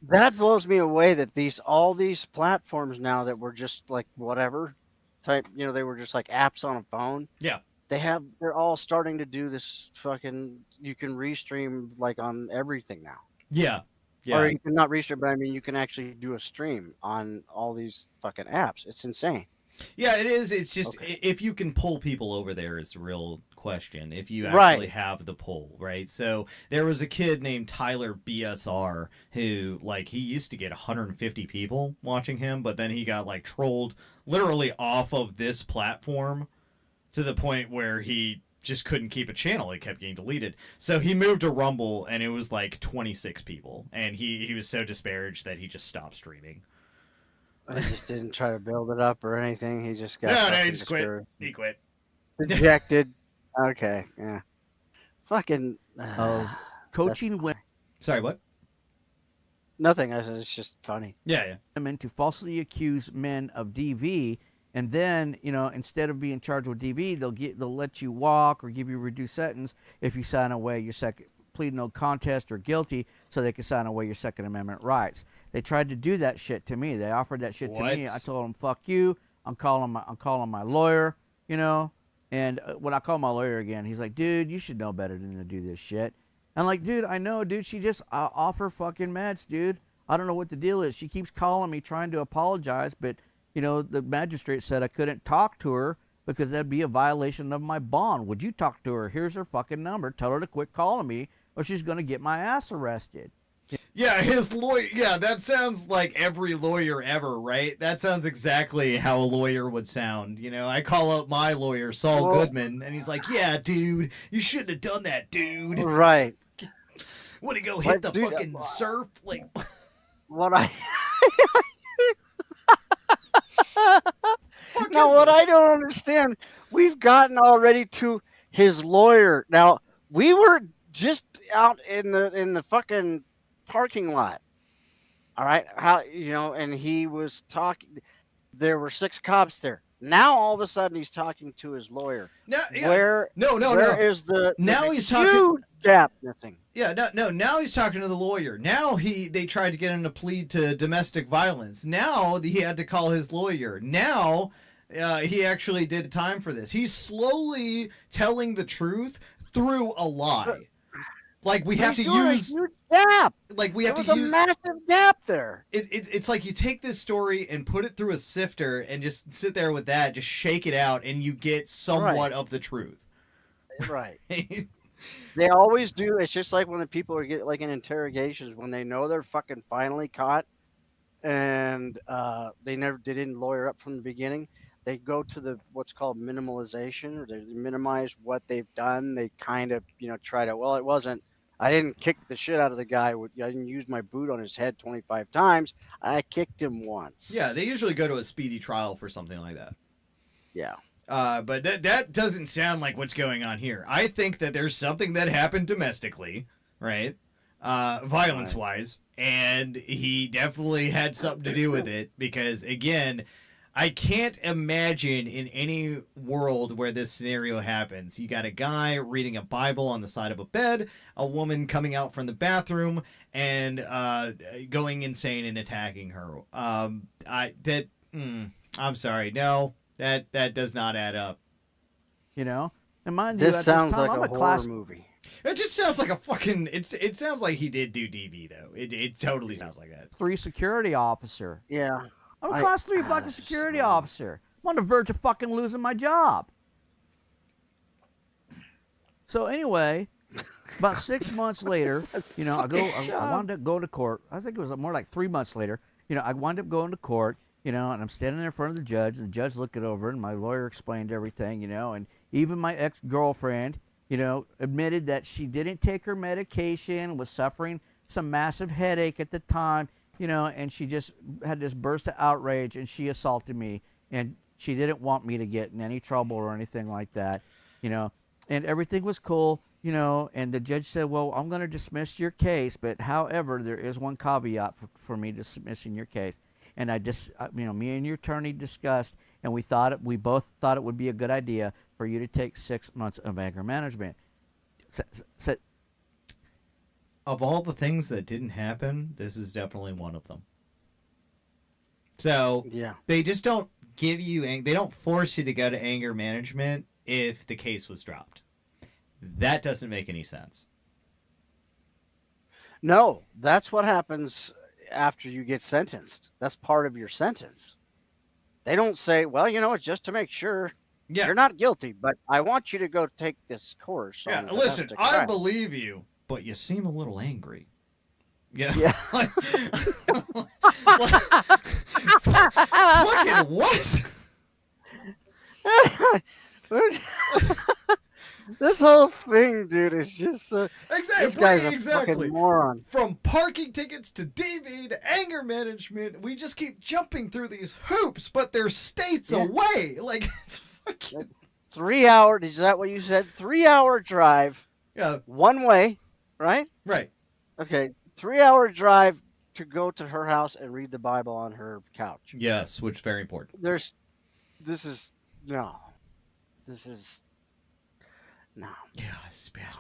That blows me away that all these platforms now that were just like whatever type, they were just like apps on a phone. Yeah. They're all starting to do this fucking, you can restream like on everything now. Yeah. Or you can not restream, but I mean, you can actually do a stream on all these fucking apps. It's insane. Yeah, it is. It's just if you can pull people over there is the real question. If you actually have the pull, right? So there was a kid named Tyler BSR who, like, he used to get 150 people watching him, but then he got like trolled literally off of this platform to the point where he just couldn't keep a channel. It kept getting deleted. So he moved to Rumble, and it was like 26 people, and he was so disparaged that he just stopped streaming. I just didn't try to build it up or anything. He just got no, he just quit. He quit. Dejected. Okay, yeah. Fucking Coaching women. Sorry, what? Nothing. It's just funny. Yeah. Women to falsely accuse men of DV, and then instead of being charged with DV, they'll let you walk or give you a reduced sentence if you sign away your plead no contest or guilty, so they can sign away your Second Amendment rights. They tried to do that shit to me. They offered that shit to me. I told them, "Fuck you." I'm calling my lawyer. And when I call my lawyer again, he's like, "Dude, you should know better than to do this shit." I'm like, "Dude, I know, dude. She just offer fucking meds, dude. I don't know what the deal is. She keeps calling me trying to apologize, but the magistrate said I couldn't talk to her because that'd be a violation of my bond. Would you talk to her? Here's her fucking number. Tell her to quit calling me, or she's gonna get my ass arrested." Yeah, his lawyer. Yeah, that sounds like every lawyer ever, right? That sounds exactly how a lawyer would sound. I call up my lawyer, Saul Goodman, and he's like, "Yeah, dude, you shouldn't have done that, dude." Right. Want to go hit the fucking surf? Like, what I. Now, what I don't understand, we've gotten already to his lawyer. Now, we were just out in the fucking parking lot. All right, and he was talking. There were 6 cops there. Now all of a sudden he's talking to his lawyer. No, yeah. Where is the now he's huge talking gap missing? Yeah, no. Now he's talking to the lawyer. Now they tried to get him to plead to domestic violence. Now he had to call his lawyer. Now he actually did time for this. He's slowly telling the truth through a lie. Like we have to use a huge gap. Like we have to use a massive gap there. It's like you take this story and put it through a sifter and just sit there with that, just shake it out, and you get somewhat of the truth. Right. They always do. It's just like when the people are like in interrogations when they know they're fucking finally caught, and they didn't lawyer up from the beginning. They go to what's called minimalization, or they minimize what they've done. They kind of try to. Well, it wasn't. I didn't kick the shit out of the guy. I didn't use my boot on his head 25 times. I kicked him once. Yeah, they usually go to a speedy trial for something like that. Yeah. But that doesn't sound like what's going on here. I think that there's something that happened domestically, right? Violence-wise. And he definitely had something to do with it because, again, I can't imagine in any world where this scenario happens. You got a guy reading a Bible on the side of a bed, a woman coming out from the bathroom, and going insane and attacking her. I'm sorry, no, that does not add up. And mind this you, sounds like I'm a horror movie. It just sounds like a fucking. It sounds like he did do DV though. It totally sounds like that. 3 security officer. Yeah. I'm a class 3 fucking security officer. I'm on the verge of fucking losing my job. So anyway, about 6 months later, I wound up going to court. I think it was more like 3 months later. I wound up going to court, and I'm standing there in front of the judge, and the judge looked it over, and my lawyer explained everything, and even my ex-girlfriend, admitted that she didn't take her medication, was suffering some massive headache at the time, and she just had this burst of outrage, and she assaulted me, and she didn't want me to get in any trouble or anything like that, and everything was cool, and the judge said, well, I'm going to dismiss your case, but however, there is one caveat for me dismissing your case. And I just, me and your attorney discussed, and we both thought it would be a good idea for you to take 6 months of anger management. So, Of all the things that didn't happen, this is definitely one of them. So Yeah. they just don't give you, they don't force you to go to anger management if the case was dropped. That doesn't make any sense. No, that's what happens after you get sentenced. That's part of your sentence. They don't say, well, it's just to make sure Yeah. you're not guilty, but I want you to go take this course. Yeah. on Listen, domestic I violence." believe you, but you seem a little angry. Yeah. Yeah. Fucking what? This whole thing, dude, is just Exactly. this guy's a exactly. fucking moron. From parking tickets to DV to anger management, we just keep jumping through these hoops, but they're states away. Like, it's fucking... 3 hour, is that what you said? 3 hour drive, Yeah, one way, right? right. Okay, 3 hour drive to go to her house and read the Bible on her couch. Yes, which is very important. No. This is, no. Yeah, it's bad.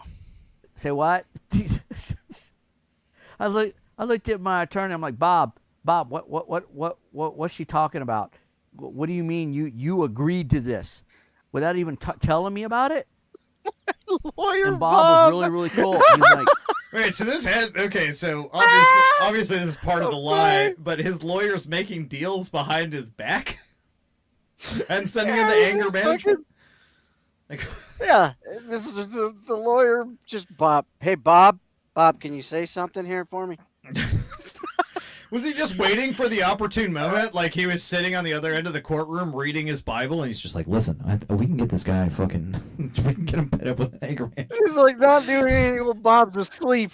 say what? I looked at my attorney. I'm like, Bob, what's she talking about? What do you mean you agreed to this without even telling me about it? Lawyer And Bob was really cool. He's like, Wait, so this has... Okay, so obviously this is part of the lie, but his lawyer's making deals behind his back and sending him to anger management? Like... Yeah, this is the lawyer. Just Bob. Hey, Bob, can you say something here for me? Was he just waiting for the opportune moment? Like he was sitting on the other end of the courtroom reading his Bible, and he's just like, "Listen, we can get this guy fucking, we can get him fed up with anger management." He's like not doing anything while Bob's asleep.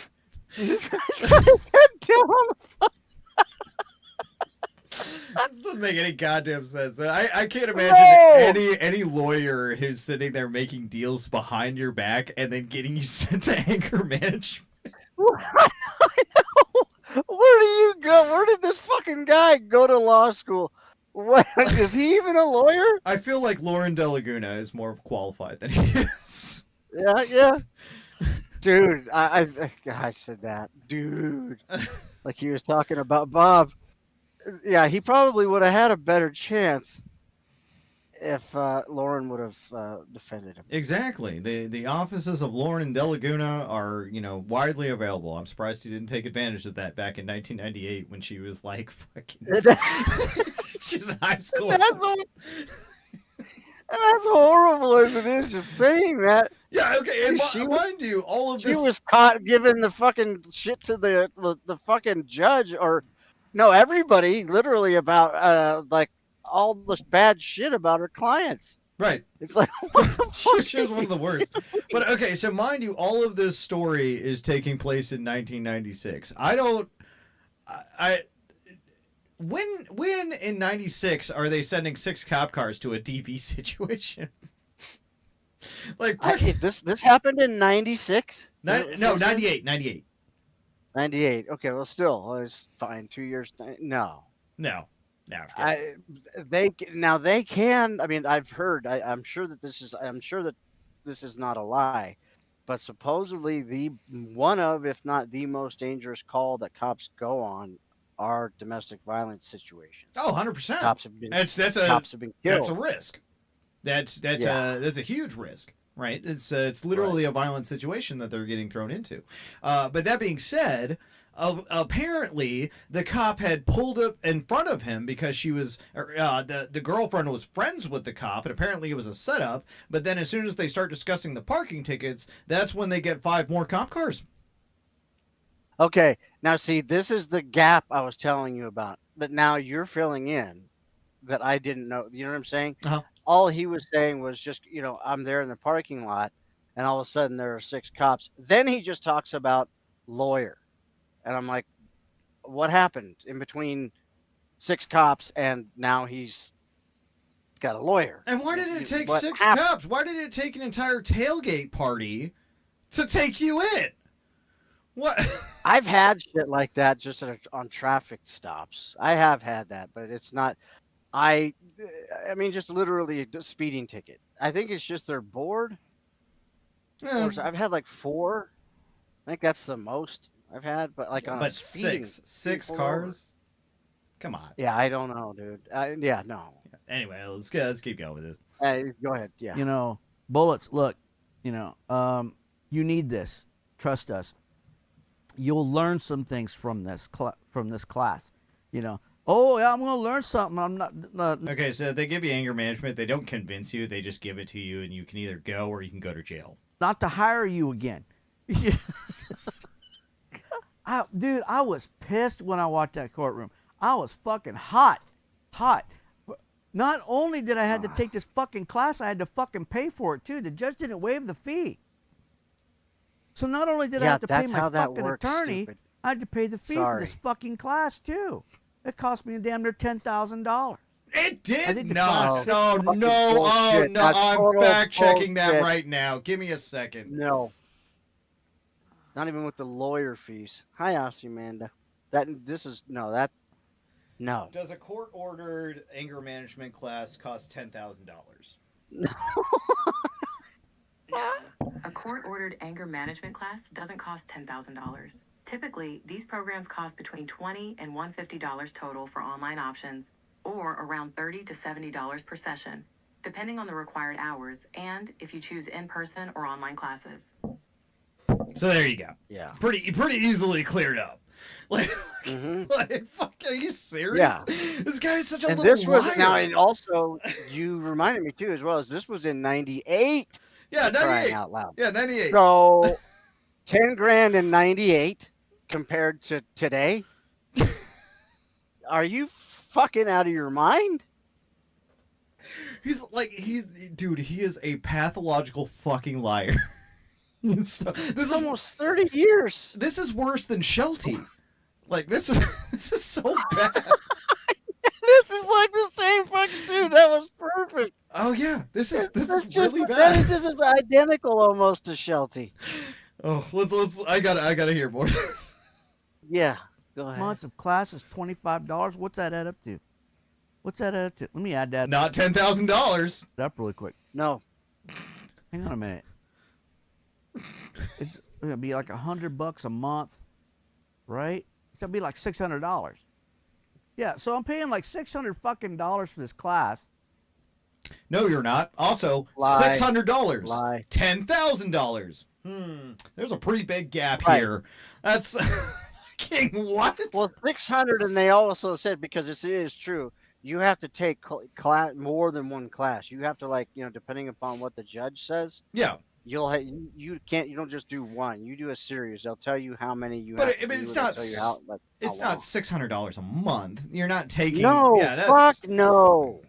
He just he's got his head down on the phone. That doesn't make any goddamn sense. I can't imagine any lawyer who's sitting there making deals behind your back and then getting you sent to anger management. I know. Where do you go? Where did this fucking guy go to law school? What is he even a lawyer? I feel like Lauren De Laguna is more qualified than he is. Yeah. Dude, I said that. Dude. Like he was talking about Bob. Yeah, he probably would have had a better chance if Lauren would have defended him. Exactly. The offices of Lauren and De Laguna are, widely available. I'm surprised he didn't take advantage of that back in 1998 when she was like fucking... She's in high school. That's horrible as it is, just saying that. Yeah, okay, and mind you, all of this... She was caught giving the fucking shit to the fucking judge, or... No, everybody, literally, about like all the bad shit about her clients. Right. It's like, what the fuck? She was one of the worst. But okay, so mind you, all of this story is taking place in 1996. When in 96 are they sending 6 cop cars to a DV situation? Like this happened in 96? No, 98. 98. Okay, well, still, it's fine. 2 years. No. They can. I mean, I've heard. I'm sure that this is not a lie, but supposedly the one of, if not the most dangerous call that cops go on are domestic violence situations. Oh, 100%. Cops have been. Cops have been killed. That's a risk. That's a huge risk. Right, it's literally a violent situation that they're getting thrown into. But that being said, apparently the cop had pulled up in front of him because she was the girlfriend was friends with the cop, and apparently it was a setup. But then as soon as they start discussing the parking tickets, that's when they get 5 more cop cars. Okay, now see, this is the gap I was telling you about. But now you're filling in that I didn't know. You know what I'm saying? Uh-huh. All he was saying was just, I'm there in the parking lot, and all of a sudden there are 6 cops. Then he just talks about lawyer. And I'm like, what happened in between 6 cops and now he's got a lawyer? And why did it take What 6 happened? cops? Why did it take an entire tailgate party to take you in? What? I've had shit like that just on traffic stops. I have had that, but it's not. I mean, just literally a speeding ticket. I think it's just they're bored. Or I've had like 4. I think that's the most I've had, but like on a But speeding. six pull cars? Come on. Yeah, I don't know, dude. Yeah, no. Anyway, let's keep going with this. Go ahead. Yeah. You know, bullets. Look, you know, you need this. Trust us. You'll learn some things from this class. You know. Oh yeah, I'm gonna learn something. I'm not. Okay, so they give you anger management. They don't convince you. They just give it to you, and you can either go or you can go to jail. Not to hire you again. Dude, I was pissed when I walked that courtroom. I was fucking hot. Not only did I have to take this fucking class, I had to fucking pay for it too. The judge didn't waive the fee. So not only did I have to pay my fucking attorney, stupid. I had to pay the fee for this fucking class too. It cost me damn near $10,000. It did I think the not. class- No. Oh bullshit. no! That's I'm total fact checking that bullshit. right now. Give me a second. No. Not even with the lawyer fees. Hi, Amanda. No. Does a court-ordered anger management class cost $10,000? A court-ordered anger management class doesn't cost $10,000. Typically, these programs cost between $20 and $150 total for online options, or around $30 to $70 per session, depending on the required hours and if you choose in-person or online classes. So there you go. Yeah. Pretty easily cleared up. Like, like fuck, are you serious? Yeah. This guy's such a And little this was liar. now, and also you reminded me too, as well as this was in '98. Yeah, for crying 98. out loud. Yeah, 98. So, 10 grand in '98 compared to today. Are you fucking out of your mind? Dude, he is a pathological fucking liar. This is Almost 30 years. This is worse than Shelty. Like this is so bad. This is like the same fucking dude. That was perfect. Oh yeah, this is just, really bad. This is identical almost to Shelty. Oh, let's. I gotta hear more. Yeah, go ahead. Months of classes, $25. What's that add up to? Let me add that Not $10,000. up really quick. No. Hang on a minute. It's gonna be like $100 a month, right? It's gonna be like $600. Yeah, so I'm paying like $600 fucking dollars for this class. No, you're not. Also, Lie. $600. Lie. $10,000. There's a pretty big gap Right. here. That's fucking what? Well, 600, and they also said, because it is true, you have to take more than one class. You have to, like, depending upon what the judge says, Yeah. you don't just do one. You do a series. They'll tell you how many you But have it- to but do, it's and they'll not tell you s- how It's long. not $600 a month. You're not taking. No, Yeah, that's, fuck no.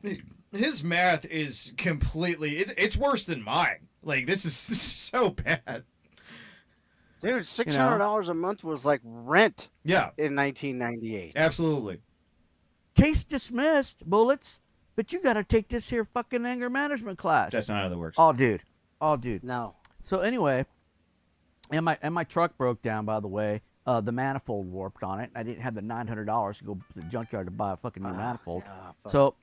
His math is completely. It's worse than mine. Like this is so bad. Dude, $600 a month was like rent Yeah, in 1998. absolutely. Case dismissed, bullets. But you gotta take this here fucking anger management class. That's not how that works. Oh, dude. No. So anyway, and my truck broke down. By the way, the manifold warped on it. I didn't have the $900 to go to the junkyard to buy a fucking new manifold. Yeah, fuck. So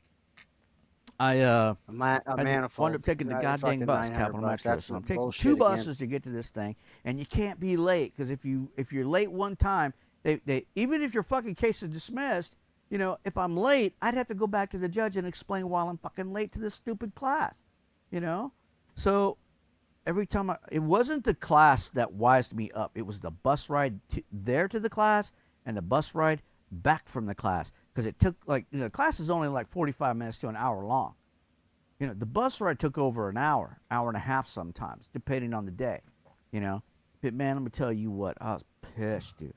I a I manifold. wound up taking the goddamn fucking bus, 900 Capital bucks. Metro. That's So I'm some taking bullshit 2 again. buses to get to this thing, and you can't be late because if you're late one time, they even if your fucking case is dismissed, if I'm late, I'd have to go back to the judge and explain why I'm fucking late to this stupid class, So every time it wasn't the class that wised me up. It was the bus ride there to the class and the bus ride back from the class because it took the class is only like 45 minutes to an hour long. The bus ride took over an hour and a half sometimes, depending on the day, But man, let me tell you what, I was pissed, dude.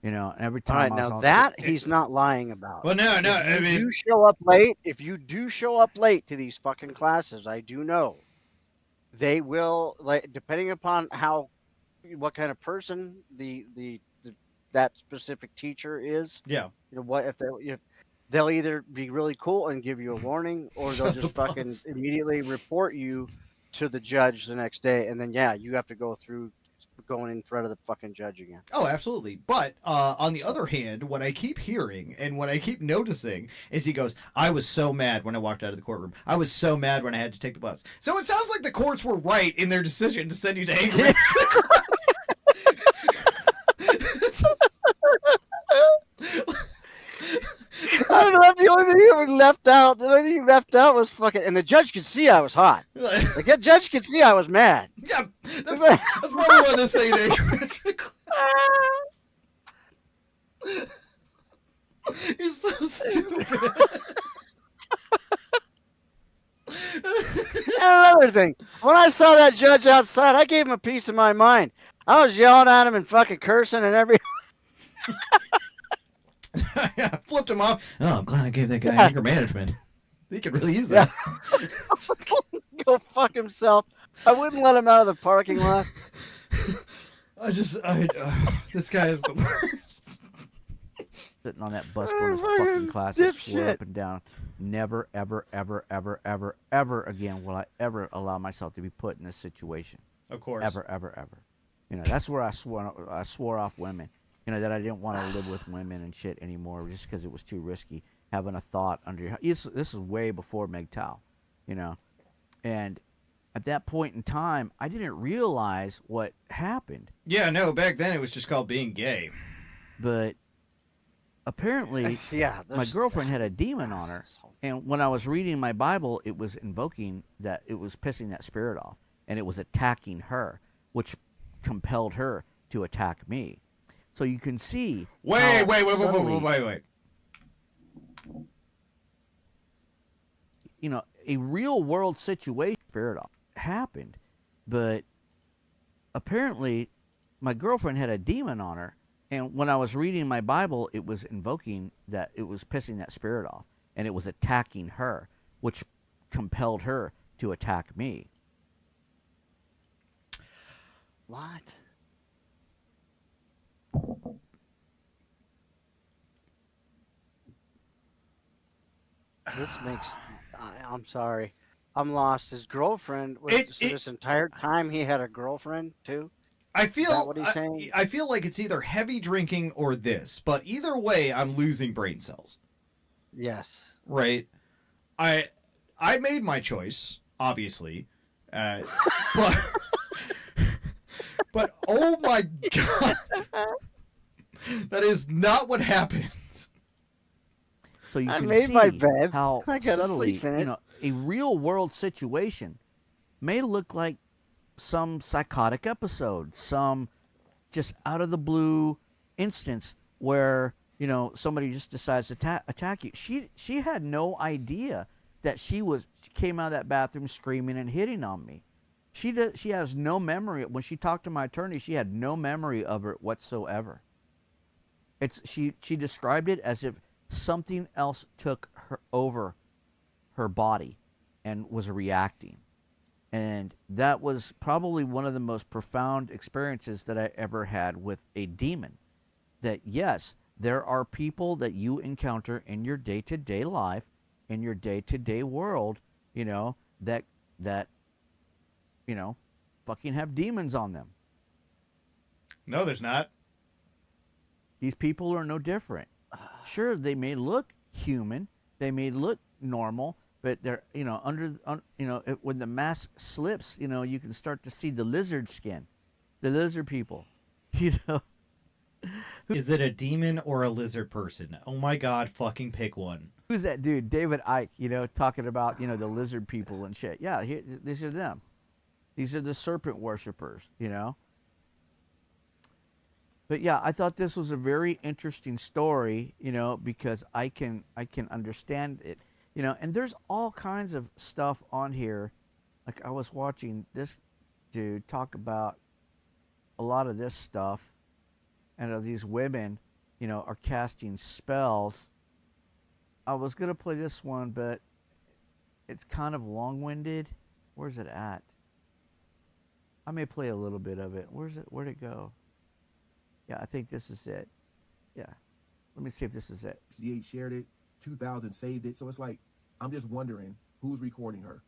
Every All time. right, now that he's not lying about. Well, no. If you show up late, to these fucking classes, I do know they will, like, depending upon what kind of person that specific teacher is. Yeah. You know what if they'll either be really cool and give you a warning, or they'll Shut the just fucking bus. immediately report you to the judge the next day, and then yeah, you have to go through going in front of the fucking judge again. Oh, absolutely. But on the other hand, what I keep hearing and what I keep noticing is he goes, I was so mad when I walked out of the courtroom. I was so mad when I had to take the bus. So it sounds like the courts were right in their decision to send you to anger management. I don't know. The only thing that was left out, the only thing left out was fucking, and the judge could see I was hot. Like that judge could see I was mad. Yeah, that's why we want to say anger management class. You're so stupid. And another thing, when I saw that judge outside, I gave him a piece of my mind. I was yelling at him and fucking cursing and everything. Yeah, flipped him off. Oh, I'm glad I gave that guy anger management. He could really use that. Go fuck himself. I wouldn't let him out of the parking lot. This guy is the worst. Sitting on that bus going to fucking class and swore up and down. Never, ever, ever, ever, ever, ever again will I ever allow myself to be put in this situation. Of course. Ever, ever, ever. You know, that's where I swore off women. You know, that I didn't want to live with women and shit anymore just because it was too risky. Having a thought under your... This is way before MGTOW, you know. And at that point in time, I didn't realize what happened. Yeah, no, back then it was just called being gay. But apparently, my girlfriend had a demon on her. And when I was reading my Bible, it was invoking that, it was pissing that spirit off. And it was attacking her, which compelled her to attack me. So you can see. Wait. You know, a real world situation happened, but apparently my girlfriend had a demon on her. And when I was reading my Bible, it was invoking that, it was pissing that spirit off. And it was attacking her, which compelled her to attack me. What? This makes... I'm sorry. I'm lost. His girlfriend was this entire time he had a girlfriend too? I feel... Is that what he's saying? I feel like it's either heavy drinking or this. But either way, I'm losing brain cells. Yes. Right? I made my choice, obviously. But oh my god. That is not what happened. So you can made see my bed. how I gotta subtly, sleep in it. you know, a real world situation may look like some psychotic episode, some just out of the blue instance where, you know, somebody just decides to attack you. She had no idea that she came out of that bathroom screaming and hitting on me. She has no memory. When she talked to my attorney, she had no memory of it whatsoever. She described it as if something else took her over her body and was reacting. And that was probably one of the most profound experiences that I ever had with a demon. That yes, there are people that you encounter in your day-to-day life, in your day-to-day world, you know, that you know, fucking have demons on them. No, there's not. These people are no different. Sure, they may look human, they may look normal, but they're, you know, when the mask slips, you know, you can start to see the lizard skin, the lizard people, you know. Is it a demon or a lizard person? Oh my god, fucking pick one. Who's that dude? David Icke, you know, talking about, you know, the lizard people and shit. Yeah, these are them. These are the serpent worshipers, you know. But yeah, I thought this was a very interesting story, you know, because I can understand it, you know, and there's all kinds of stuff on here. Like I was watching this dude talk about a lot of this stuff, and these women, you know, are casting spells. I was gonna play this one, but it's kind of long-winded. Where's it at? I may play a little bit of it. Where'd it go? Yeah, I think this is it. Yeah. Let me see if this is it. 68 shared it, 2,000 saved it. So it's like, I'm just wondering who's recording her.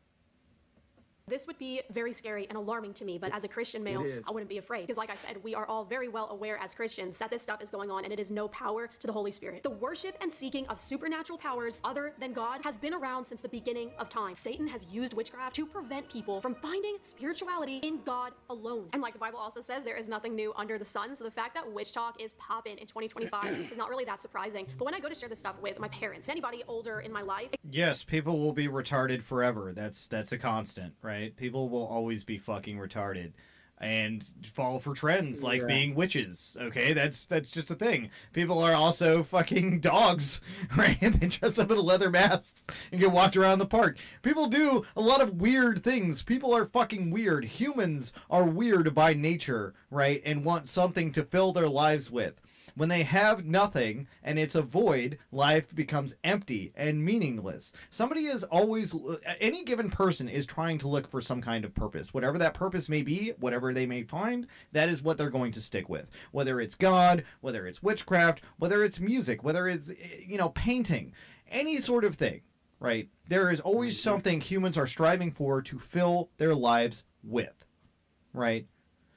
This would be very scary and alarming to me, but as a Christian male, I wouldn't be afraid. Because like I said, we are all very well aware as Christians that this stuff is going on and it is no power to the Holy Spirit. The worship and seeking of supernatural powers other than God has been around since the beginning of time. Satan has used witchcraft to prevent people from finding spirituality in God alone. And like the Bible also says, there is nothing new under the sun. So the fact that witch talk is popping in 2025 is not really that surprising. But when I go to share this stuff with my parents, anybody older in my life. Yes, people will be retarded forever. That's a constant, right? People will always be fucking retarded and fall for trends like being witches. Okay, that's just a thing. People are also fucking dogs, right? They dress up in leather masks and get walked around the park. People do a lot of weird things. People are fucking weird. Humans are weird by nature, right? And want something to fill their lives with. When they have nothing and it's a void, life becomes empty and meaningless. Somebody is always, any given person is trying to look for some kind of purpose. Whatever that purpose may be, whatever they may find, that is what they're going to stick with. Whether it's God, whether it's witchcraft, whether it's music, whether it's, painting, any sort of thing, right? There is always something humans are striving for to fill their lives with, right?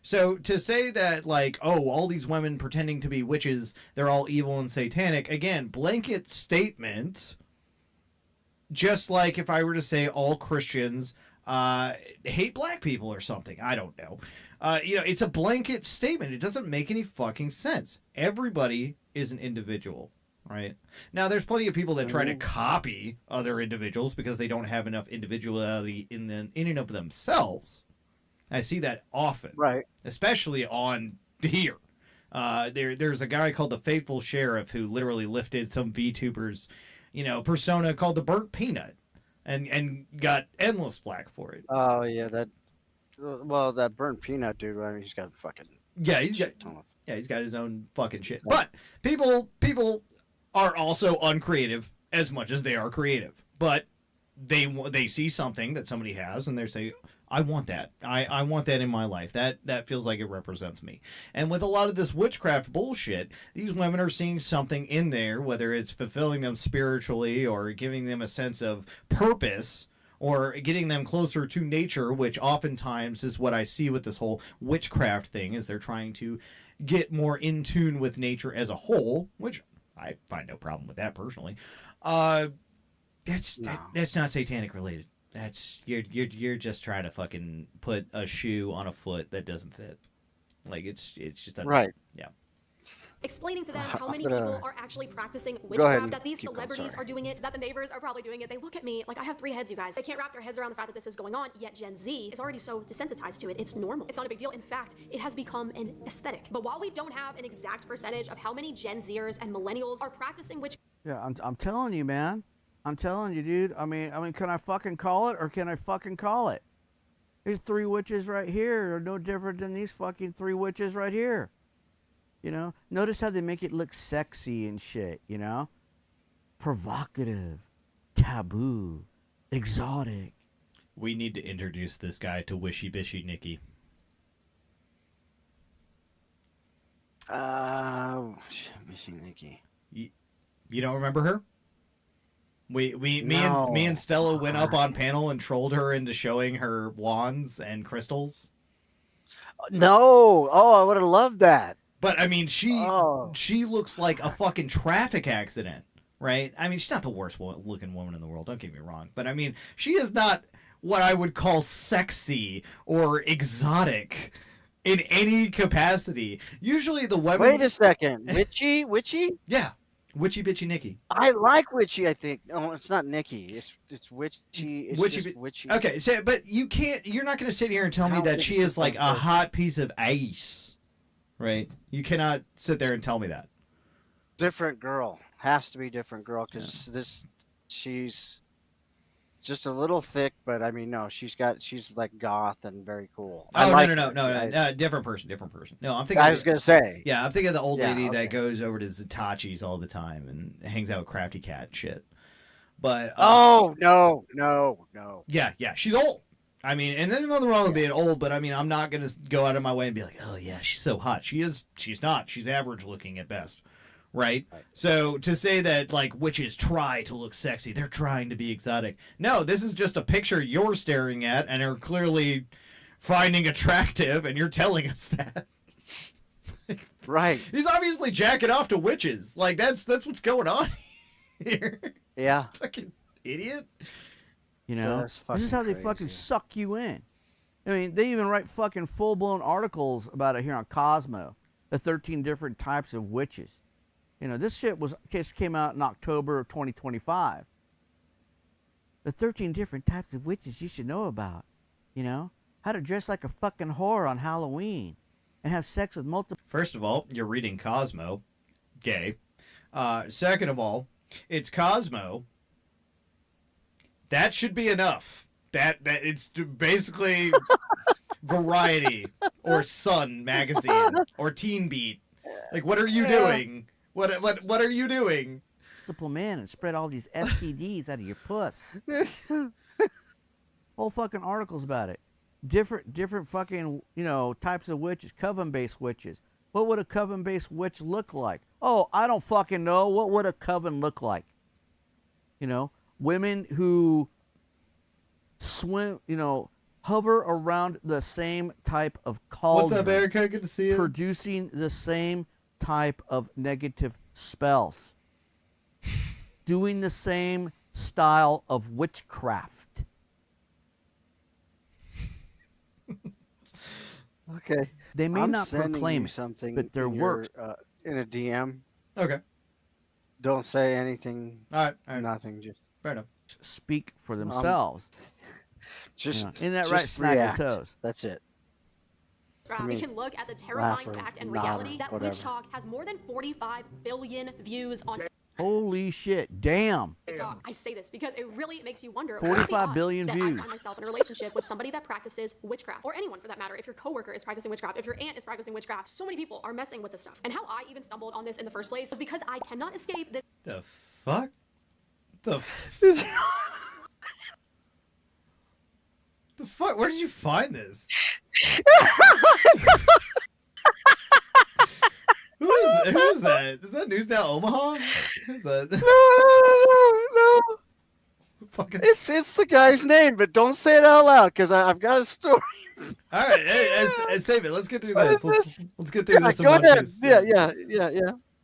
So to say that, like, oh, all these women pretending to be witches, they're all evil and satanic, again, blanket statement, just like if I were to say all Christians hate black people or something. I don't know. It's a blanket statement. It doesn't make any fucking sense. Everybody is an individual, right? Now, there's plenty of people that try to copy other individuals because they don't have enough individuality in and of themselves. I see that often, right? Especially on here. There's a guy called the Faithful Sheriff who literally lifted some VTubers, persona called the Burnt Peanut, and got endless flack for it. Oh yeah, that Burnt Peanut dude. I mean, he's got fucking he's got his own fucking shit. But people are also uncreative as much as they are creative. But they see something that somebody has and they say, I want that. I want that in my life. That feels like it represents me. And with a lot of this witchcraft bullshit, these women are seeing something in there, whether it's fulfilling them spiritually or giving them a sense of purpose or getting them closer to nature, which oftentimes is what I see with this whole witchcraft thing, is they're trying to get more in tune with nature as a whole, which I find no problem with that personally. That's not satanic related. That's you're just trying to fucking put a shoe on a foot that doesn't fit. Like it's just right. Yeah. Explaining to them how many people are actually practicing witchcraft, that these celebrities are doing it, that the neighbors are probably doing it. They look at me like I have 3 heads, you guys. They can't wrap their heads around the fact that this is going on, yet Gen Z is already so desensitized to it. It's normal. It's not a big deal. In fact, it has become an aesthetic. But while we don't have an exact percentage of how many Gen Zers and millennials are practicing witchcraft. Yeah, I'm telling you, man. I'm telling you, dude. I mean, can I fucking call it or can I fucking call it? There's 3 witches right here. They're no different than these fucking 3 witches right here. Notice how they make it look sexy and shit, Provocative, taboo, exotic. We need to introduce this guy to Wishy Bishy Nikki. Wishy Nikki. You don't remember her? Me and Stella went up on panel and trolled her into showing her wands and crystals. No. Oh, I would have loved that. But I mean, she looks like a fucking traffic accident, right? I mean, she's not the worst looking woman in the world. Don't get me wrong, but I mean, she is not what I would call sexy or exotic in any capacity. Usually, the women. Wait a second, witchy? Yeah. Witchy Bitchy Nikki. I like witchy, I think. No, it's not Nikki. It's witchy. It's just witchy. Okay, so but you're not going to sit here and tell me that she is like a hot piece of ice, right? You cannot sit there and tell me that. Different girl. Has to be different girl because she's just a little thick, but I mean, no, she's like goth and very cool. No, different person. No, I'm thinking. I was gonna say. Yeah, I'm thinking of the old lady that goes over to Zatachi's all the time and hangs out with Crafty Cat and shit. But no. Yeah, she's old. I mean, and there's nothing wrong with being old, but I mean, I'm not gonna go out of my way and be like, oh yeah, she's so hot. She's not. She's average looking at best, right? So to say that like witches try to look sexy, they're trying to be exotic. No, this is just a picture you're staring at and are clearly finding attractive, and you're telling us that. Right. He's obviously jacking off to witches. Like that's what's going on here. Yeah. Fucking idiot. You know, That's this is how they fucking fucking crazy. suck you in. I mean, they even write fucking full-blown articles about it here on Cosmo, the 13 different types of witches. You know, this shit came out in October of 2025. The 13 different types of witches you should know about. You know, how to dress like a fucking whore on Halloween and have sex with multiple. First of all, you're reading Cosmo, gay. Second of all, it's Cosmo. That should be enough. That it's basically Variety or Sun magazine or Teen Beat. Like, what are you doing? What are you doing? Multiple men and spread all these STDs out of your puss. Whole fucking articles about it. Different fucking, you know, types of witches, coven-based witches. What would a coven-based witch look like? Oh, I don't fucking know. What would a coven look like? You know, women who swim, you know, hover around the same type of cauldron. What's up, Erica? Good to see you. Producing the same type of negative spells. Doing the same style of witchcraft. Okay. They may I'm not sending proclaim you it, something but their in your, works. in a DM. Okay. Don't say anything. All right. Nothing. Just Fair enough. Speak for themselves. just You know, isn't that just right? Snag react. your toes. That's it. I We mean, can look at the terrifying laugh or fact and nod or reality that whatever. Witch Talk has more than 45 billion views on Holy shit. Damn. TikTok. I say this because it really makes you wonder 45 what are the odds billion that views. I find myself in a relationship with somebody that practices witchcraft, or anyone for that matter. If your coworker is practicing witchcraft, if your aunt is practicing witchcraft, so many people are messing with this stuff. And how I even stumbled on this in the first place was because I cannot escape this. The fuck? The fuck? Where did you find this? Who is that? Is that News Now Omaha? Who's that? No. Fucking... It's the guy's name, but don't say it out loud because I've got a story. All right, hey, save it. Let's get through this. Let's get through this. In Go one ahead. piece. Yeah.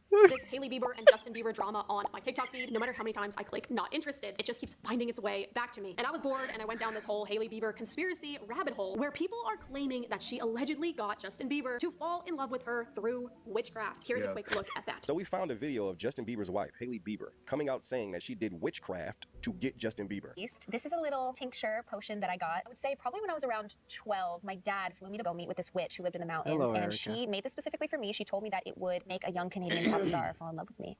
This Hailey Bieber and Justin Bieber drama on my TikTok feed. No matter how many times I click not interested, it just keeps finding its way back to me. And I was bored and I went down this whole Hailey Bieber conspiracy rabbit hole where people are claiming that she allegedly got Justin Bieber to fall in love with her through witchcraft. Here's a quick look at that. So we found a video of Justin Bieber's wife, Hailey Bieber, coming out saying that she did witchcraft to get Justin Bieber. This is a little tincture potion that I got. I would say probably when I was around 12, my dad flew me to go meet with this witch who lived in the mountains. Hello, and Erica. she made this specifically for me. She told me that it would make a young Canadian pop star fall in love with me.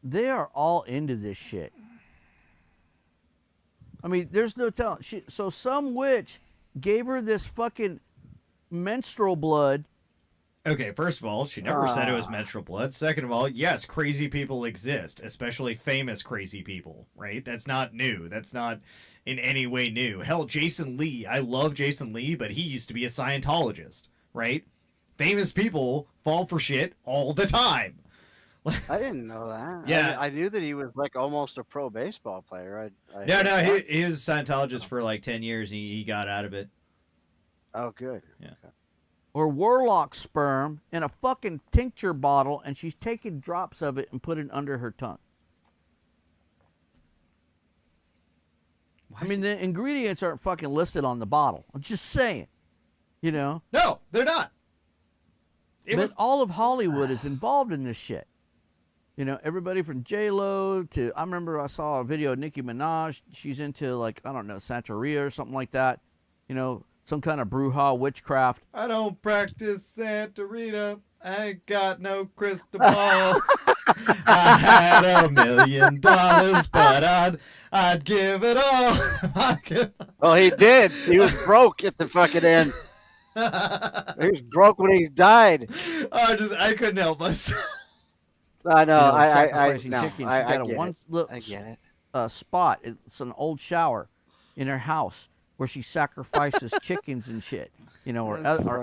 They are all into this shit. I mean, there's no telling. So some witch gave her this fucking menstrual blood. Okay, first of all, she never said it was menstrual blood. Second of all, yes, crazy people exist, especially famous crazy people, right? That's not new. That's not in any way new. Hell, Jason Lee. I love Jason Lee, but he used to be a Scientologist, right? Famous people fall for shit all the time. I didn't know that. Yeah. I knew that he was like almost a pro baseball player. No, he was a Scientologist for like 10 years, and he got out of it. Oh, good. Yeah. Okay. Or warlock sperm in a fucking tincture bottle, and she's taking drops of it and put it under her tongue. I mean, the ingredients aren't fucking listed on the bottle. I'm just saying, you know. No, they're not. But all of Hollywood is involved in this shit. You know, everybody from J-Lo to, I remember I saw a video of Nicki Minaj. She's into, like, I don't know, Santeria or something like that. You know, some kind of bruja witchcraft. I don't practice Santeria. I ain't got no crystal ball. I had $1 million, but I'd give it all. Oh, he did. He was broke at the fucking end. He was broke when he died. I couldn't help myself. I know. I Sacrificing no, chicken. She I got a get one it. little I get it. spot. It's an old shower in her house where she sacrifices chickens and shit, you know, or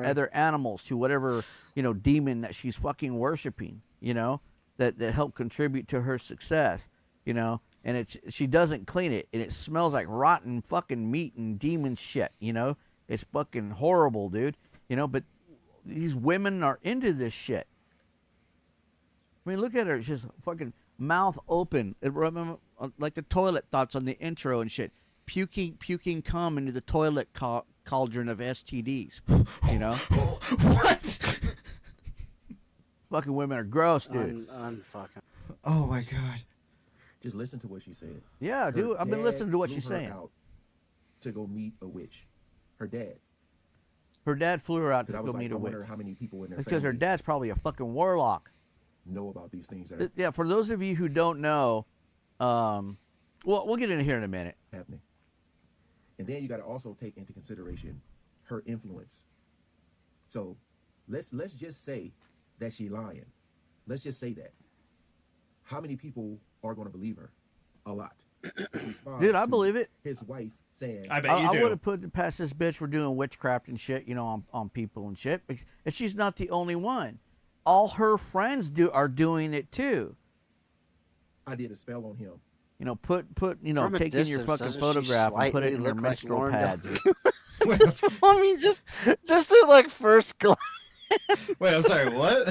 other animals to whatever, you know, demon that she's fucking worshiping, you know, that help contribute to her success, you know, and she doesn't clean it, and it smells like rotten fucking meat and demon shit, you know. It's fucking horrible, dude, you know, but these women are into this shit. I mean, look at her. She's fucking mouth open. It remember like the toilet thoughts on the intro and shit. Puking cum into the toilet cauldron of STDs. You know? What? Fucking women are gross, dude. Unfucking. Oh my god. Just listen to what she said. Yeah, Her dude. I've been dad listening to what flew she's her saying. out to go meet a witch. Her dad. Her dad flew her out to I go was like, meet I a witch. wonder how many people in their Because her family dad's probably a fucking warlock. know about these things that are Yeah, for those of you who don't know, well, we'll get into here in a minute. happening. And then you got to also take into consideration her influence. So let's just say that she's lying. Let's just say that. How many people are going to believe her? A lot. Dude, I believe it. His wife saying, I bet you do. I would have put it past this bitch for doing witchcraft and shit, you know, on people and shit. And she's not the only one. All her friends are doing it too. I did a spell on him. You know, put you know, From a taking your distance, fucking doesn't she photograph and put it slightly in your look like menstrual Lauren pads. I mean, just at like first glance. Wait, I'm sorry, what?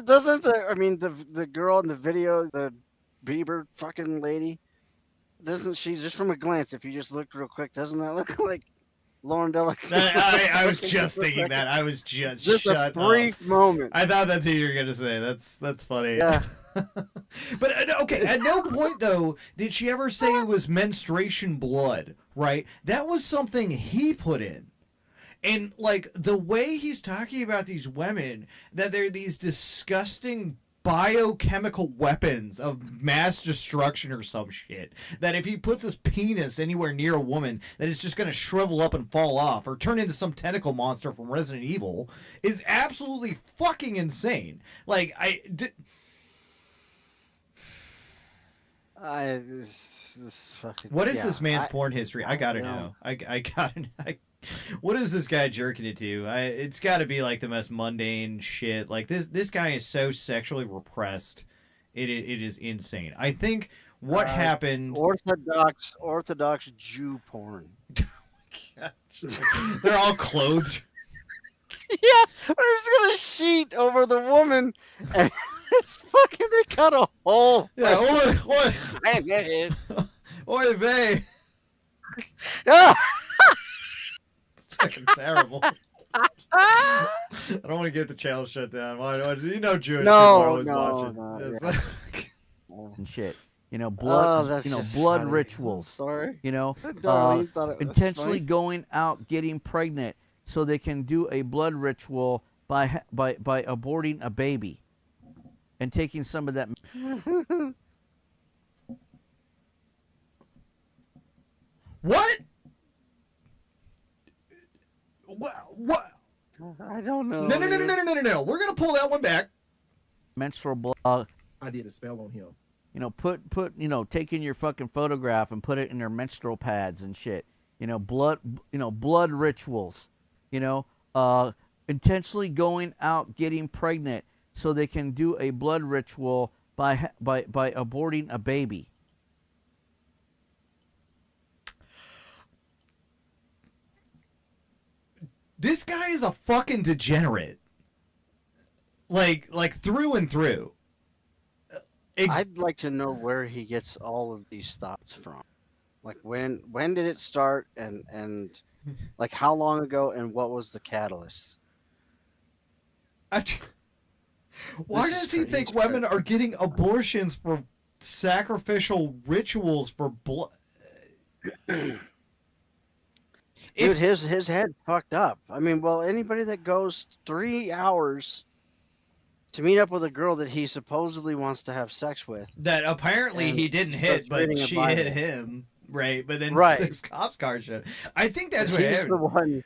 Doesn't I mean the girl in the video, the Bieber fucking lady, doesn't she, just from a glance, if you just look real quick, doesn't that look like Lauren Delacour? I was just thinking that. I was just a brief moment. I thought that's what you were gonna say. That's funny. Yeah. But okay, at no point though did she ever say it was menstruation blood, right? That was something he put in. And like the way he's talking about these women, that they're these disgusting biochemical weapons of mass destruction or some shit, that if he puts his penis anywhere near a woman, that it's just going to shrivel up and fall off or turn into some tentacle monster from Resident Evil, is absolutely fucking insane. Like what is this man's porn history? I gotta know. I gotta know. What is this guy jerking it to? It's got to be like the most mundane shit. Like this guy is so sexually repressed. It is insane. I think what happened. Orthodox Jew porn. They're all clothed. Yeah, they're just gonna sheet over the woman, and it's fucking. They cut a hole. Yeah, oi, vey. Yeah. Fucking terrible. I don't want to get the channel shut down. Why? You know, Jewish people are always watching. And shit. You know, blood. Oh, you know, just blood funny. rituals. Sorry. You know, Darlene thought it was intentionally funny. going out getting pregnant so they can do a blood ritual by aborting a baby and taking some of that. What? What? I don't know. No. We're gonna pull that one back. Menstrual blood. I did a spell on him. You know, put you know, taking your fucking photograph and put it in your menstrual pads and shit. You know, blood rituals. You know, intentionally going out getting pregnant so they can do a blood ritual by aborting a baby. This guy is a fucking degenerate. Like through and through. I'd like to know where he gets all of these thoughts from. Like when did it start, and like how long ago, and what was the catalyst? Why does he think women are getting abortions for sacrificial rituals for blood? Dude, his head's fucked up. I mean, well, anybody that goes 3 hours to meet up with a girl that he supposedly wants to have sex with, that apparently he didn't hit, but she hit him, right? But then 6 cops car shit. I think that's what he's the one.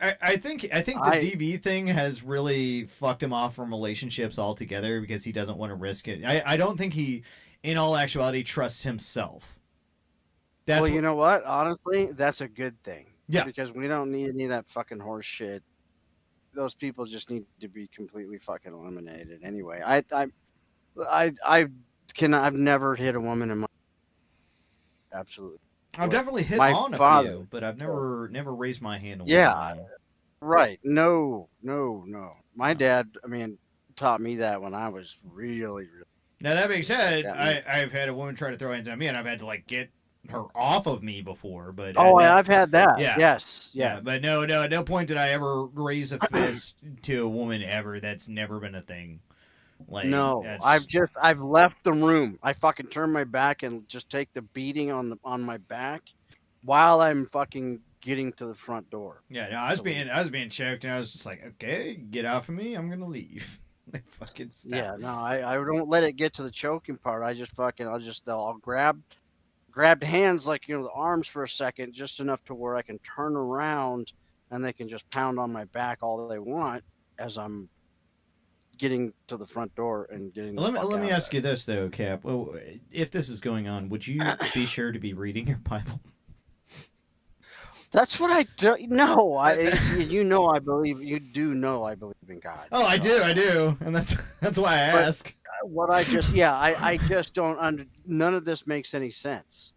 I think the DV thing has really fucked him off from relationships altogether because he doesn't want to risk it. I don't think he, in all actuality, trusts himself. That's well, you know what? Honestly, that's a good thing. Yeah. Because we don't need any of that fucking horse shit. Those people just need to be completely fucking eliminated. Anyway, I've never hit a woman in my absolutely. I've definitely hit My on a father. few, but I've never raised my hand on Yeah. one. Right. No. My dad, I mean, taught me that when I was really. Now that being said, got me. I've had a woman try to throw hands on me, and I've had to like get her off of me before. But I've had that. Yeah. Yes. Yeah. But no, at no point did I ever raise a fist to a woman ever. That's never been a thing. Like, no, that's... I've left the room. I fucking turn my back and just take the beating on my back while I'm fucking getting to the front door. Yeah, no, I was being choked, and I was just like, okay, get off of me. I'm gonna leave. Like, fucking stop. Yeah, no, I don't let it get to the choking part. I'll grab hands, like, you know, the arms for a second, just enough to where I can turn around and they can just pound on my back all they want as I'm getting to the front door and getting the fuck Let me out ask you this though, Cap. Well, if this is going on, would you be sure to be reading your Bible? That's what I do. No, you know I believe. You do know I believe in God. Oh, I do, and that's why I ask. What I just don't none of this makes any sense.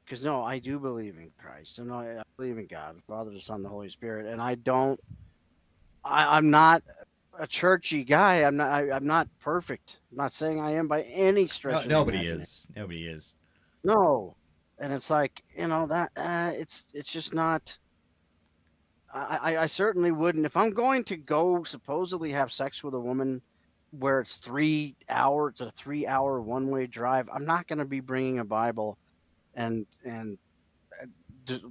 Because no, I do believe in Christ, and I believe in God, the Father, the Son, the Holy Spirit, and I'm not a churchy guy. I'm not perfect. I'm not saying I am by any stretch. Nobody is. Nobody is. No, and it's like, you know, that it's just not. I certainly wouldn't, if I'm going to go supposedly have sex with a woman where it's 3 hours, it's a 3-hour one-way drive. I'm not going to be bringing a Bible and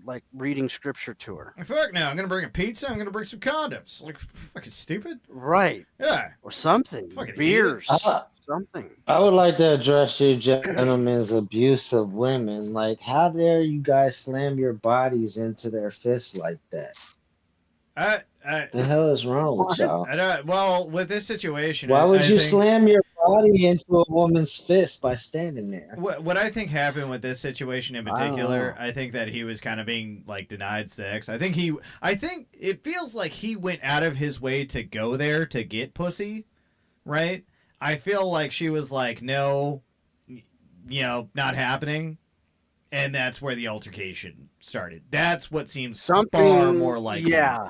like reading scripture to her. Fuck no, I'm gonna bring a pizza. I'm gonna bring some condoms. Like, fucking stupid. Right. Yeah. Or something. Fucking beers. Something. I would like to address you gentlemen's abuse of women. Like, how dare you guys slam your bodies into their fists like that? The hell is wrong with y'all? Well, with this situation, Why would you think, slam your body into a woman's fist by standing there? What I think happened with this situation in particular, I think that he was kind of being like denied sex. I think it feels like he went out of his way to go there to get pussy, right? I feel like she was like, no, you know, not happening. And that's where the altercation started. That's what seems far more likely. Yeah.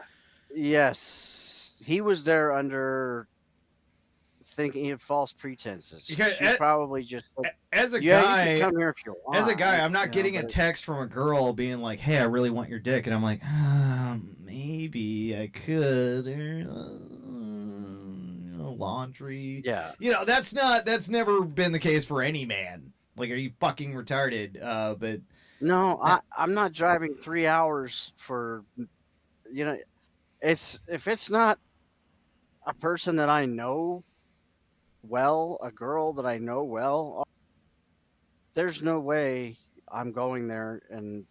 Yes. He was there under thinking of false pretenses. Because she probably just as a guy, you can come here if you want. As a guy, I'm not getting a text from a girl being like, "Hey, I really want your dick," and I'm like, maybe I could, or laundry. Yeah. You know, that's never been the case for any man. Like, are you fucking retarded? But no, I'm not driving 3 hours for, you know, if it's not a person that I know well, a girl that I know well, there's no way I'm going there and,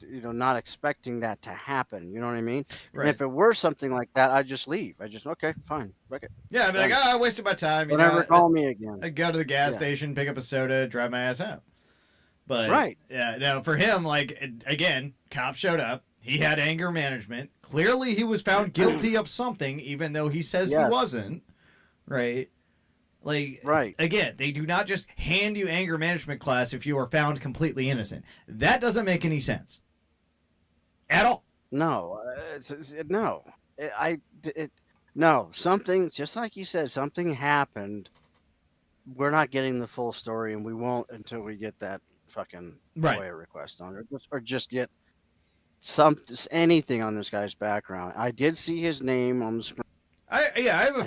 you know, not expecting that to happen. You know what I mean? Right. And if it were something like that, I'd just leave. Okay, fine. Fuck it. Yeah, I'd be like, I wasted my time. Don't ever call me again. I'd go to the gas station, pick up a soda, drive my ass out. But right. Yeah, no, for him, like, again, cops showed up. He had anger management. Clearly, he was found guilty of something, even though he says he wasn't. Right? Like, right. Again, they do not just hand you anger management class if you are found completely innocent. That doesn't make any sense. At all. No. No. No. Something, just like you said, something happened. We're not getting the full story, and we won't until we get that fucking FOIA request on it, or just get anything on this guy's background. I did see his name on the screen. I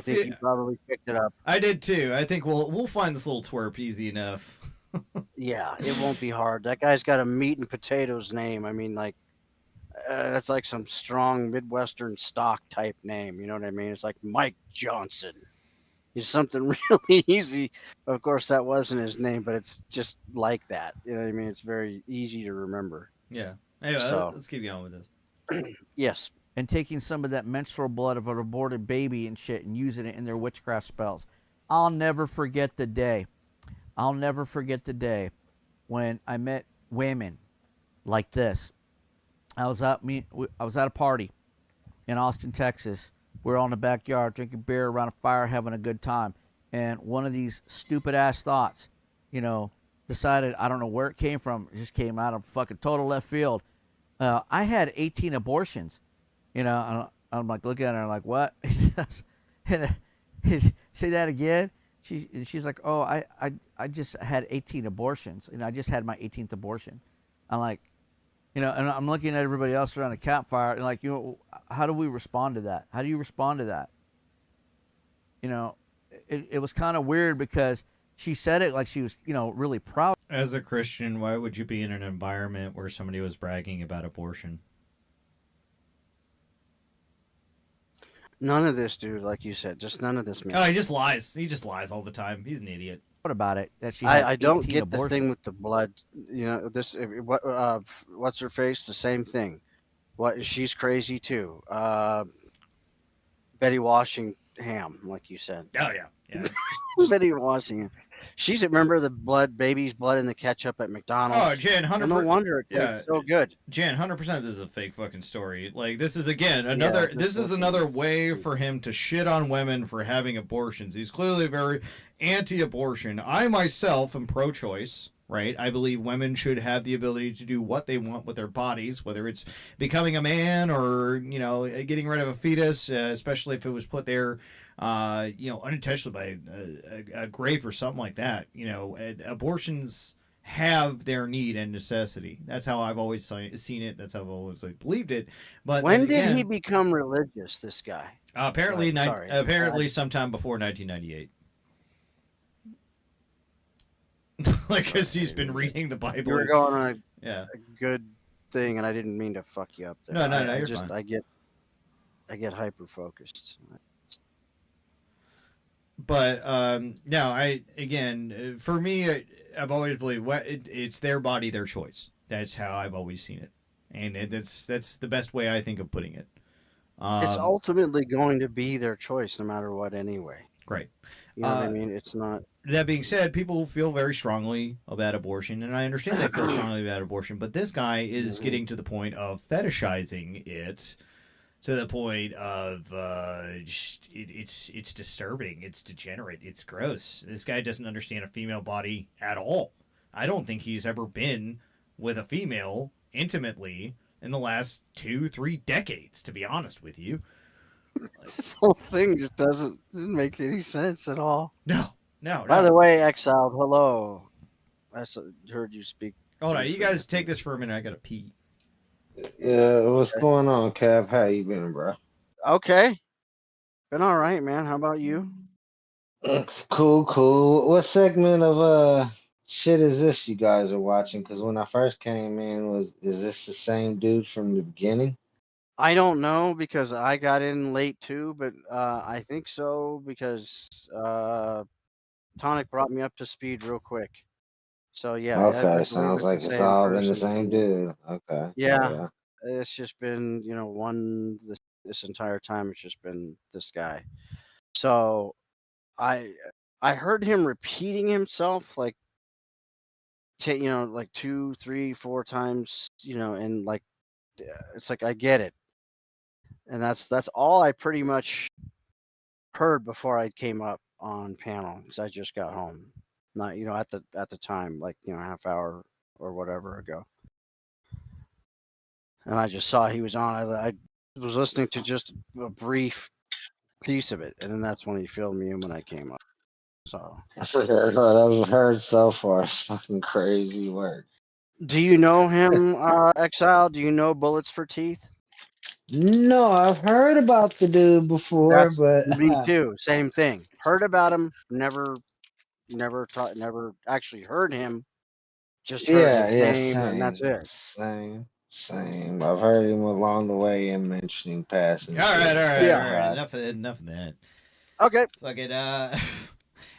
think you probably picked it up. I did too. I think we'll find this little twerp easy enough. Yeah, it won't be hard. That guy's got a meat and potatoes name. I mean, like, that's like some strong Midwestern stock type name. You know what I mean? It's like Mike Johnson. He's something really easy. Of course, that wasn't his name, but it's just like that. You know what I mean? It's very easy to remember. Yeah. Anyway, so, let's keep going with this. Yes. And taking some of that menstrual blood of an aborted baby and shit and using it in their witchcraft spells. I'll never forget the day. when I met women like this. I was at a party in Austin, Texas. We were all in the backyard drinking beer around a fire, having a good time. And one of these stupid ass thoughts, decided, I don't know where it came from. It just came out of fucking total left field. I had 18 abortions, and I'm like looking at her, like, what? And say that again. She's like, oh, I just had 18 abortions, and I just had my 18th abortion. I'm like, and I'm looking at everybody else around the campfire, and like, how do we respond to that? How do you respond to that? It was kind of weird because she said it like she was, really proud. As a Christian, why would you be in an environment where somebody was bragging about abortion? None of this, dude, like you said, just none of this. Oh, he just lies. He just lies all the time. He's an idiot. What about it? That she had I don't 18 get abortions. the thing with the blood. What's her face? The same thing. What? She's crazy too. Betty Washington, like you said. Oh yeah. Betty Washington. She's remember the baby's blood in the ketchup at McDonald's. Oh, Jan, 100%. No wonder it tastes so good. Jan, 100%. This is a fake fucking story. Like, this is again another. This is another way for him to shit on women for having abortions. He's clearly very anti-abortion. I myself am pro-choice. Right, I believe women should have the ability to do what they want with their bodies, whether it's becoming a man or getting rid of a fetus, especially if it was put there, unintentionally by a grape or something like that. Abortions have their need and necessity. That's how I've always seen it. That's how I've always believed it. But when did he become religious? This guy? Apparently, sometime before 1998. Like, because he's been reading the Bible. You were going on a good thing, and I didn't mean to fuck you up there. No, you're fine. I get hyper focused. But for me, I've always believed it's their body, their choice. That's how I've always seen it, and that's the best way I think of putting it. It's ultimately going to be their choice, no matter what, anyway. Great. You know what I mean? It's not. That being said, people feel very strongly about abortion, and I understand they feel strongly about abortion, but this guy is getting to the point of fetishizing it, to the point of it's disturbing, it's degenerate, it's gross. This guy doesn't understand a female body at all. I don't think he's ever been with a female intimately in the last 2-3 decades, to be honest with you. This whole thing just doesn't make any sense at all. No. By the way, Exiled, hello. I heard you speak. Hold on, you guys take this for a minute. I gotta pee. Yeah, what's going on, Cav? How you been, bro? Okay. Been all right, man. How about you? Cool. What segment of shit is this you guys are watching? Because when I first came in, is this the same dude from the beginning? I don't know because I got in late too, but I think so because Tonic brought me up to speed real quick. So yeah. Okay, sounds like it's all been the same dude. Okay. Yeah. It's just been this entire time. It's just been this guy. So I heard him repeating himself like 2, 3, 4 times. And like it's like I get it. And that's all I pretty much heard before I came up on panel because I just got home, not at the time, like half hour or whatever ago, and I just saw he was on. I was listening to just a brief piece of it, and then that's when he filled me in when I came up. So what I've heard so far is fucking crazy work. Do you know him, Exile? Do you know Bullets for Teeth? No, I've heard about the dude before, but me too. Same thing. Heard about him, never actually heard him. Just heard his name, same, and that's it. Same. I've heard him along the way in mentioning passing. All right. Enough of that. Okay. Fuck it.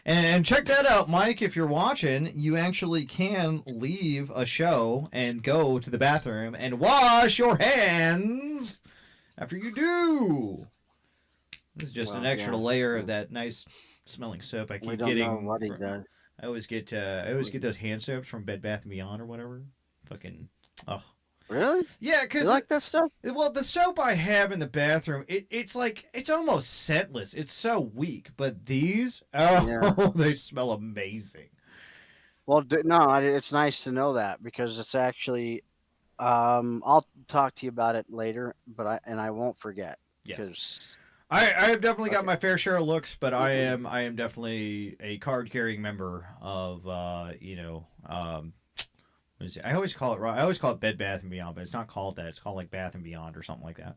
And check that out, Mike. If you're watching, you actually can leave a show and go to the bathroom and wash your hands after you do. This is just an extra layer of that nice smelling soap I keep getting. Know what he does. I always get those hand soaps from Bed Bath & Beyond or whatever. Fucking, oh. Really? Yeah, because you like that stuff? Well, the soap I have in the bathroom, it's like, it's almost scentless. It's so weak. But these, they smell amazing. Well, no, it's nice to know that because it's actually, I'll talk to you about it later, but I won't forget. Yes. I have definitely got my fair share of looks, but I am definitely a card carrying member of what is it? I always call it Bed Bath and Beyond, but it's not called that. It's called like Bath and Beyond or something like that.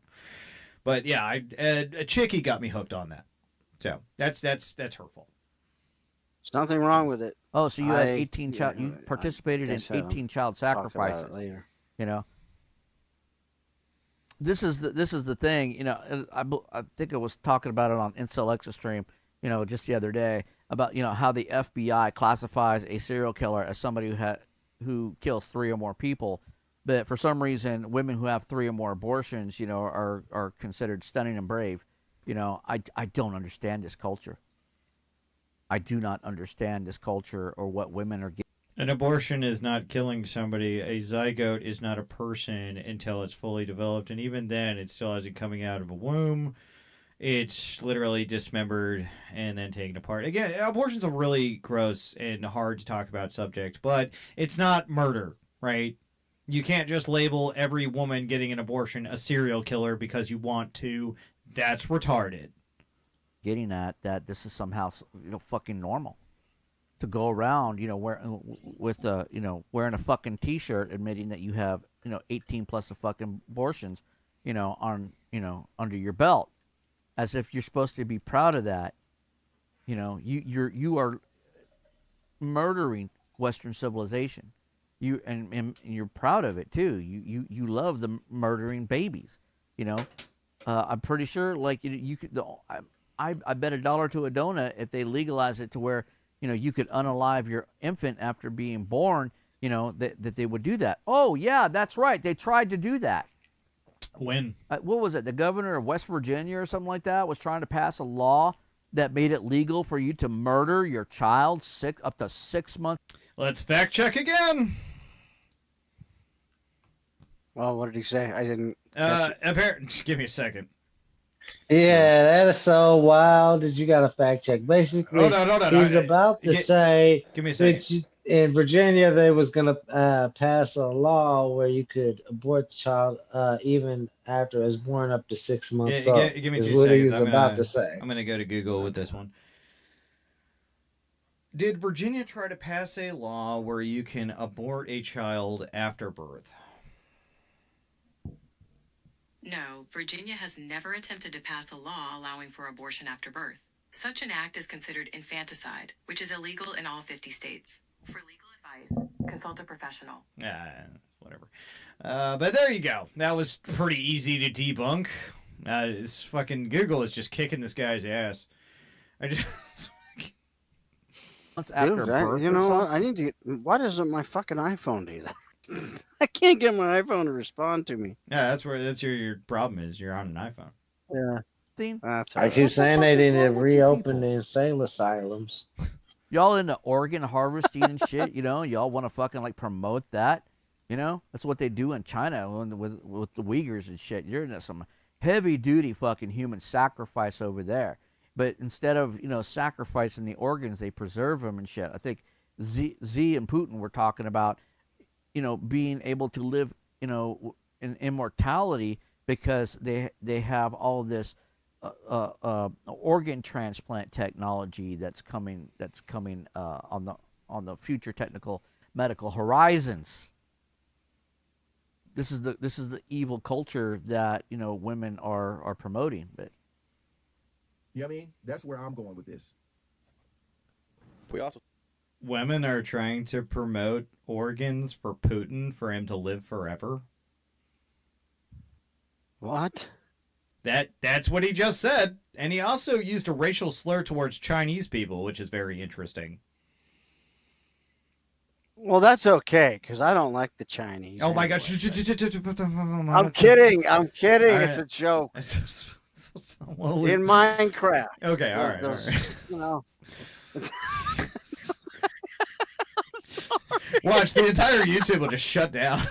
But yeah, a chickie got me hooked on that. So that's her fault. There's nothing wrong with it. Oh, so you had 18 child. You participated in 18 child sacrifices. Later. You know. This is the thing. You know, I think I was talking about it on Incel Extra Stream. You know, just the other day about how the FBI classifies a serial killer as somebody who kills 3 or more people, but for some reason, women who have 3 or more abortions, are considered stunning and brave. I don't understand this culture. I do not understand this culture or what women are getting. An abortion is not killing somebody. A zygote is not a person until it's fully developed, and even then, it still hasn't coming out of a womb. It's literally dismembered and then taken apart. Again, abortion's a really gross and hard to talk about subject, but it's not murder, right? You can't just label every woman getting an abortion a serial killer because you want to. That's retarded. Getting at that this is somehow fucking normal to go around wearing a fucking t-shirt admitting that you have 18 plus of fucking abortions on under your belt. As if you're supposed to be proud of that. You are murdering Western civilization. And you're proud of it too. You love the murdering babies. I'm pretty sure you could. I bet $1 to a donut if they legalize it to where you could unalive your infant after being born. That they would do that. Oh yeah, that's right. They tried to do that. When? What was it? The governor of West Virginia or something like that was trying to pass a law that made it legal for you to murder your child up to 6 months. Let's fact check again. Well, what did he say? I didn't. Give me a second. Yeah, that is so wild that you got to fact check. Basically, he's about to say give me a second. In Virginia, they was going to pass a law where you could abort the child even after it's born up to 6 months old. Give me 2 is seconds. what he's about to say. I'm going to go to Google with this one. Did Virginia try to pass a law where you can abort a child after birth? No, Virginia has never attempted to pass a law allowing for abortion after birth. Such an act is considered infanticide, which is illegal in all 50 states. For legal advice, consult a professional. Whatever. But there you go. That was pretty easy to debunk. It's fucking Google is just kicking this guy's ass. Dude, you know what? I need to get. Why doesn't my fucking iPhone do that? I can't get my iPhone to respond to me. Yeah, that's your problem is. You're on an iPhone. Yeah. That's I keep saying they need to reopen the insane asylums. Y'all into organ harvesting and shit, y'all want to fucking promote that, that's what they do in China with the Uyghurs and shit. You're into some heavy duty fucking human sacrifice over there. But instead of, sacrificing the organs, they preserve them and shit. I think Z and Putin were talking about, being able to live, in immortality because they have all this organ transplant technology that's coming on the future technical medical horizons. This is the evil culture that women are promoting. But you know what I mean? That's where I'm going with this. Women are trying to promote organs for Putin for him to live forever. What? That's what he just said. And he also used a racial slur towards Chinese people, which is very interesting. Well, that's okay, because I don't like the Chinese. Oh my gosh. I'm kidding. Right. It's a joke. In Minecraft. Okay, all right. Watch, the entire YouTube will just shut down.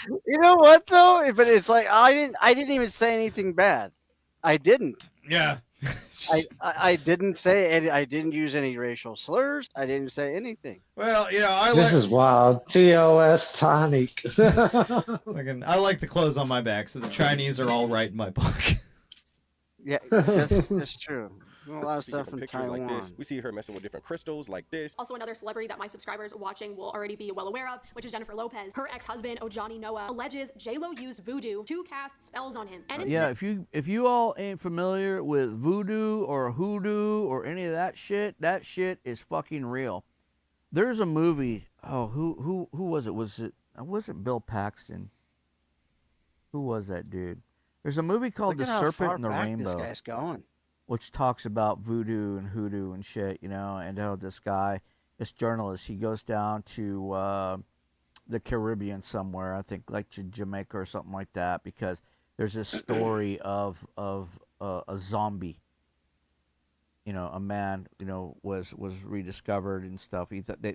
You know what though? But it's like I didn't even say anything bad. I didn't. Yeah. I didn't say any, I didn't use any racial slurs. I didn't say anything. Well, This is wild. TOS tonic. I like the clothes on my back, so the Chinese are all right in my book. Yeah, that's true. A lot of stuff From in pictures Taiwan. like this, we see her messing with different crystals like this. Also, another celebrity that my subscribers watching will already be well aware of, which is Jennifer Lopez. Her ex-husband, Ojani Noah, alleges J-Lo used voodoo to cast spells on him. And Yeah, if you all ain't familiar with voodoo or hoodoo or any of that shit is fucking real. There's a movie. Oh, who was it? Was it Bill Paxton? Who was that dude? There's a movie called Look The at how Serpent far and the back Rainbow. This guy's going. Which talks about voodoo and hoodoo and shit, and how this guy, this journalist, he goes down to the Caribbean somewhere, I think like to Jamaica or something like that, because there's this story of a zombie. A man, was rediscovered and stuff.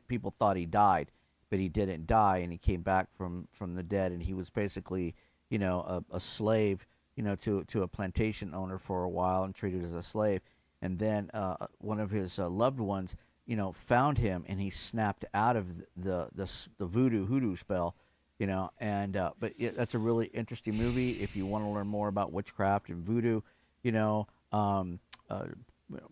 People thought he died, but he didn't die, and he came back from the dead, and he was basically, a slave, to a plantation owner for a while and treated as a slave. And then one of his loved ones, found him, and he snapped out of the voodoo hoodoo spell, but that's a really interesting movie if you want to learn more about witchcraft and voodoo.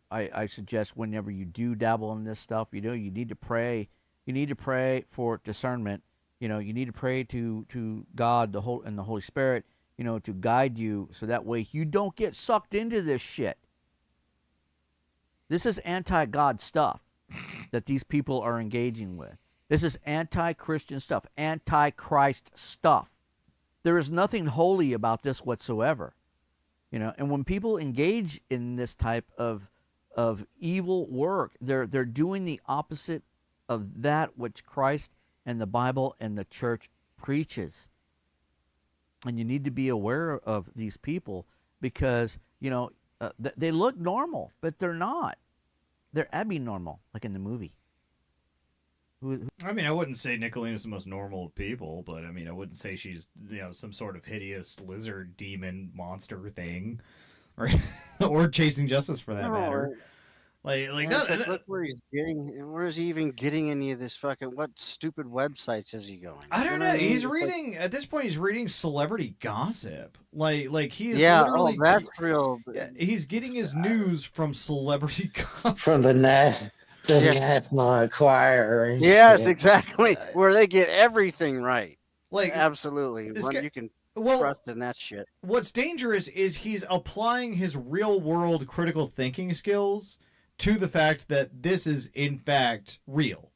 I suggest whenever you do dabble in this stuff, you need to pray. You need to pray for discernment. You need to pray to God, and the Holy Spirit, to guide you, so that way you don't get sucked into this shit. This is anti-God stuff that these people are engaging with. This is anti-Christian stuff, anti-Christ stuff. There is nothing holy about this whatsoever. And when people engage in this type of evil work, they're doing the opposite of that which Christ and the Bible and the church preaches. And you need to be aware of these people because, they look normal, but they're not. They're abnormal, like in the movie. I mean, I wouldn't say Nicolina's the most normal of people, but I mean, I wouldn't say she's, some sort of hideous lizard demon monster thing, or chasing justice for that matter. Look where he's getting. Where is he even getting any of this fucking? What stupid websites is he going? I don't know. He's reading at this point. He's reading celebrity gossip. Like he is literally. Oh, that's real. Yeah, he's getting his news from celebrity gossip. From the National Enquirer. Yes, exactly. Where they get everything right. Absolutely. You can trust in that shit. What's dangerous is he's applying his real world critical thinking skills to the fact that this is in fact real.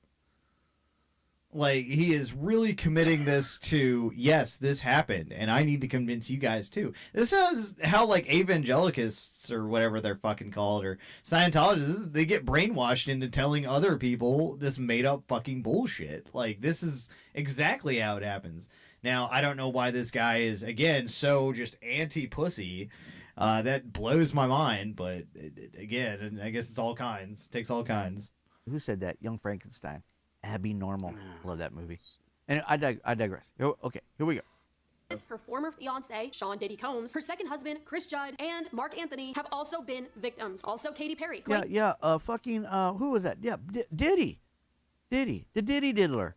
He is really committing this to, yes, this happened, and I need to convince you guys too. This is how evangelicals or whatever they're fucking called, or Scientologists, they get brainwashed into telling other people this made up fucking bullshit. This is exactly how it happens. Now, I don't know why this guy is, again, so just anti-pussy. That blows my mind, but again, I guess it's all kinds. It takes all kinds. Who said that? Young Frankenstein. Abby Normal. Love that movie. And I digress. Okay, here we go. Her former fiance, Sean Diddy Combs, her second husband, Chris Judd, and Mark Anthony have also been victims. Also, Katy Perry. Who was that? Yeah, Diddy. The Diddy diddler.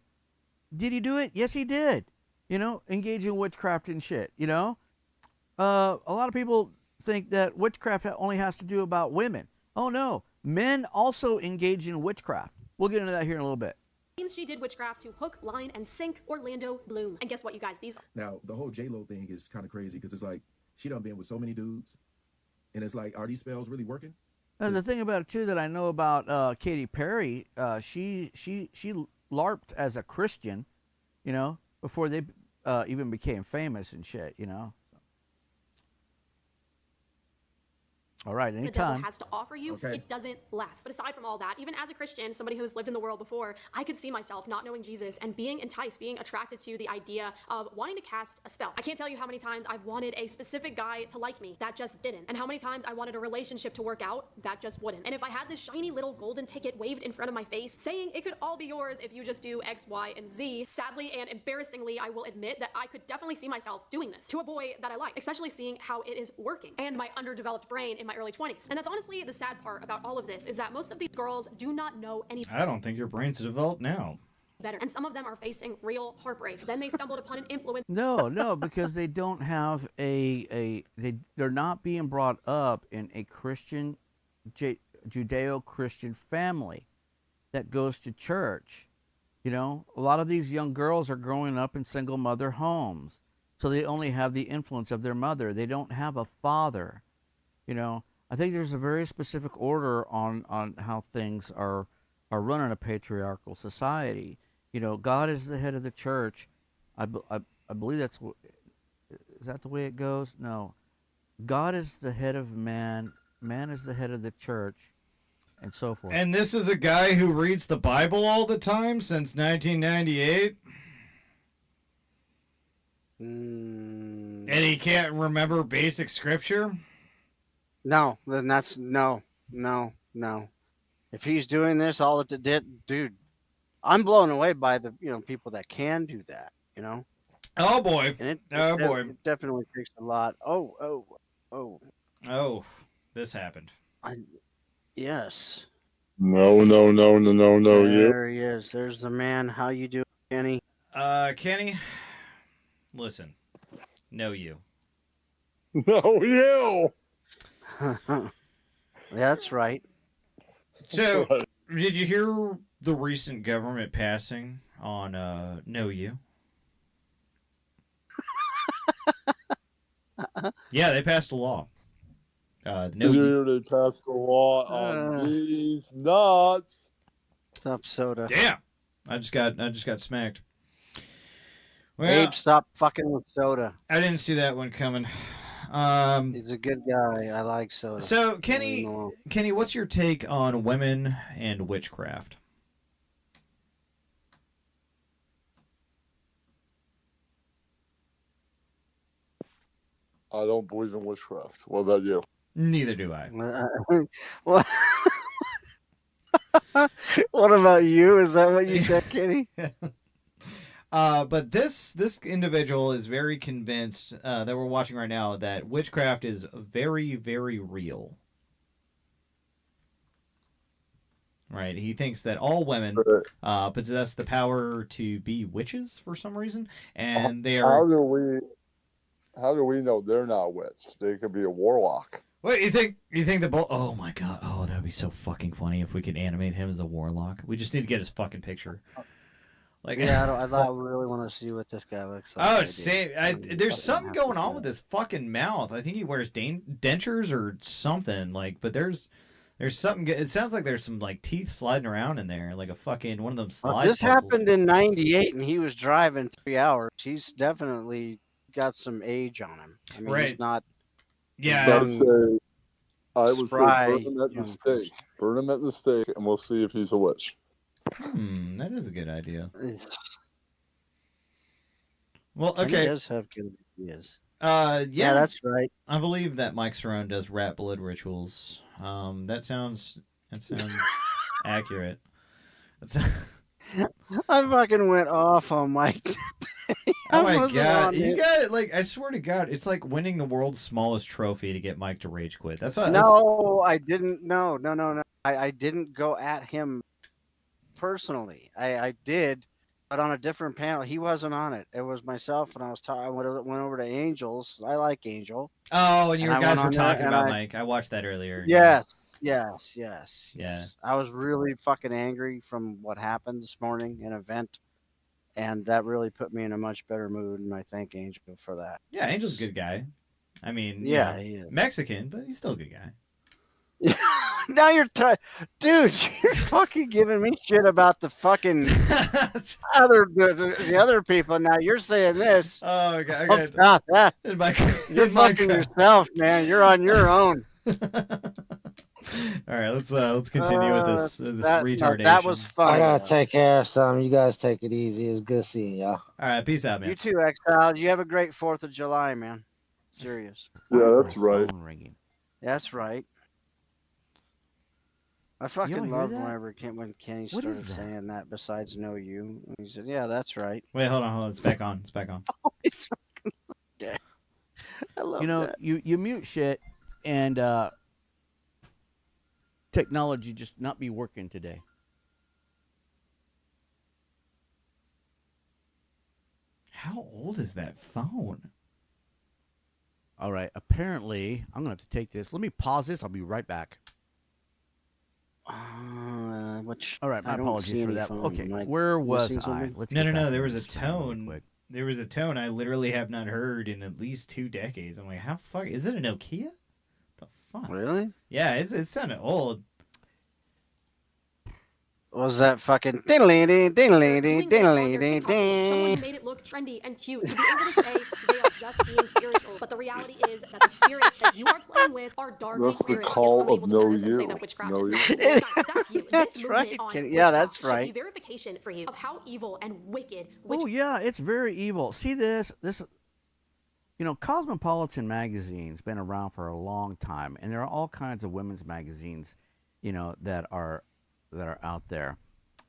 Did he do it? Yes, he did. Engage in witchcraft and shit, A lot of people think that witchcraft only has to do about women. Oh, no. Men also engage in witchcraft. We'll get into that here in a little bit. She did witchcraft to hook, line, and sink Orlando Bloom. And guess what, you guys? These are... Now, the whole J-Lo thing is kind of crazy because it's she done been with so many dudes. And it's are these spells really working? And the thing about it, too, that I know about Katy Perry, she LARPed as a Christian, before they even became famous and shit, All right, the devil anytime. has to offer you, it doesn't last. But aside from all that, even as a Christian, somebody who has lived in the world before, I could see myself not knowing Jesus and being enticed, being attracted to the idea of wanting to cast a spell. I can't tell you how many times I've wanted a specific guy to like me. That just didn't. And how many times I wanted a relationship to work out. That just wouldn't. And if I had this shiny little golden ticket waved in front of my face, saying it could all be yours if you just do X, Y, and Z, sadly and embarrassingly, I will admit that I could definitely see myself doing this to a boy that I like, especially seeing how it is working and my underdeveloped brain in my early 20s. And that's honestly the sad part about all of this, is that most of these girls do not know any I don't think your brain's developed now. better. And some of them are facing real heartbreak. Then they stumbled upon an influence. No, because they don't have they're not being brought up in a Christian, Judeo-Christian family that goes to church. You know, a lot of these young girls are growing up in single mother homes, so they only have the influence of their mother. They don't have a father. You know, I think there's a very specific order on how things are run in a patriarchal society. You know, God is the head of the church. I believe is that the way it goes? No. God is the head of man. Man is the head of the church, and so forth. And this is a guy who reads the Bible all the time since 1998? And he can't remember basic scripture? No, then that's no. If he's doing this, all it did, dude, I'm blown away by the people that can do that. You know. Oh boy. And boy. It definitely takes a lot. Oh. This happened. Yes. No, There he is. There's the man. How you doing, Kenny? Kenny, listen. Know you. No, you. That's right. So, did you hear the recent government passing on Know You? Yeah, they passed a law. They passed the law on these nuts. What's up, Soda? Damn, I just got smacked. Well, Abe, stop fucking with Soda. I didn't see that one coming. He's a good guy. I like Soda. So, Kenny, what's your take on women and witchcraft? I don't believe in witchcraft. What about you? Neither do I. What? What about you? Is that what you said, Kenny? But this individual is very convinced that we're watching right now that witchcraft is very, very real. Right? He thinks that all women possess the power to be witches for some reason, and they are. How do we know they're not a witch? They could be a warlock. What you think? You think the bull? Oh my god! Oh, that would be so fucking funny if we could animate him as a warlock. We just need to get his fucking picture. Like, yeah, I really want to see what this guy looks like. Oh, there's something going on with his fucking mouth. I think he wears dentures or something. Like, but there's something. It sounds like there's some like teeth sliding around in there, like a fucking one of them slide. This happened in '98, and he was driving 3 hours. He's definitely got some age on him. I mean, he's not. Yeah, I would say burn him at the stake. Burn him at the stake, and we'll see if he's a witch. That is a good idea. Well, okay. He does have good ideas. Yeah, that's right. I believe that Mike Cerrone does rat blood rituals. That sounds accurate. I fucking went off on Mike today. Oh my god, you got like, I swear to God, it's like winning the world's smallest trophy to get Mike to rage quit. That's what. No, I didn't. No. I didn't go at him personally. I did, but on a different panel. He wasn't on it. It was myself, and I went over to Angel's. I like Angel. Oh, and you guys were talking about Mike. I watched that earlier. Yes. Yeah. I was really fucking angry from what happened this morning, an event. And that really put me in a much better mood, and I thank Angel for that. Yeah, Angel's a good guy. I mean, he is Mexican, but he's still a good guy. Now dude, you're fucking giving me shit about the fucking the other people. Now you're saying this. Oh, okay. Stop that. You're fucking yourself, man. You're on your own. All right, let's continue with this retardation. That was funny. I gotta take care of something. You guys take it easy. It's good seeing y'all. All right, peace out, man. You too, Exile. You have a great 4th of July, man. Serious. Yeah, that's right. That's right. I fucking loved when Kenny started saying that. Besides "know you," he said, "Yeah, that's right." Wait, hold on. It's back on. It's back on. It's fucking okay. I love that. You mute shit, and technology just not be working today. How old is that phone? All right. Apparently, I'm gonna have to take this. Let me pause this. I'll be right back. Which all right, my I don't apologies see for any that. phone. Okay, Am I where was missing I? something? Let's No. There was a tone. There was a tone I literally have not heard in at least 2 decades. I'm like, how fuck is it a Nokia? The fuck? Really? Yeah, it sounded old. Was that fucking diddly diddly Someone made it look trendy and cute to be able to say they are just being spiritual, but the reality is that the spirits that you are playing with are dark That's the spirits. call Somebody of will know defend us and say you. that witchcraft Know is you. not evil. Guys, that's you. That's This right, movement on Kenny. Yeah, that's witchcraft should right. be verification for you of how evil and wicked Oh yeah, it's very evil. See this. Cosmopolitan magazine's been around for a long time, and there are all kinds of women's magazines, that are out there.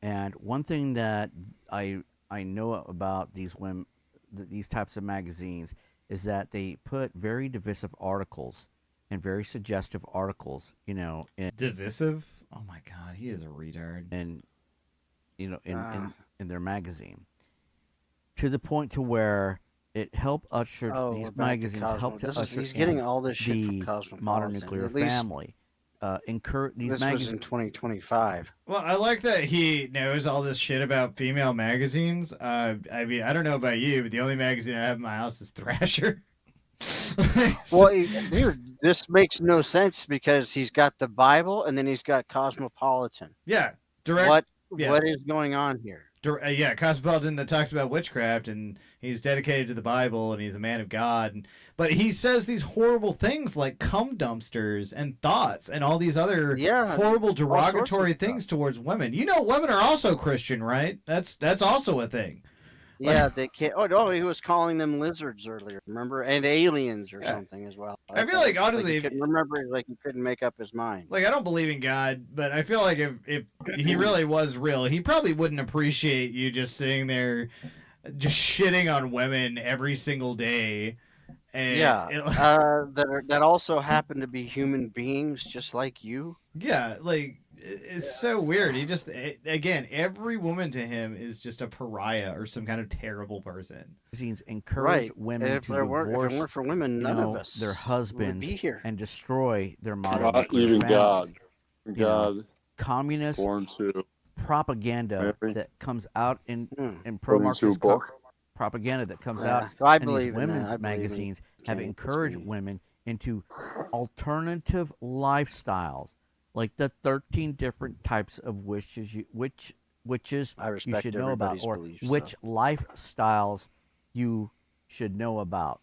And one thing that I know about these women, these types of magazines, is that they put very divisive articles and very suggestive articles. Divisive? Oh my god, he is a retard. And in their magazine, to the point to where it helped usher these magazines helped to usher he's getting in all this shit from the Cosmopolitan. modern nuclear At least family. Encourage these this magazines. was in 2025. Well, I like that he knows all this shit about female magazines. I mean, I don't know about you, but the only magazine I have in my house is Thrasher. Well, dude, this makes no sense because he's got the Bible and then he's got Cosmopolitan. Yeah, direct. What is going on here? Yeah, Cosmopolitan that talks about witchcraft, and he's dedicated to the Bible, and he's a man of God. But he says these horrible things like cum dumpsters and thoughts and all these other horrible derogatory things towards women. Women are also Christian, right? That's also a thing. Yeah, they can't. Oh, he was calling them lizards earlier, remember? And aliens or something as well. I feel like, honestly, he couldn't remember, he couldn't make up his mind. Like, I don't believe in God, but I feel like if he really was real, he probably wouldn't appreciate you just sitting there just shitting on women every single day. And that also happen to be human beings just like you. Yeah, like, it's so weird. He just, again, every woman to him is just a pariah or some kind of terrible person. Magazines encourage women to divorce, if it weren't for women, none of us their husbands would be here. and destroy their modern Not even families. God. Communist born to propaganda Mary. that comes out in According to a pro-Marxist book. propaganda that comes out So I in believe these in that. women's I believe in magazines have Kenny. encouraged women into alternative lifestyles, like the 13 different types of witches you should know about, or beliefs, which lifestyles you should know about.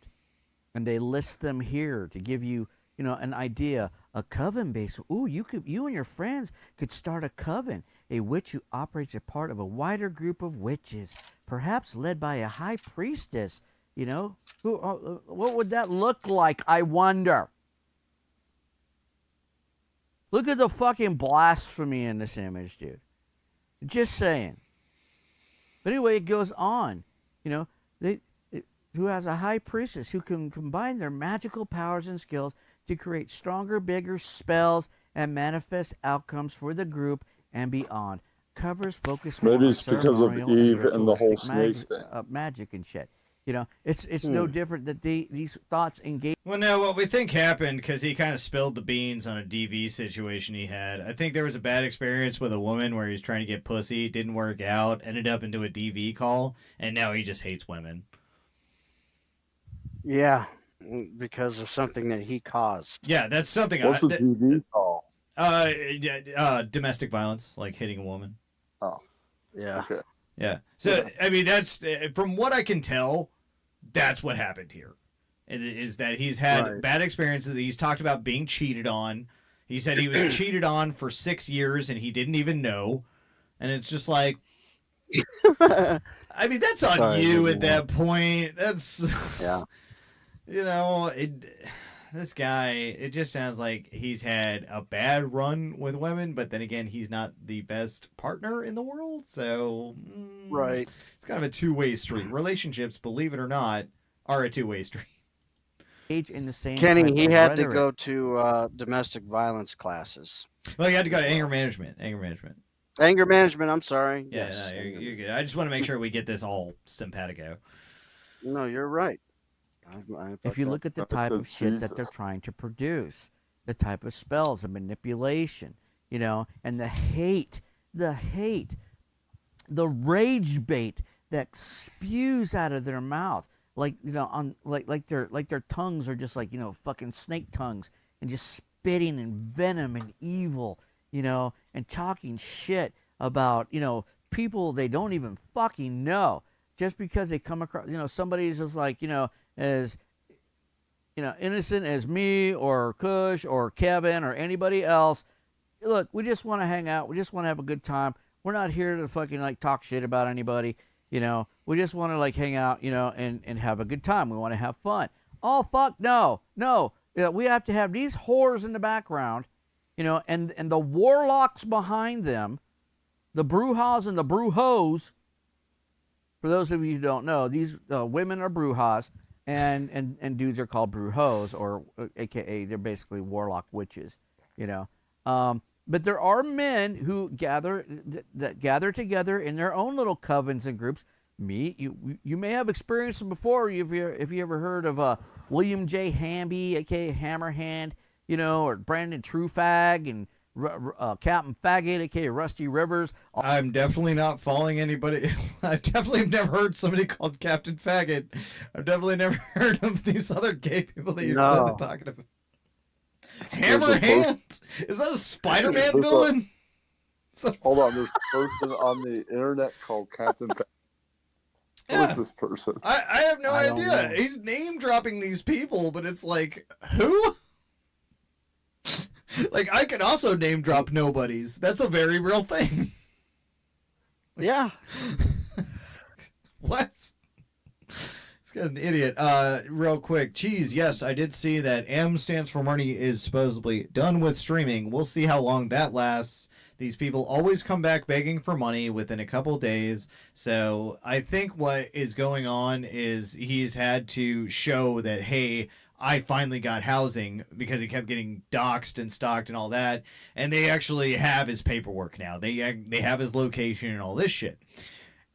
And they list them here to give you, an idea. A coven base. Ooh, you and your friends could start a coven. A witch who operates a part of a wider group of witches, perhaps led by a high priestess. What would that look like? I wonder. Look at the fucking blasphemy in this image, dude. Just saying. But anyway, it goes on. Who has a high priestess who can combine their magical powers and skills to create stronger, bigger spells and manifest outcomes for the group and beyond. Covers focus more Maybe on it's because of ceremonial Eve and the whole ritualistic snake thing. Magic and shit. It's no different that these thoughts engage. Well, no, what we think happened because he kind of spilled the beans on a DV situation he had. I think there was a bad experience with a woman where he was trying to get pussy, didn't work out, ended up into a DV call, and now he just hates women. Yeah, because of something that he caused. Yeah, that's something. What's the DV call? Domestic violence, like hitting a woman. Oh, yeah. Okay. Yeah. So I mean, that's from what I can tell, that's what happened here. is that he's had bad experiences. He's talked about being cheated on. He said he was cheated on for 6 years and he didn't even know. And it's just like, I mean, that's on you at that point. That's, you know, this guy, it just sounds like he's had a bad run with women, but then again, he's not the best partner in the world. So, it's kind of a two-way street. Relationships, believe it or not, are a two-way street. In the same Kenny, type he of had rhetoric. to go to domestic violence classes. Well, you had to go to anger management. Anger management, I'm sorry. Yeah, Yes. no, you're good. I just want to make sure we get this all simpatico. No, you're right. If you look at the type of shit that they're trying to produce, the type of spells, the manipulation, you know, and the hate, the rage bait that spews out of their mouth, like, you know, on like their tongues are just like, you know, fucking snake tongues, and just spitting in venom and evil, you know, and talking shit about, you know, people they don't even fucking know, just because they come across, you know, somebody's just like, you know, as, you know, innocent as me or Kush or Kevin or anybody else. Look, we just want to hang out. We just want to have a good time. We're not here to fucking like talk shit about anybody. You know, we just want to like hang out, you know, and have a good time. We want to have fun. Oh, fuck no. You know, we have to have these whores in the background, you know, and the warlocks behind them, the brujas and the brujos. For those of you who don't know, these women are brujas, and dudes are called brujos, or AKA they're basically warlock witches, you know. But there are men who gather together in their own little covens and groups. You may have experienced them before. If you ever heard of William J. Hamby, aka Hammerhand, you know, or Brandon Trufag and Captain Faggot, aka Rusty Rivers. I'm definitely not following anybody. I definitely have never heard somebody called Captain Faggot. I've definitely never heard of these other gay people that you're talking about. Hammerhand? Is that a Spider-Man villain? Hold on, there's a person on the internet called Captain Faggot. Who is this person? I have no idea. He's name dropping these people, but it's like, who? Like, I can also name drop nobodies. That's a very real thing. Yeah. What? This guy's an idiot. Real quick. Cheese, yes, I did see that M stands for money is supposedly done with streaming. We'll see how long that lasts. These people always come back begging for money within a couple days. So I think what is going on is he's had to show that, hey, I finally got housing, because he kept getting doxxed and stalked and all that. And they actually have his paperwork now. They have his location and all this shit.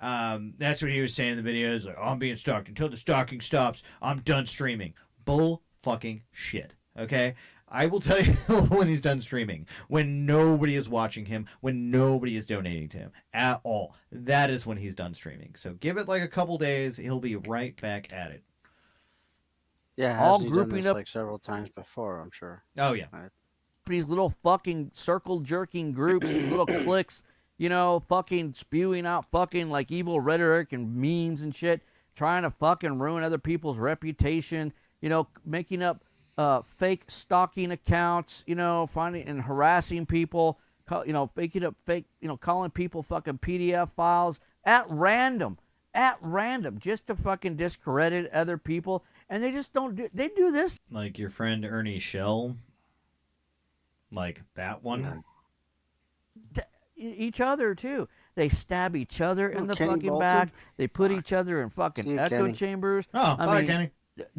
That's what he was saying in the video. He's like, oh, I'm being stalked. Until the stalking stops, I'm done streaming. Bull fucking shit. Okay? I will tell you when he's done streaming. When nobody is watching him. When nobody is donating to him at all. That is when he's done streaming. So give it like a couple days. He'll be right back at it. Yeah, all he grouping done this up like several times before, I'm sure. Oh, yeah. These little fucking circle jerking groups, these little cliques, you know, fucking spewing out fucking like evil rhetoric and memes and shit, trying to fucking ruin other people's reputation, you know, making up fake stalking accounts, you know, finding and harassing people, you know, making up fake, you know, calling people fucking PDF files at random, just to fucking discredit other people. And they just don't do, they do this. Like your friend Ernie Shell. Like that one. Each other too. They stab each other in the Kenny fucking Bolton. back. They put each other in fucking echo Kenny. chambers. Oh, I bye, mean, Kenny.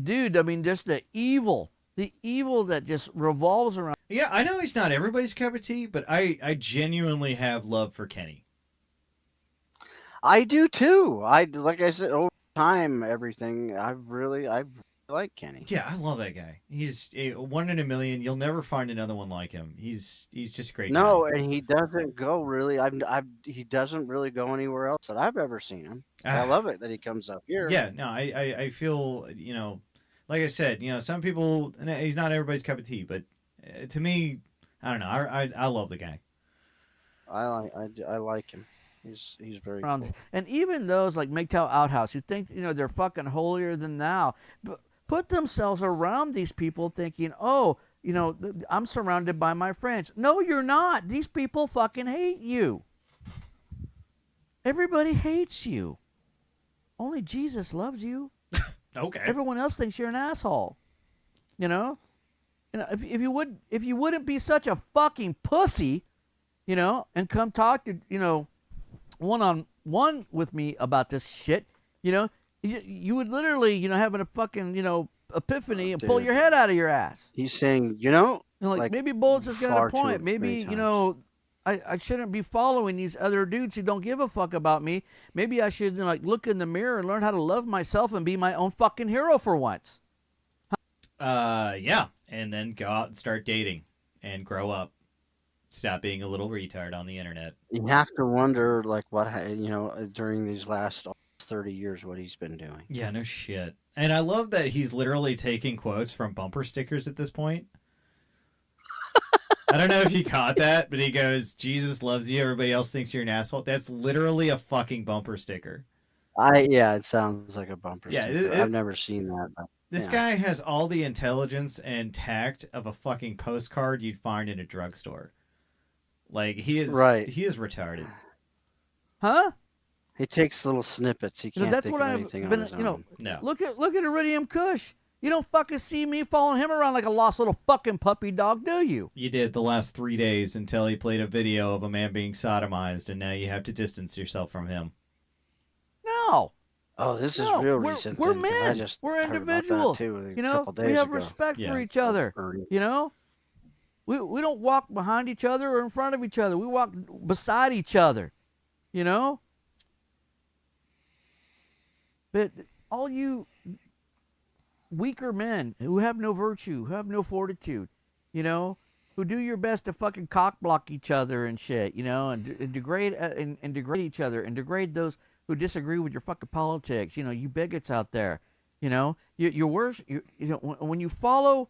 Dude, I mean, just the evil that just revolves around. Yeah, I know he's not everybody's cup of tea, but I genuinely have love for Kenny. I do too. Like I said, over time, everything. I like Kenny. Yeah, I love that guy. He's a 1 in a million. You'll never find another one like him. He's just a great. No, guy. and he doesn't go really. He doesn't really go anywhere else that I've ever seen him. I love it that he comes up here. Yeah, no, I feel, you know, like I said, you know, some people, he's not everybody's cup of tea, but to me, I don't know. I love the guy. I like him. He's very cool. And even those like MGTOW Outhouse who think, you know, they're fucking holier than thou. But put themselves around these people thinking, oh, you know, I'm surrounded by my friends. No, you're not. These people fucking hate you. Everybody hates you. Only Jesus loves you. Okay. Everyone else thinks you're an asshole. You know? If you wouldn't be such a fucking pussy, you know, and come talk to, you know, one-on-one with me about this shit, you know, you would literally, you know, having a fucking, you know, epiphany and pull Dude. your head out of your ass. He's saying, you know, like maybe Bullets has got far a too point. Maybe, many you times. know, I shouldn't be following these other dudes who don't give a fuck about me. Maybe I should, like, look in the mirror and learn how to love myself and be my own fucking hero for once. Yeah. And then go out and start dating and grow up. Stop being a little retard on the internet. You have to wonder, like, what, you know, during these last 30 years, what he's been doing. Yeah, no shit. And I love that he's literally taking quotes from bumper stickers at this point. I don't know if you caught that, but he goes, Jesus loves you, everybody else thinks you're an asshole. That's literally a fucking bumper sticker. Yeah, it sounds like a bumper sticker. I've never seen that. But, this guy has all the intelligence and tact of a fucking postcard you'd find in a drugstore. Like, he is retarded. Huh? He takes little snippets. He can't think of anything on his own. No. Look at Iridium Kush. You don't fucking see me following him around like a lost little fucking puppy dog, do you? You did the last 3 days until he played a video of a man being sodomized, and now you have to distance yourself from him. No. Oh, this is real recent. We're then, men. I just We're heard about that individuals. too, You know, we have respect for each other. You know, we don't walk behind each other or in front of each other. We walk beside each other. You know. But all you weaker men who have no virtue, who have no fortitude, you know, who do your best to fucking cock block each other and shit, you know, and degrade and degrade each other and degrade those who disagree with your fucking politics. You know, you bigots out there, you know, you're worse. You know, when you follow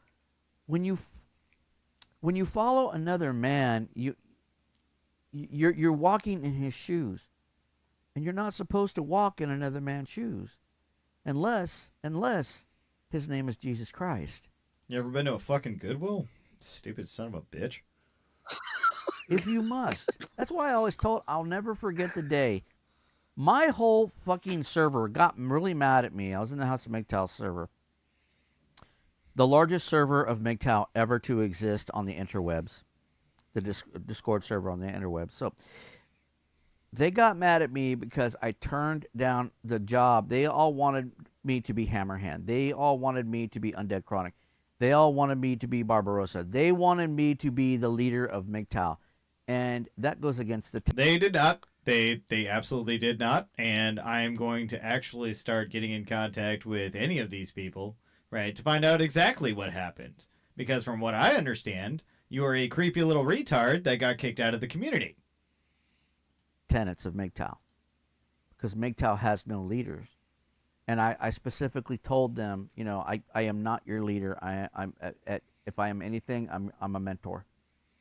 another man, you're walking in his shoes, and you're not supposed to walk in another man's shoes, unless his name is Jesus Christ. You ever been to a fucking Goodwill? Stupid son of a bitch. If you must. That's why I always told, I'll never forget the day. My whole fucking server got really mad at me. I was in the House of MGTOW server. The largest server of MGTOW ever to exist on the interwebs. The Discord server on the interwebs. So they got mad at me because I turned down the job. They all wanted me to be Hammerhand. They all wanted me to be Undead Chronic. They all wanted me to be Barbarossa. They wanted me to be the leader of MGTOW. And that goes against the... They did not. They absolutely did not. And I'm going to actually start getting in contact with any of these people, right, to find out exactly what happened. Because from what I understand, you are a creepy little retard that got kicked out of the community. Tenets of MGTOW. Because MGTOW has no leaders. And I specifically told them, you know, I am not your leader. If I am anything, I'm a mentor.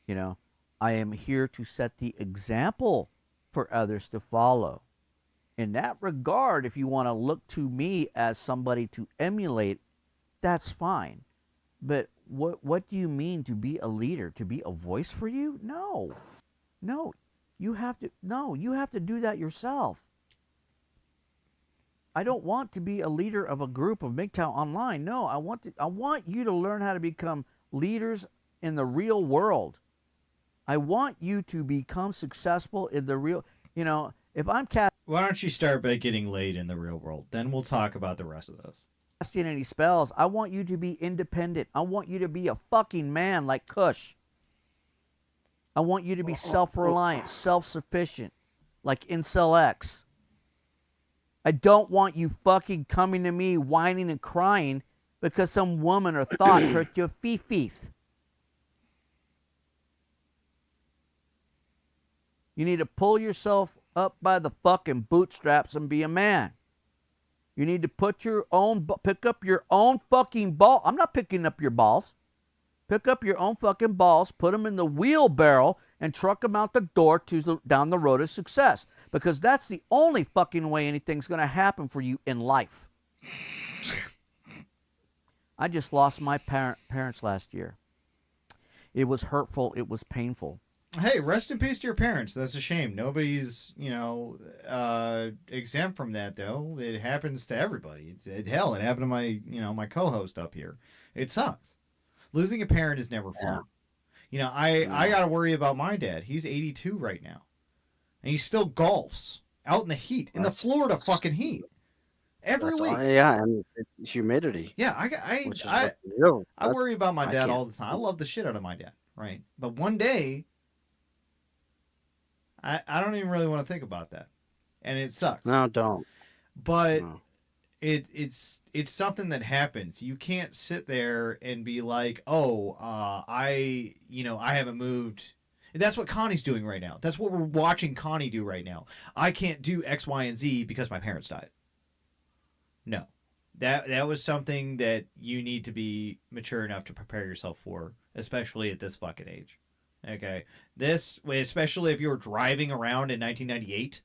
You know, I am here to set the example for others to follow. In that regard, if you want to look to me as somebody to emulate, that's fine. But what do you mean to be a leader? To be a voice for you? No. You have to do that yourself. I don't want to be a leader of a group of MGTOW online. No, I want you to learn how to become leaders in the real world. I want you to become successful in the real, you know, if I'm Why don't you start by getting laid in the real world? Then we'll talk about the rest of this. casting any spells, I want you to be independent. I want you to be a fucking man like Kush. I want you to be self-reliant, self-sufficient, like Incel X. I don't want you fucking coming to me whining and crying because some woman or thought hurt your fifis. You need to pull yourself up by the fucking bootstraps and be a man. You need to pick up your own fucking ball. I'm not picking up your balls. Pick up your own fucking balls, put them in the wheelbarrow, and truck them out the door down the road of success. Because that's the only fucking way anything's going to happen for you in life. I just lost my parents last year. It was hurtful. It was painful. Hey, rest in peace to your parents. That's a shame. Nobody's, exempt from that, though. It happens to everybody. Hell, it happened to my co-host up here. It sucks. Losing a parent is never fun. Yeah. I got to worry about my dad. He's 82 right now. And he still golfs out in the heat, in the Florida fucking heat. Every week. Yeah, and humidity. Yeah, I worry about my dad all the time. I love the shit out of my dad, right? But one day, I don't even really want to think about that, and it sucks. No, don't. But it's something that happens. You can't sit there and be like, oh, I haven't moved. That's what Connie's doing right now. That's what we're watching Connie do right now. I can't do X, Y, and Z because my parents died. No, that was something that you need to be mature enough to prepare yourself for, especially at this fucking age. Okay, especially if you were driving around in 1998,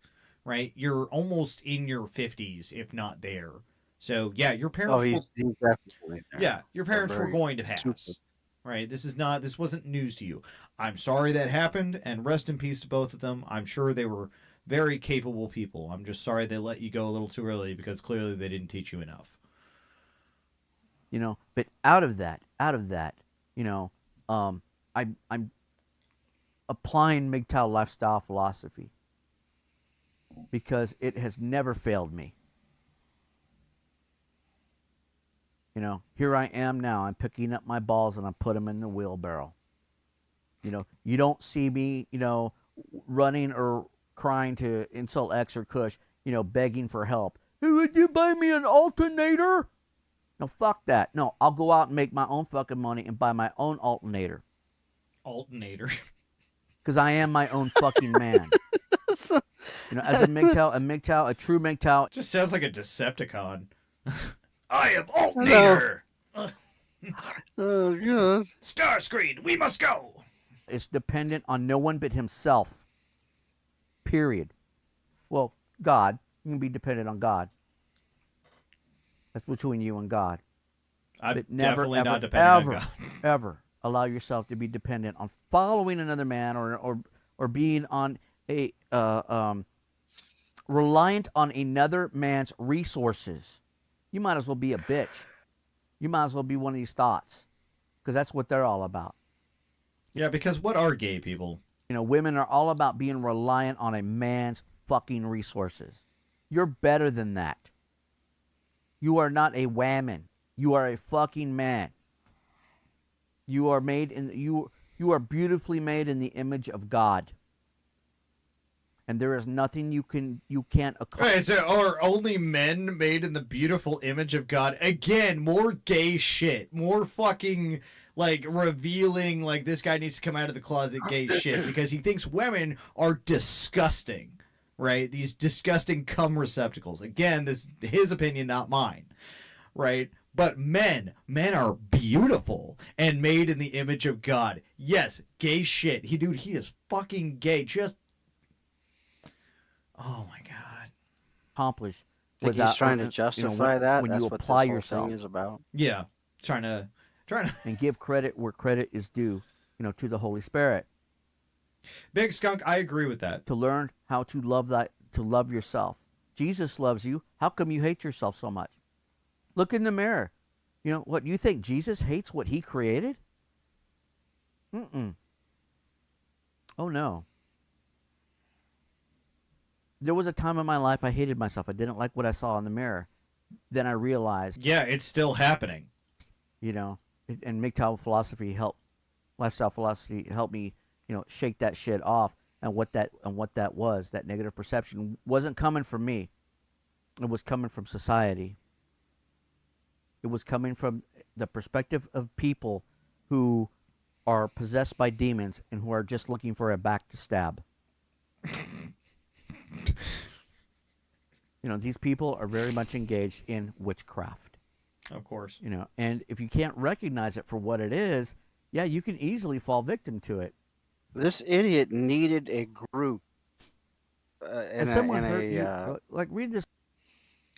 right? You're almost in your 50s, if not there. So yeah, your parents. Oh, he's definitely there. Yeah, your parents were going to pass. Right. This wasn't news to you. I'm sorry that happened, and rest in peace to both of them. I'm sure they were very capable people. I'm just sorry they let you go a little too early because clearly they didn't teach you enough. But out of that, I'm applying MGTOW lifestyle philosophy because it has never failed me. Here I am now. I'm picking up my balls and I put them in the wheelbarrow. You don't see me, running or crying to Incel X or Kush, begging for help. Hey, would you buy me an alternator? No, fuck that. No, I'll go out and make my own fucking money and buy my own alternator. Alternator. Because I am my own fucking man. As a MGTOW, a true MGTOW. Just sounds like a Decepticon. I am Alternator. Oh, God. Starscream, we must go. It's dependent on no one but himself. Period. Well, God. You can be dependent on God. That's between you and God. I'm but never, definitely ever, not dependent ever, on God. ever allow yourself to be dependent on following another man or being on a reliant on another man's resources. You might as well be a bitch. You might as well be one of these thoughts, because that's what they're all about. Yeah, because what are gay people? Women are all about being reliant on a man's fucking resources. You're better than that. You are not a woman. You are a fucking man. You are you are beautifully made in the image of God. And there is nothing you can't accomplish. Right, so are only men made in the beautiful image of God? Again, more gay shit. More fucking, revealing, this guy needs to come out of the closet gay shit because he thinks women are disgusting, right? These disgusting cum receptacles. Again, this his opinion, not mine, right? But men are beautiful and made in the image of God. Yes, gay shit. He is fucking gay. Just oh my God. Accomplish. I think he's trying to justify that. When That's you what apply this whole yourself. thing is about. Yeah, trying to and give credit where credit is due, to the Holy Spirit. Big Skunk, I agree with that. To learn how to love yourself. Jesus loves you. How come you hate yourself so much? Look in the mirror. What, you think Jesus hates what he created? Mm-mm. Oh, no. There was a time in my life I hated myself. I didn't like what I saw in the mirror. Then I realized. Yeah, it's still happening. And MGTOW lifestyle philosophy helped me, shake that shit off. And what that was, that negative perception wasn't coming from me. It was coming from society. It was coming from the perspective of people who are possessed by demons and who are just looking for a back to stab. These people are very much engaged in witchcraft. Of course. And if you can't recognize it for what it is, yeah, you can easily fall victim to it. This idiot needed a group. And someone heard you, read this.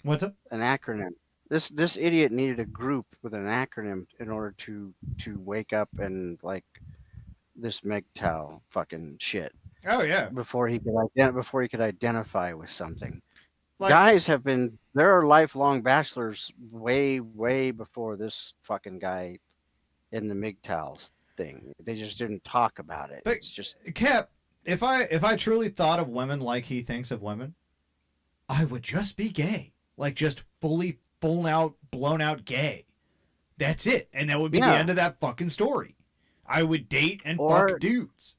What's up? An acronym. This idiot needed a group with an acronym in order to wake up and like this MGTOW fucking shit. Oh yeah. Before he could identify with something. Like, Guys have been there are lifelong bachelors way before this fucking guy in the MGTOWs thing. They just didn't talk about it. But It's just Cap, if I truly thought of women like he thinks of women, I would just be gay. Like just fully blown out gay. That's it. And that would be the end of that fucking story. I would date and fuck dudes.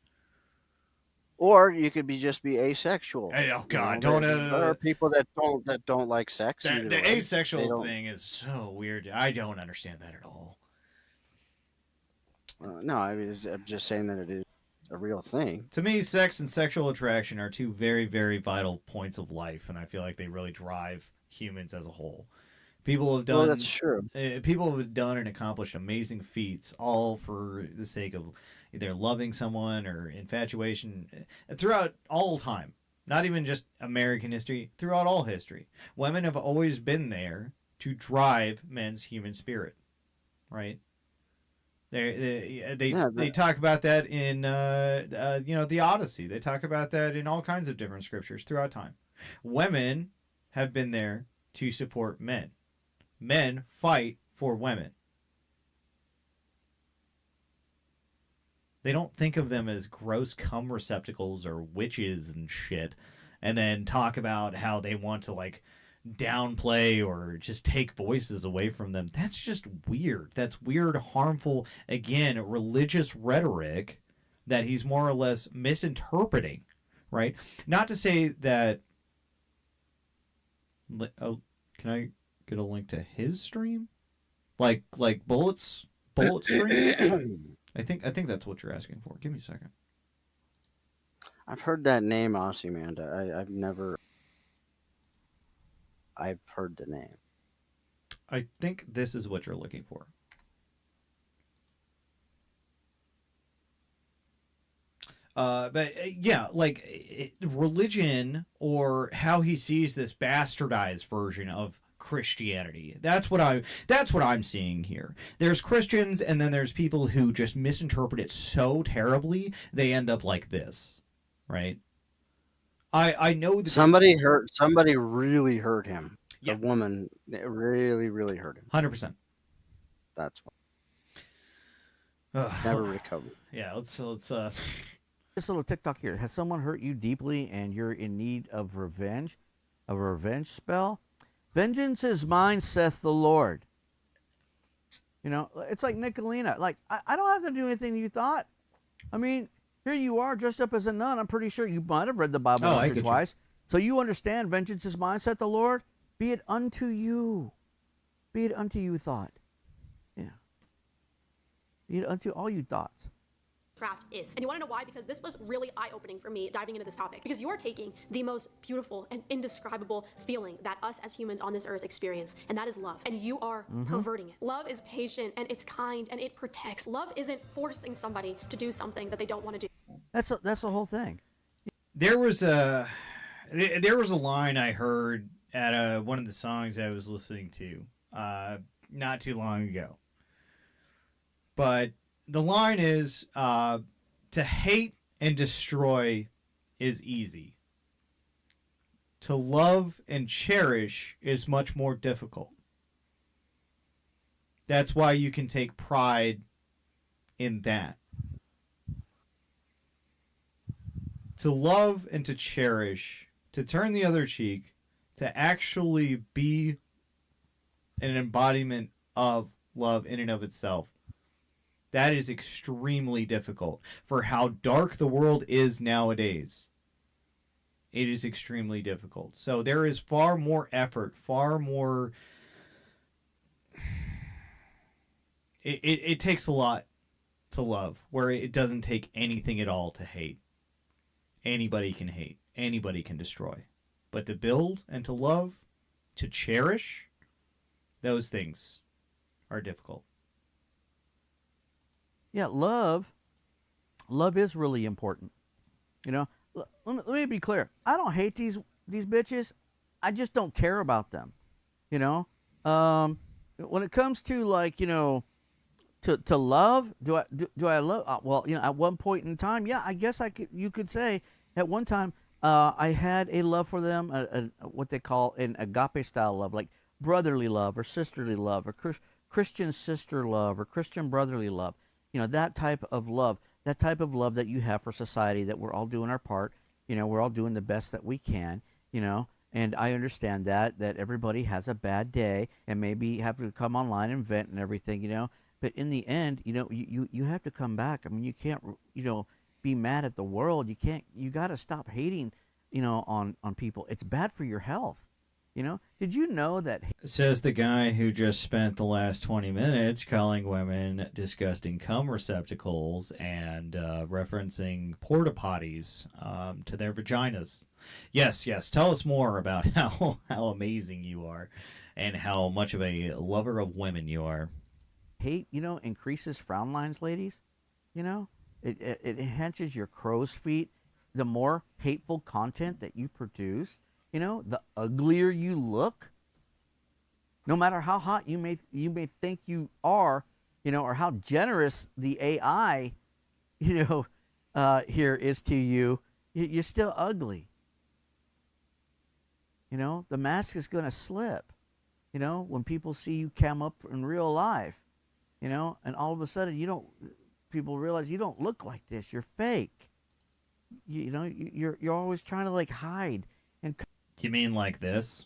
Or you could just be asexual. Oh God, there are people that don't like sex. The asexual thing is so weird. I don't understand that at all. No, I mean, I'm just saying that it is a real thing. To me, sex and sexual attraction are two very, very vital points of life, and I feel like they really drive humans as a whole. People have done. Well, that's true. People have done and accomplished amazing feats, all for the sake of either loving someone or infatuation, throughout all time. Not even just American history, throughout all history. Women have always been there to drive men's human spirit, right? They talk about that in the Odyssey. They talk about that in all kinds of different scriptures throughout time. Women have been there to support men. Men fight for women. They don't think of them as gross cum receptacles or witches and shit, and then talk about how they want to like downplay or just take voices away from them. That's just weird. That's weird, harmful, again, religious rhetoric that he's more or less misinterpreting, right? Not to say that... Oh, can I get a link to his stream? Like Bullet stream? I think that's what you're asking for. Give me a second. I've heard that name, Ozymandias. I've heard the name. I think this is what you're looking for. But yeah, like religion or how he sees this bastardized version of Christianity. That's what I'm seeing here. There's Christians, and then there's people who just misinterpret it so terribly they end up like this, right? I know that somebody really hurt him. Yeah. A woman really hurt him. 100%. That's why. Never recovered. Yeah, let's this little TikTok here. Has someone hurt you deeply and you're in need of revenge? A revenge spell? Vengeance is mine, saith the Lord. You know, it's like Nicolina. Like, I don't have to do anything you thought. I mean, here you are dressed up as a nun. I'm pretty sure you might have read the Bible once or twice. So you understand vengeance is mine, saith the Lord. Be it unto you. Be it unto you thought. Yeah. Be it unto all you thoughts. Craft is. And you want to know why? Because this was really eye-opening for me diving into this topic. Because you are taking the most beautiful and indescribable feeling that us as humans on this earth experience, and that is love. And you are perverting it. Love is patient and it's kind and it protects. Love isn't forcing somebody to do something that they don't want to do. That's the whole thing. There was a line I heard at one of the songs I was listening to not too long ago. But the line is, to hate and destroy is easy. To love and cherish is much more difficult. That's why you can take pride in that. To love and to cherish, to turn the other cheek, to actually be an embodiment of love in and of itself. That is extremely difficult for how dark the world is nowadays. It is extremely difficult. So there is far more effort, far more... It takes a lot to love, where it doesn't take anything at all to hate. Anybody can hate. Anybody can destroy. But to build and to love, to cherish, those things are difficult. Yeah, love is really important. You know, let me be clear. I don't hate these bitches. I just don't care about them. You know, When it comes to like, to love, do I love? Well, at one point in time, yeah, I guess you could say at one time, I had a love for them, what they call an agape style love, like brotherly love or sisterly love or Christian sister love or Christian brotherly love. That type of love, that you have for society, that we're all doing our part. We're all doing the best that we can. And I understand that everybody has a bad day and maybe have to come online and vent and everything. But in the end, you have to come back. I mean, you can't, be mad at the world. You got to stop hating, on people. It's bad for your health. Did you know that? Says the guy who just spent the last 20 minutes calling women disgusting cum receptacles and referencing porta potties to their vaginas. Yes. Tell us more about how amazing you are and how much of a lover of women you are. Hate, increases frown lines, ladies. It enhances your crow's feet. The more hateful content that you produce, the uglier you look. No matter how hot you may think you are, or how generous the AI, here is to you, you're still ugly. The mask is going to slip. When people see you cam up in real life, and all of a sudden people realize you don't look like this. You're fake. You're always trying to like hide. And you mean like this?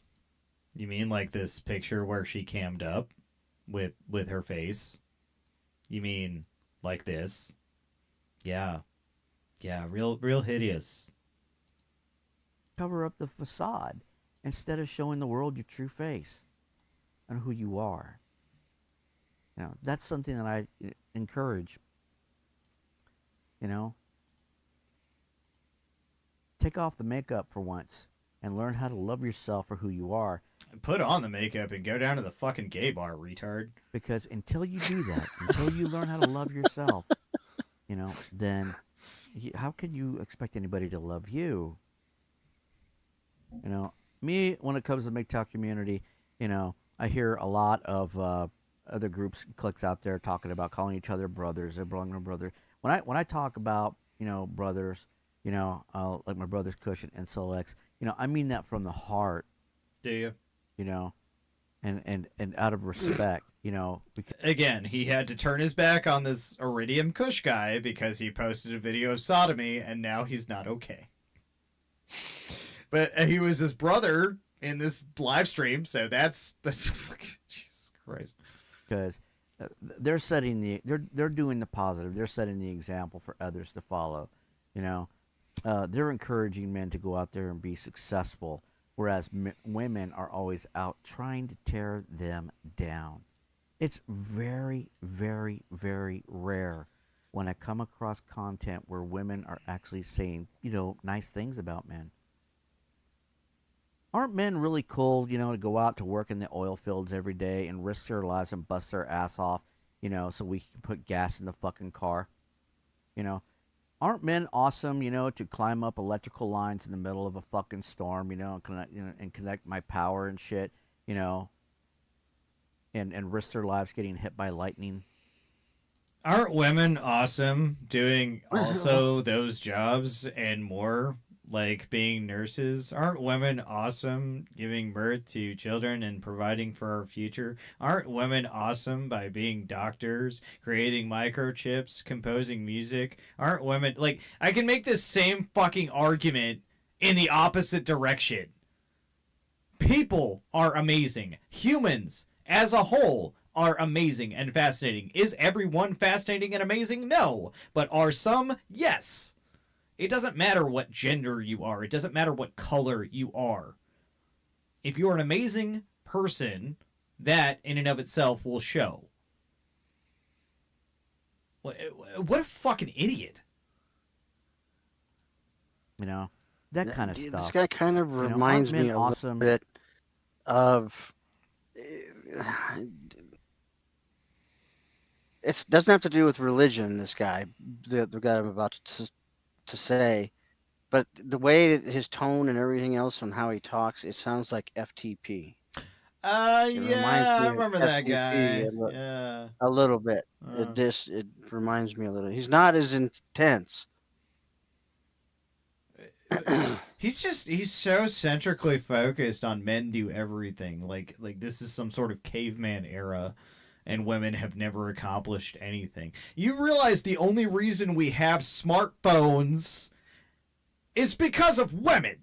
You mean like this picture where she cammed up with her face? You mean like this? Yeah, real hideous. Cover up the facade instead of showing the world your true face and who you are. That's something that I encourage. Take off the makeup for once and learn how to love yourself for who you are. Put on the makeup and go down to the fucking gay bar, retard. Because until you do that, until you learn how to love yourself, then how can you expect anybody to love you? Me, when it comes to the MGTOW community, I hear a lot of other groups, cliques out there talking about calling each other brothers. They're brother. When I talk about brothers, like my brothers Kush and Solex, I mean that from the heart. Do you? And out of respect, Again, he had to turn his back on this Iridium Kush guy because he posted a video of sodomy, and now he's not okay. But he was his brother in this live stream, so that's fucking Jesus Christ. Because they're setting they're doing the positive. They're setting the example for others to follow. They're encouraging men to go out there and be successful, whereas women are always out trying to tear them down. It's very, very, very rare when I come across content where women are actually saying, nice things about men. Aren't men really cool, to go out to work in the oil fields every day and risk their lives and bust their ass off, so we can put gas in the fucking car? Aren't men awesome, to climb up electrical lines in the middle of a fucking storm, and connect my power and shit, and risk their lives getting hit by lightning? Aren't women awesome doing also those jobs and more, like being nurses? Aren't women awesome giving birth to children and providing for our future? Aren't women awesome by being doctors, creating microchips, composing music? Aren't women, like, I can make this same fucking argument in the opposite direction. People are amazing. Humans as a whole are amazing and fascinating. Is everyone fascinating and amazing? No. But are some? Yes. It doesn't matter what gender you are. It doesn't matter what color you are. If you're an amazing person, that in and of itself will show. What a fucking idiot. That kind of stuff. This guy kind of reminds me a little bit of... It doesn't have to do with religion, this guy, the guy I'm about to say, but the way that his tone and everything else and how he talks, it sounds like FTP. Yeah, I remember that guy. A little bit. Uh. It reminds me a little. He's not as intense. He's so centrically focused on men do everything. Like this is some sort of caveman era, and women have never accomplished anything. You realize the only reason we have smartphones is because of women.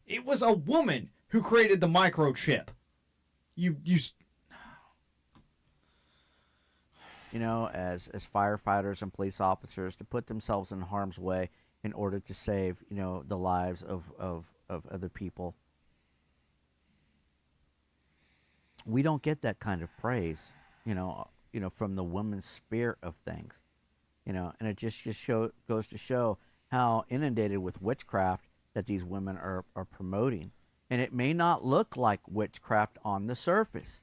It was a woman who created the microchip. You know, as firefighters and police officers, to put themselves in harm's way in order to save, you know, the lives of other people. We don't get that kind of praise, you know, from the women's spirit of things, you know, and it just goes to show how inundated with witchcraft that these women are promoting. And it may not look like witchcraft on the surface,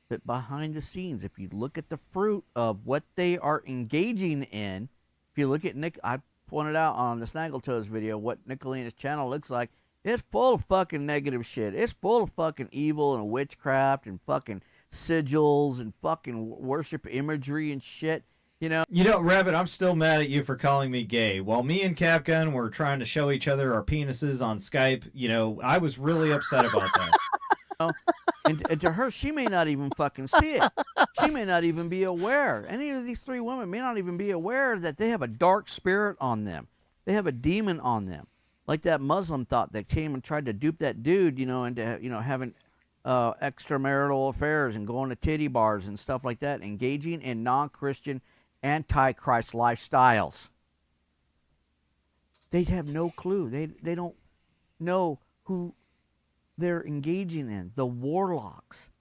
but behind the scenes, if you look at the fruit of what they are engaging in, if you look at I pointed out on the Snaggletooth video what Nicolina's channel looks like, it's full of fucking negative shit. It's full of fucking evil and witchcraft and fucking sigils and fucking worship imagery and shit. You know, Rabbit, I'm still mad at you for calling me gay. While me and Capgun were trying to show each other our penises on Skype, you know, I was really upset about that. And to her, she may not even fucking see it. She may not even be aware. Any of these three women may not even be aware that they have a dark spirit on them. They have a demon on them. Like that Muslim thought that came and tried to dupe that dude, you know, into, you know, having extramarital affairs and going to titty bars and stuff like that, engaging in non-Christian anti-Christ lifestyles. They have no clue. They don't know who they're engaging in. The warlocks.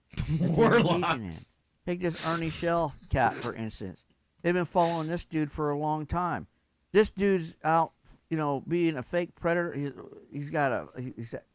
Warlocks. Take this Ernie Shell cat, for instance. They've been following this dude for a long time. This dude's out, you know, being a fake predator. He's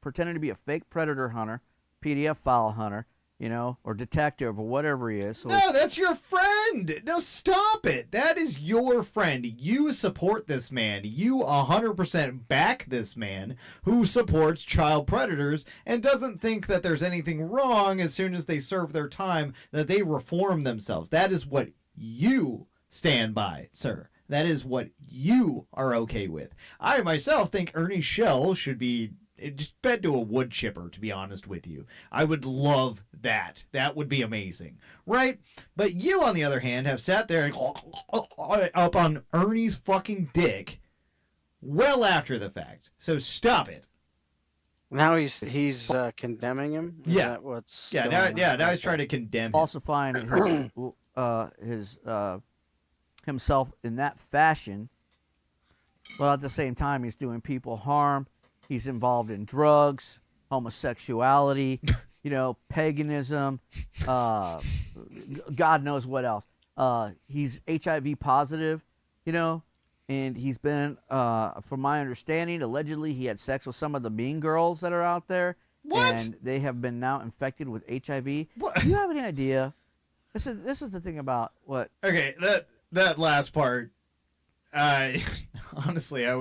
pretending to be a fake predator hunter, PDF file hunter, you know, or detective or whatever he is. So no, that's your friend. No, stop it. That is your friend. You support this man. You 100% back this man who supports child predators and doesn't think that there's anything wrong as soon as they serve their time, that they reform themselves. That is what you stand by, sir. That is what you are okay with. I myself think Ernie Shell should be just fed to a wood chipper, to be honest with you. I would love that. That would be amazing, right? But you, on the other hand, have sat there and up on Ernie's fucking dick well after the fact. So stop it. Now he's condemning him. Is that what's now he's trying to condemn him. Falsifying his himself in that fashion, while at the same time he's doing people harm. He's involved in drugs, homosexuality, you know, paganism, God knows what else. He's HIV positive, you know, and he's been, from my understanding, allegedly he had sex with some of the mean girls that are out there. What? And they have been now infected with HIV. What? Do you have any idea? This is the thing about what... Okay, that last part, honestly, I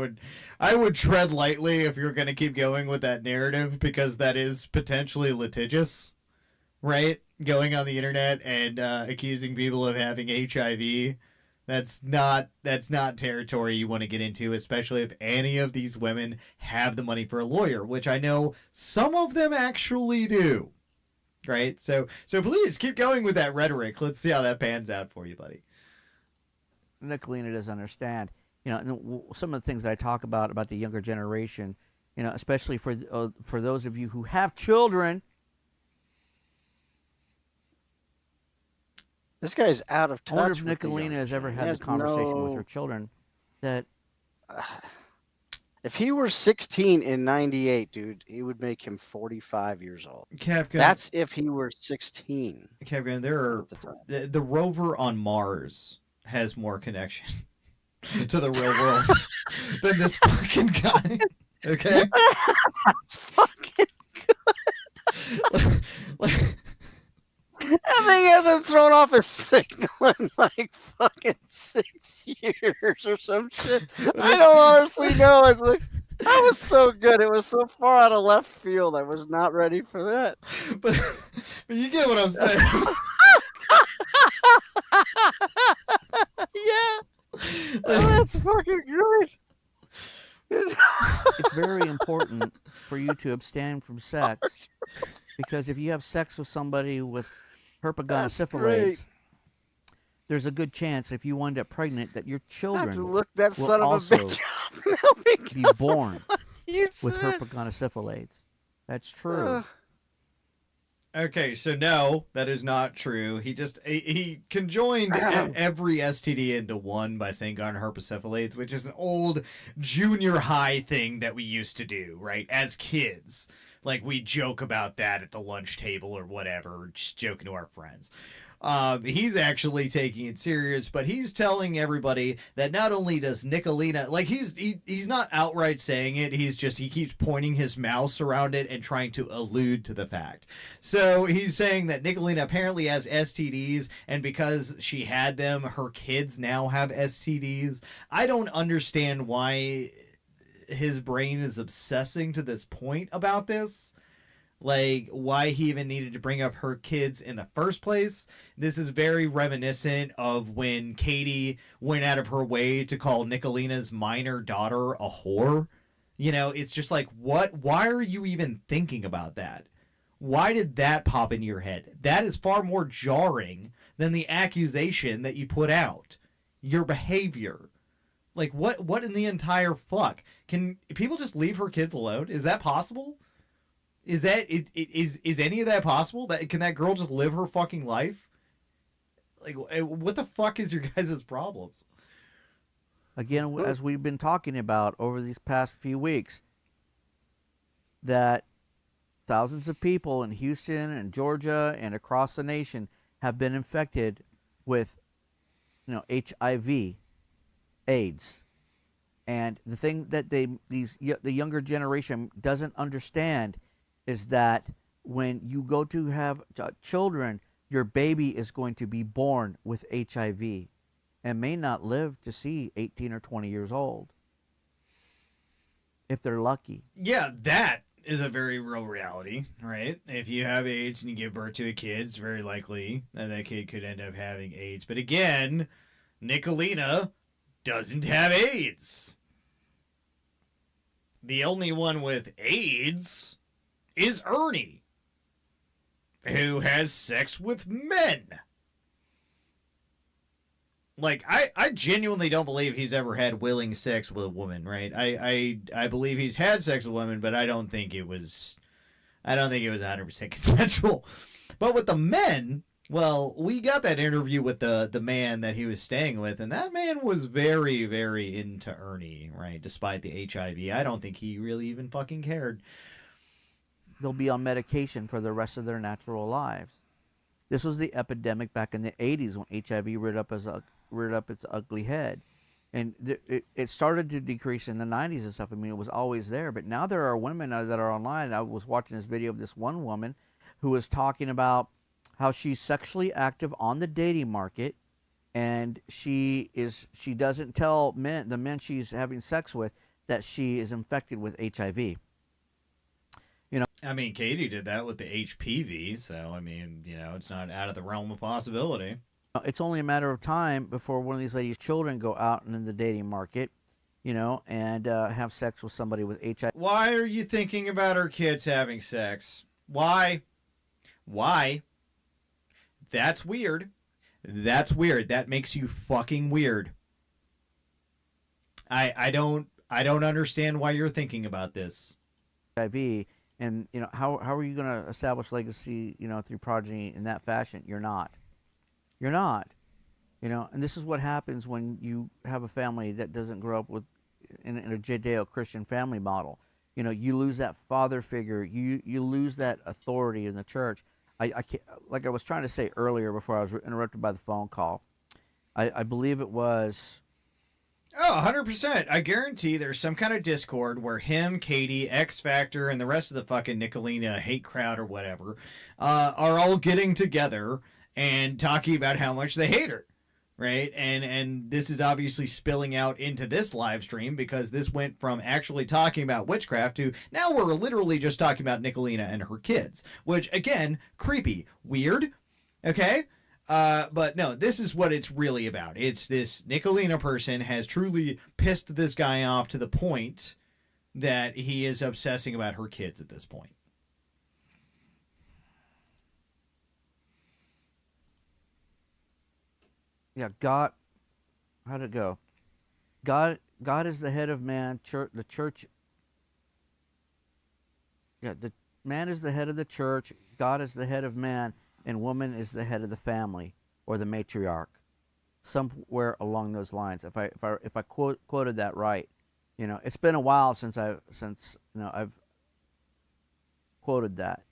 would tread lightly if you're going to keep going with that narrative, because that is potentially litigious, right? Going on the internet and accusing people of having HIV. That's not territory you want to get into, especially if any of these women have the money for a lawyer, which I know some of them actually do. Right? So please keep going with that rhetoric. Let's see how that pans out for you, buddy. Nicolina doesn't understand. You know, some of the things that I talk about the younger generation, you know, especially for those of you who have children. This guy's out of touch. I wonder if Nicolina has ever had a conversation with her children that... If he were 16 in 98, dude, he would make him 45 years old. Capgun, that's if he were 16. Capgun, there are the rover on Mars has more connection to the real world than this fucking guy. Okay? That's fucking good. That thing hasn't thrown off a signal in like fucking 6 years or some shit. I don't honestly know. It's like That was so good. It was so far out of left field. I was not ready for that. But you get what I'm saying. Yeah. Oh, that's fucking great. It's very important for you to abstain from sex, because if you have sex with somebody with herpetogonosyphilis, there's a good chance if you wind up pregnant that your children look that will son of a also bitch be born with said. herpetogonosyphilis. That's true. Okay, so no, that is not true. He conjoined every STD into one by saying gonorrhea, which is an old junior high thing that we used to do, right? As kids. Like, we joke about that at the lunch table or whatever, just joking to our friends. He's actually taking it serious, but he's telling everybody that not only does Nicolina, like, he's not outright saying it, he keeps pointing his mouse around it and trying to allude to the fact. So he's saying that Nicolina apparently has STDs, and because she had them, her kids now have STDs. I don't understand why his brain is obsessing to this point about this. Like, why he even needed to bring up her kids in the first place. This is very reminiscent of when Katie went out of her way to call Nicolina's minor daughter a whore. You know, it's just like, what? Why are you even thinking about that? Why did that pop into your head? That is far more jarring than the accusation that you put out. Your behavior. Like, what in the entire fuck? Can people just leave her kids alone? Is that possible? Is any of that possible? Can that girl just live her fucking life? Like, what the fuck is your guys' problems? Again, as we've been talking about over these past few weeks, that thousands of people in Houston and Georgia and across the nation have been infected with, HIV, AIDS. And the thing that the younger generation doesn't understand is that when you go to have children, your baby is going to be born with HIV and may not live to see 18 or 20 years old, if they're lucky. Yeah, that is a very real reality, right? If you have AIDS and you give birth to a kid, it's very likely that kid could end up having AIDS. But again, Nicolina doesn't have AIDS. The only one with AIDS is Ernie, who has sex with men. Like, I genuinely don't believe he's ever had willing sex with a woman, right? I believe he's had sex with women, but I don't think it was 100% consensual. But with the men, well, we got that interview with the man that he was staying with, and that man was very, very into Ernie, right? Despite the HIV. I don't think he really even fucking cared. They'll be on medication for the rest of their natural lives. This was the epidemic back in the 80s when HIV reared up its ugly head. And it started to decrease in the 90s and stuff. I mean, it was always there. But now there are women that are online. I was watching this video of this one woman who was talking about how she's sexually active on the dating market, and she doesn't tell the men she's having sex with, that she is infected with HIV. I mean, Katie did that with the HPV, so, I mean, it's not out of the realm of possibility. It's only a matter of time before one of these ladies' children go out in the dating market, and have sex with somebody with HIV. Why are you thinking about her kids having sex? Why? That's weird. That makes you fucking weird. I don't understand why you're thinking about this. HIV. And, how are you going to establish legacy, through progeny in that fashion? You're not. And this is what happens when you have a family that doesn't grow up in a Judeo-Christian family model. You lose that father figure. You lose that authority in the church. I can't, like I was trying to say earlier before I was interrupted by the phone call, I believe it was... Oh, 100%. I guarantee there's some kind of Discord where him, Katie, X Factor, and the rest of the fucking Nicolina hate crowd or whatever are all getting together and talking about how much they hate her. right? And this is obviously spilling out into this live stream because this went from actually talking about witchcraft to now we're literally just talking about Nicolina and her kids, which again, creepy, weird, okay? But no, this is what it's really about. It's this Nicolina person has truly pissed this guy off to the point that he is obsessing about her kids at this point. Yeah, God. How'd it go? God is the head of man. The church. Yeah, the man is the head of the church. God is the head of man, and woman is the head of the family or the matriarch, somewhere along those lines. If I quoted that right, you know, it's been a while since I've quoted that,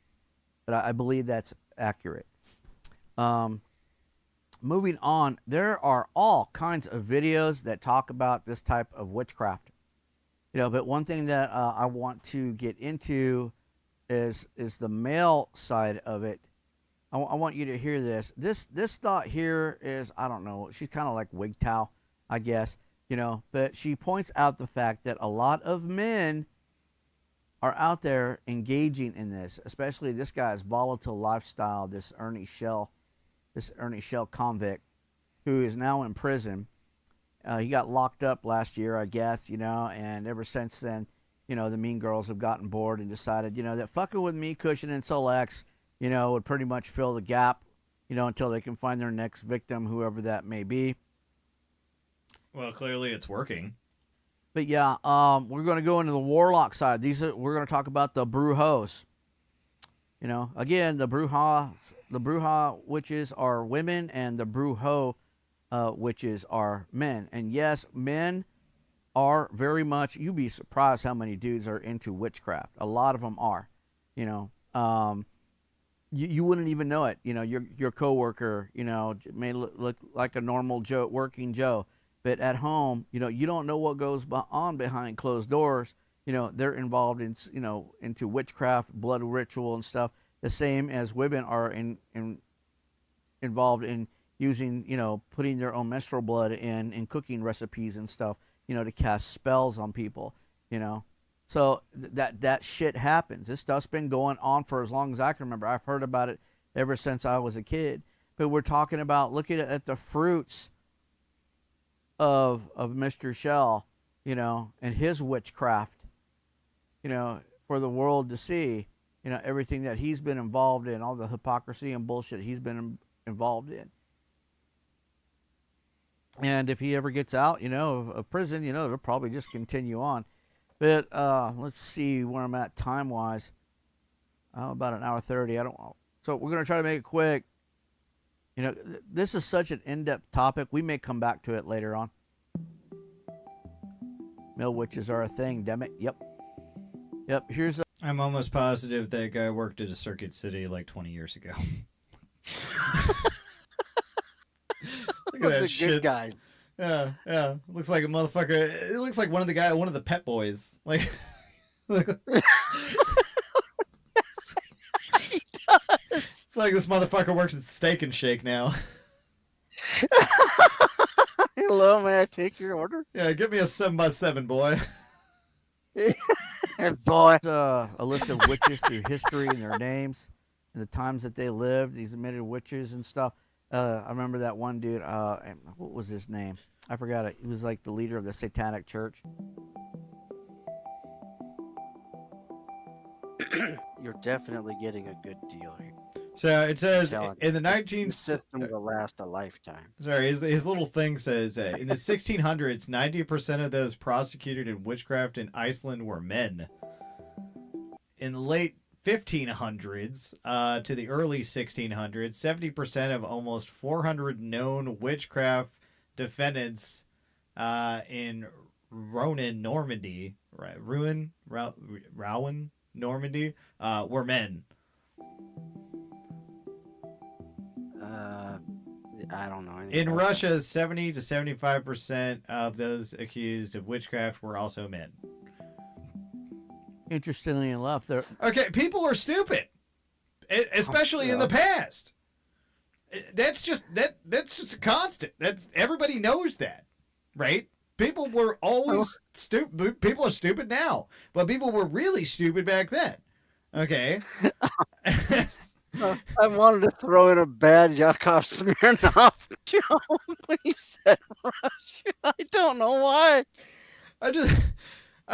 but I believe that's accurate. Moving on, there are all kinds of videos that talk about this type of witchcraft. You know, but one thing that I want to get into is the male side of it. I want you to hear this. This thought here is, I don't know, she's kind of like Wigtow, I guess, you know, but she points out the fact that a lot of men are out there engaging in this, especially this guy's volatile lifestyle, this Ernie Shell convict who is now in prison. He got locked up last year, I guess, you know, and ever since then, you know, the mean girls have gotten bored and decided, you know, that fucking with me, Cushion, and Soul X, you know, would pretty much fill the gap, you know, until they can find their next victim, whoever that may be. Well, clearly it's working. But yeah, we're going to go into the warlock side. We're going to talk about the brujos. You know, again, the bruja witches are women, and the brujo witches are men. And yes, men are very much. You'd be surprised how many dudes are into witchcraft. A lot of them are. You know, you wouldn't even know it. You know, your coworker, you know, may look like a normal working Joe, but at home, you know, you don't know what goes on behind closed doors. You know, they're involved in, you know, into witchcraft, blood ritual and stuff, the same as women are involved in using, you know, putting their own menstrual blood in cooking recipes and stuff, you know, to cast spells on people, you know. So that shit happens. This stuff's been going on for as long as I can remember. I've heard about it ever since I was a kid. But we're talking about looking at the fruits of Mr. Shell, you know, and his witchcraft, you know, for the world to see, you know, everything that he's been involved in, all the hypocrisy and bullshit he's been involved in. And if he ever gets out, you know, of prison, you know, it'll probably just continue on. But let's see where I'm at time-wise. About an hour 30. I don't know. So we're going to try to make it quick. You know, this is such an in-depth topic. We may come back to it later on. Male witches are a thing, damn it. Yep. Here's a... I'm almost positive that guy worked at a Circuit City like 20 years ago. Look at that shit. Good guy. Yeah. Looks like a motherfucker. It looks like one of the Pet Boys. Like, He does. It's like this motherfucker works at Steak and Shake now. Hello, may I take your order? Yeah, give me a 7x7, boy. Boy. A list of witches through history and their names and the times that they lived. These admitted witches and stuff. I remember that one dude. What was his name? I forgot it. He was like the leader of the Satanic Church. You're definitely getting a good deal here. So it says in the 19th... The system will last a lifetime. Sorry, his little thing says, in the 1600s, 90% of those prosecuted in witchcraft in Iceland were men. In the late 1500s to the early 1600s, 70% of almost 400 known witchcraft defendants in Rouen, Normandy, Rouen, Normandy, were men. I don't know. In Russia, 70 to 75% of those accused of witchcraft were also men. Interestingly enough, they're... Okay, people are stupid, especially in the past. That's just a constant. That's everybody knows that, right? People were always stupid. People are stupid now, but people were really stupid back then. Okay. I wanted to throw in a bad Yakov Smirnoff joke when you said Russia. I don't know why. I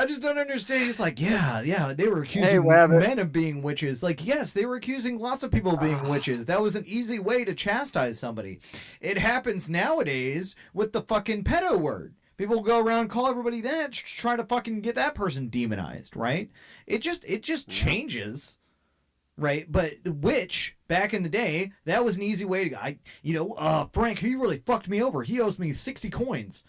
just don't understand. He's like, yeah, they were accusing Wabbit. men of being witches. Like, yes, they were accusing lots of people of being witches. That was an easy way to chastise somebody. It happens nowadays with the fucking pedo word. People go around, call everybody that, try to fucking get that person demonized, right? It just changes, right? But the witch, back in the day, that was an easy way to, Frank, he really fucked me over. He owes me 60 coins,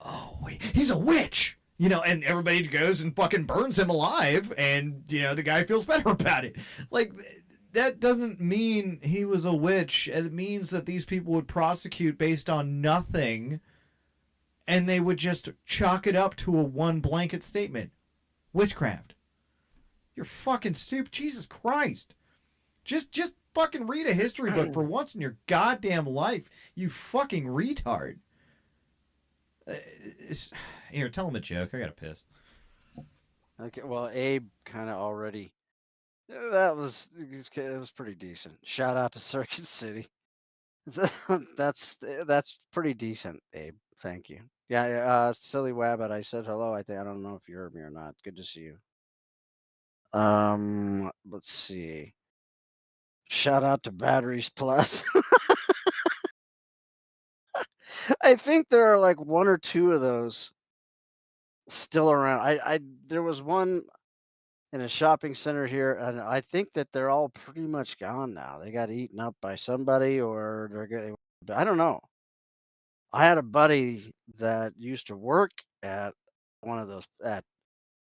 Oh, wait, he's a witch! And everybody goes and fucking burns him alive, and, the guy feels better about it. Like, that doesn't mean he was a witch. It means that these people would prosecute based on nothing, and they would just chalk it up to a one blanket statement. Witchcraft. You're fucking stupid. Jesus Christ. Just fucking read a history book for once in your goddamn life, you fucking retard. Here, tell him a joke. I gotta piss. Okay, well, Abe kind of already. It was pretty decent. Shout out to Circuit City. That's pretty decent, Abe. Thank you. Yeah, Silly Wabbit. I said hello. I don't know if you heard me or not. Good to see you. Let's see. Shout out to Batteries Plus. I think there are like one or two of those still around. There was one in a shopping center here, and I think that they're all pretty much gone now. They got eaten up by somebody, or they're getting. I don't know. I had a buddy that used to work at one of those at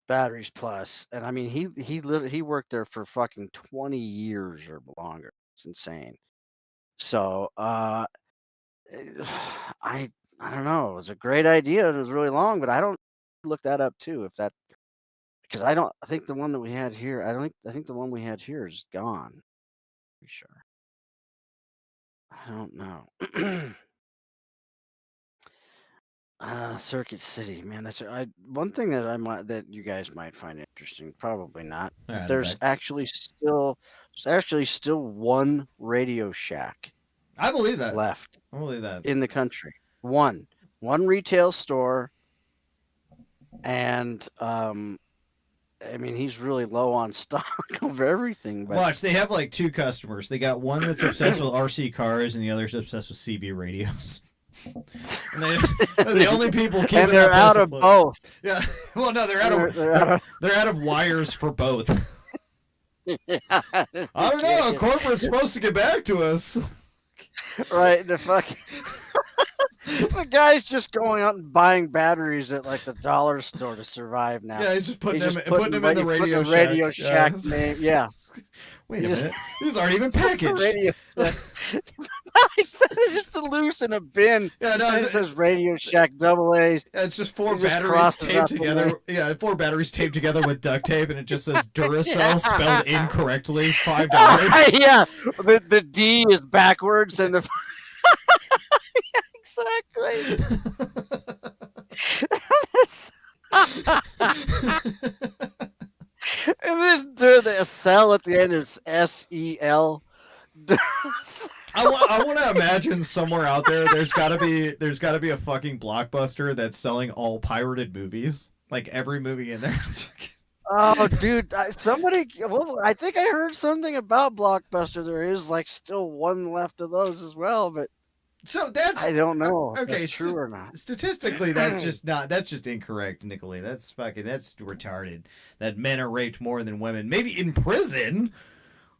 Batteries Plus, and I mean he worked there for fucking 20 years or longer. It's insane. So I don't know. It was a great idea and it was really long, but I don't look that up too if that because I think the one that we had here. I think the one we had here is gone. Pretty sure. I don't know. Circuit City, man. One thing that you guys might find interesting. Probably not. But there's actually still one Radio Shack. I believe that left. I believe that in the country. One retail store, and I mean he's really low on stock of everything. But watch, they have like two customers. They got one that's obsessed with RC cars, and the other's obsessed with CB radios. And they're the only people keeping and they're out of both. Yeah, well, no, they're out of wires for both. I don't know. Corporate's supposed to get back to us, right? The guy's just going out and buying batteries at like the dollar store to survive now. Yeah, he's just putting them in the Radio Shack. Name. Yeah. Wait a minute. These aren't even packaged. It's just to loose in a bin. Yeah, no, it says Radio Shack double A's. Yeah, it's just four batteries taped together. Yeah, 4 batteries taped together with duct tape, and it just says Duracell spelled incorrectly. $5. Yeah, the D is backwards, and the exactly. And then the cell at the end is SEL. I want to imagine somewhere out there's got to be a fucking Blockbuster that's selling all pirated movies, like every movie in there. Oh, dude! I think I heard something about Blockbuster. There is like still one left of those as well, but so I don't know. Okay, that's true or not. Statistically, that's just incorrect, Nicolay. That's retarded. That men are raped more than women, maybe in prison.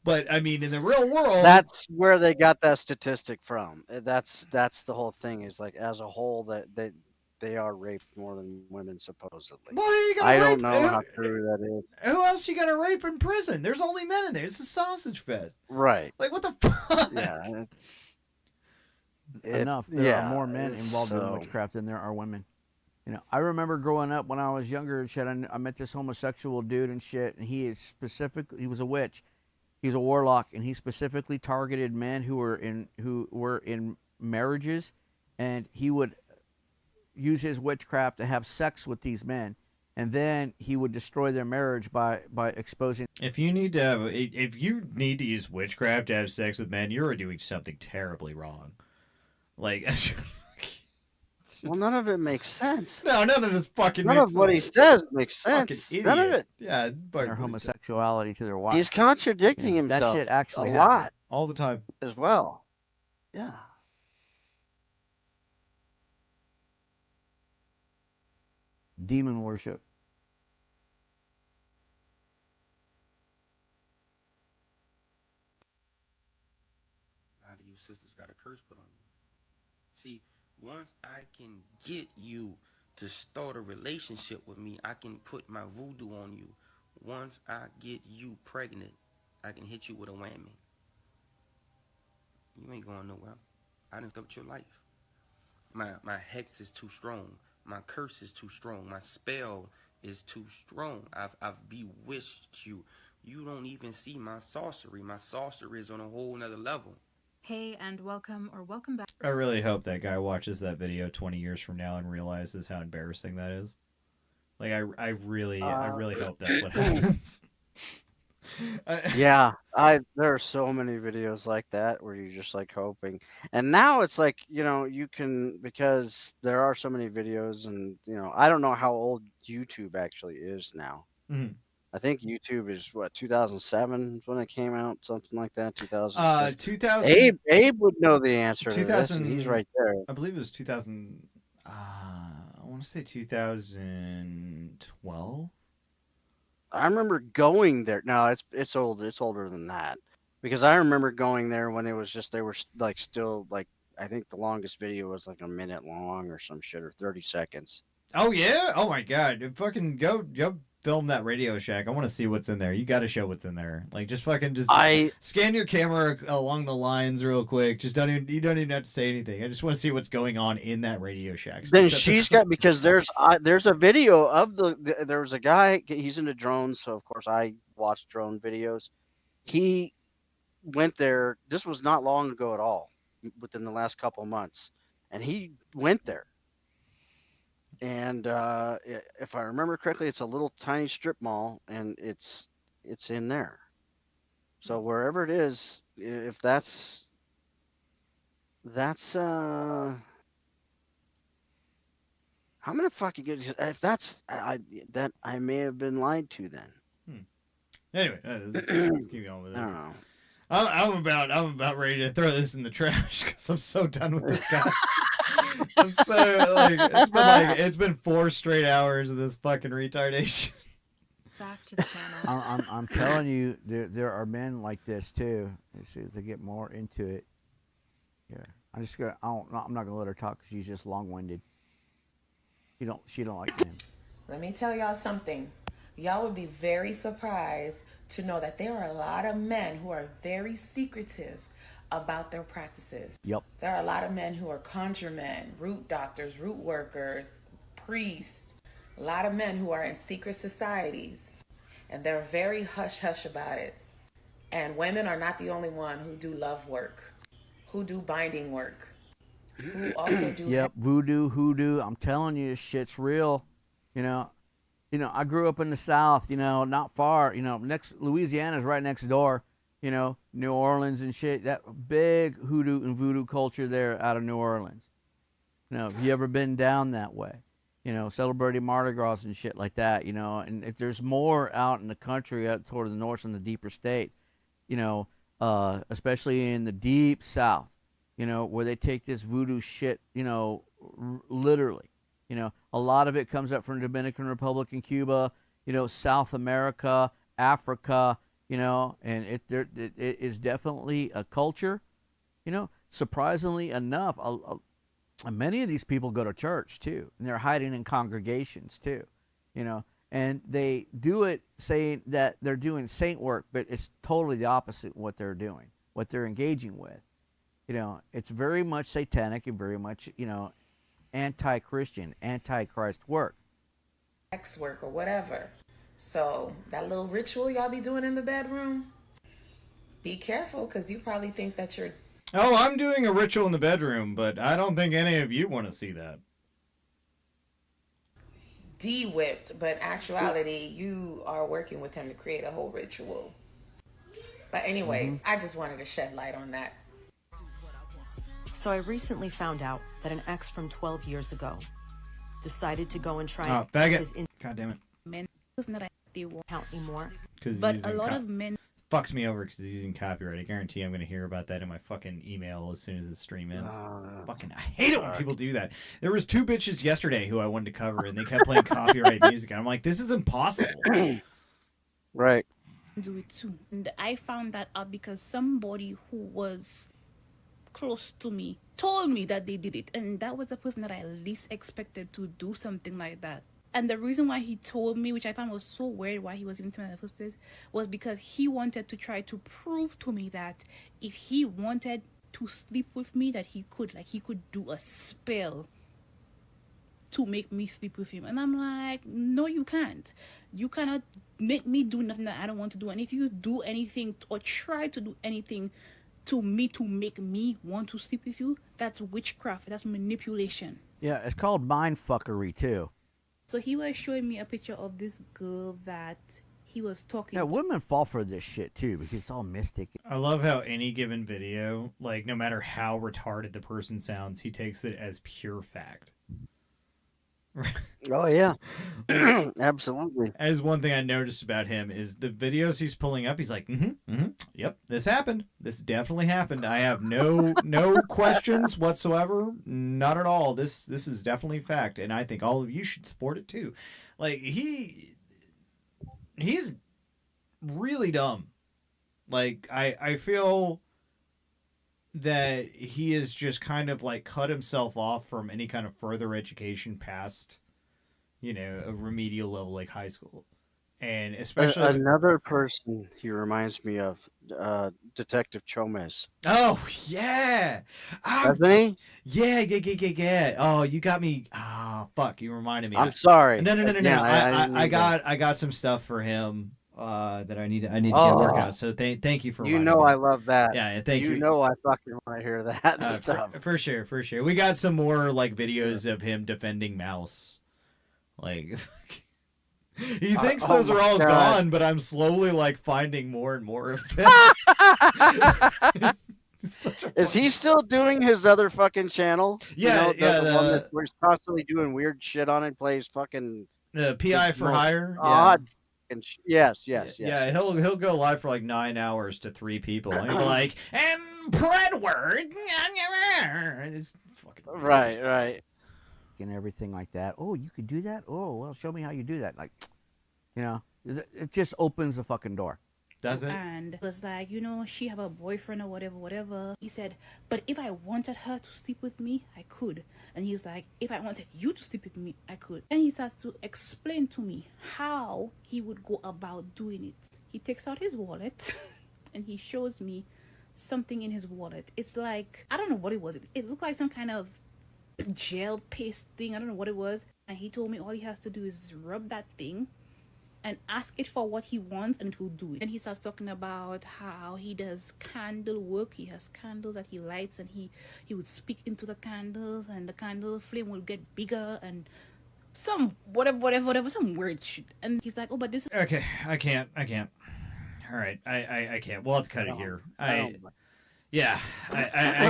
But I mean, in the real world, that's where they got that statistic from. That's the whole thing. Is like as a whole that they are raped more than women supposedly. Well, I don't know how true that is. Who else you gonna rape in prison? There's only men in there. It's a sausage fest. Right. Like what the fuck? Yeah. Enough. There are more men involved in witchcraft than there are women. You know, I remember growing up when I was younger and shit. I met this homosexual dude and shit, and he was a witch. He's a warlock, and he specifically targeted men who were in marriages, and he would use his witchcraft to have sex with these men, and then he would destroy their marriage by exposing. If you need to use witchcraft to have sex with men, you're doing something terribly wrong. Like, well, none of it makes sense. No, none of this fucking. None makes of what he sense. says makes sense. Fucking None of idiot. it. Yeah, but Their homosexuality to their wife. He's contradicting himself. That shit actually a happened. lot all the time as well. Yeah. Demon worship. A lot of you sisters got a curse put on you. See, once I can get you to start a relationship with me, I can put my voodoo on you. Once I get you pregnant, I can hit you with a whammy. You ain't going nowhere. I done fucked your life. My hex is too strong. My curse is too strong. My spell is too strong. I've bewitched you. You don't even see my sorcery. My sorcery is on a whole nother level. Hey, and welcome back. I really hope that guy watches that video 20 years from now and realizes how embarrassing that is. Like, I really hope that's what happens. Yeah, there are so many videos like that where you're just like hoping, and now it's like, you know, you can, because there are so many videos, and you know, I don't know how old YouTube actually is now. Mhm. I think YouTube is what, 2007 when it came out, something like that. 2006. 2000. Abe would know the answer to this, 2000. and he's right there. I believe it was 2000. I want to say 2012. I remember going there. No, it's old. It's older than that, because I remember going there when it was just, they were like still like, I think the longest video was like a minute long or some shit, or 30 seconds. Oh yeah! Oh my god! Fucking go film that Radio Shack. I want to see what's in there. You got to show what's in there. Like, just fucking scan your camera along the lines real quick. Just you don't even have to say anything. I just want to see what's going on in that Radio Shack. Then she's got, because there's a video of there was a guy, he's into drones, so of course I watch drone videos. He went there. This was not long ago at all, within the last couple of months, and he went there. And if I remember correctly, it's a little tiny strip mall, and it's in there. So wherever it is, if that's I'm gonna fucking get, if that's that I may have been lied to then. Anyway, let's keep going with this. I don't know. I'm about ready to throw this in the trash because I'm so done with this guy. It's been 4 straight hours of this fucking retardation. Back to the channel. I'm telling you, there are men like this too. They get more into it. Yeah, I'm not gonna let her talk because she's just long-winded. She don't like men. Let me tell y'all something. Y'all would be very surprised to know that there are a lot of men who are very secretive about their practices. Yep. There are a lot of men who are conjuremen, root doctors, root workers, priests. A lot of men who are in secret societies, and they're very hush-hush about it. And women are not the only one who do love work, who do binding work, who also do... Yep, voodoo, hoodoo. I'm telling you, this shit's real. You know, I grew up in the South, not far, Louisiana's right next door, New Orleans and shit. That big hoodoo and voodoo culture there out of New Orleans. Have you ever been down that way? Celebrating Mardi Gras and shit like that, and if there's more out in the country, out toward the north and the deeper states, especially in the deep South, where they take this voodoo shit, literally. A lot of it comes up from the Dominican Republic and Cuba, South America, Africa, and it is definitely a culture. Surprisingly enough, many of these people go to church too, and they're hiding in congregations too, and they do it saying that they're doing saint work, but it's totally the opposite of what they're doing, what they're engaging with. It's very much satanic and very much, anti-Christian, anti-Christ work. Sex work or whatever. So that little ritual y'all be doing in the bedroom, Be careful, because you probably think that you're Oh, I'm doing a ritual in the bedroom, but I don't think any of you want to see that. de-whipped, but in actuality, you are working with him to create a whole ritual. But anyways, I just wanted to shed light on that. So I recently found out that an ex from 12 years ago decided to go and try and bag his it. God damn it. men not they won't count anymore. But a lot of men fucks me over because he's using copyright. I guarantee I'm going to hear about that in my fucking email as soon as the stream ends. I hate it when people do that. There was 2 bitches yesterday who I wanted to cover, and they kept playing copyright music. And I'm like, this is impossible. Right. Do it too. And I found that out because somebody who was close to me told me that they did it, and that was the person that I least expected to do something like that. And the reason why he told me, which I found was so weird why he was even telling me in the first place, was because he wanted to try to prove to me that if he wanted to sleep with me, that he could. Like, he could do a spell to make me sleep with him. And I'm like, no, you can't. You cannot make me do nothing that I don't want to do. And if you do anything or try to do anything to make me want to sleep with you, that's witchcraft. That's manipulation. Yeah, it's called mind fuckery too. So he was showing me a picture of this girl that he was talking Yeah, to. women fall for this shit too because it's all mystic. I love how any given video, like, no matter how retarded the person sounds, he takes it as pure fact. Oh yeah, absolutely. That is one thing I noticed about him is the videos he's pulling up. He's like, yep, this happened. This definitely happened. I have no questions whatsoever. Not at all. This is definitely fact, and I think all of you should support it too. Like he's really dumb. Like I feel that he is just kind of like cut himself off from any kind of further education past, a remedial level like high school. And especially another person he reminds me of, Detective Chomez. Oh yeah, doesn't he? Yeah. Oh, you got me. Fuck, you reminded me. I'm sorry. No. Yeah, I got some stuff for him. That I need to get working on. So thank you for. I love that. Yeah, thank you. You know I fucking want to hear that stuff. For sure. We got some more like videos of him defending Mouse. Like he thinks those are all gone, but I'm slowly like finding more and more of them. Is he still doing his other fucking channel? Yeah, the one that we're constantly doing weird shit on and plays fucking the PI for hire. Odd. Yes. Yeah, he'll go live for like 9 hours to 3 people, and he'll be like, and Predward. It's fucking right, and everything like that. Oh, you could do that. Oh, well, show me how you do that. Like, it just opens the fucking door. Does it? And it was like, she have a boyfriend or whatever. He said, but if I wanted her to sleep with me, I could. And he's like, if I wanted you to sleep with me, I could. And he starts to explain to me how he would go about doing it. He takes out his wallet and he shows me something in his wallet. It's like, I don't know what it was. It looked like some kind of gel paste thing. I don't know what it was. And he told me all he has to do is rub that thing and ask it for what he wants, and it will do it. And he starts talking about how he does candle work. He has candles that he lights, and he would speak into the candles, and the candle flame will get bigger, and some whatever, some weird shit. And he's like, oh, but this is... Okay, I can't. All right, I can't. We'll have to cut it here. I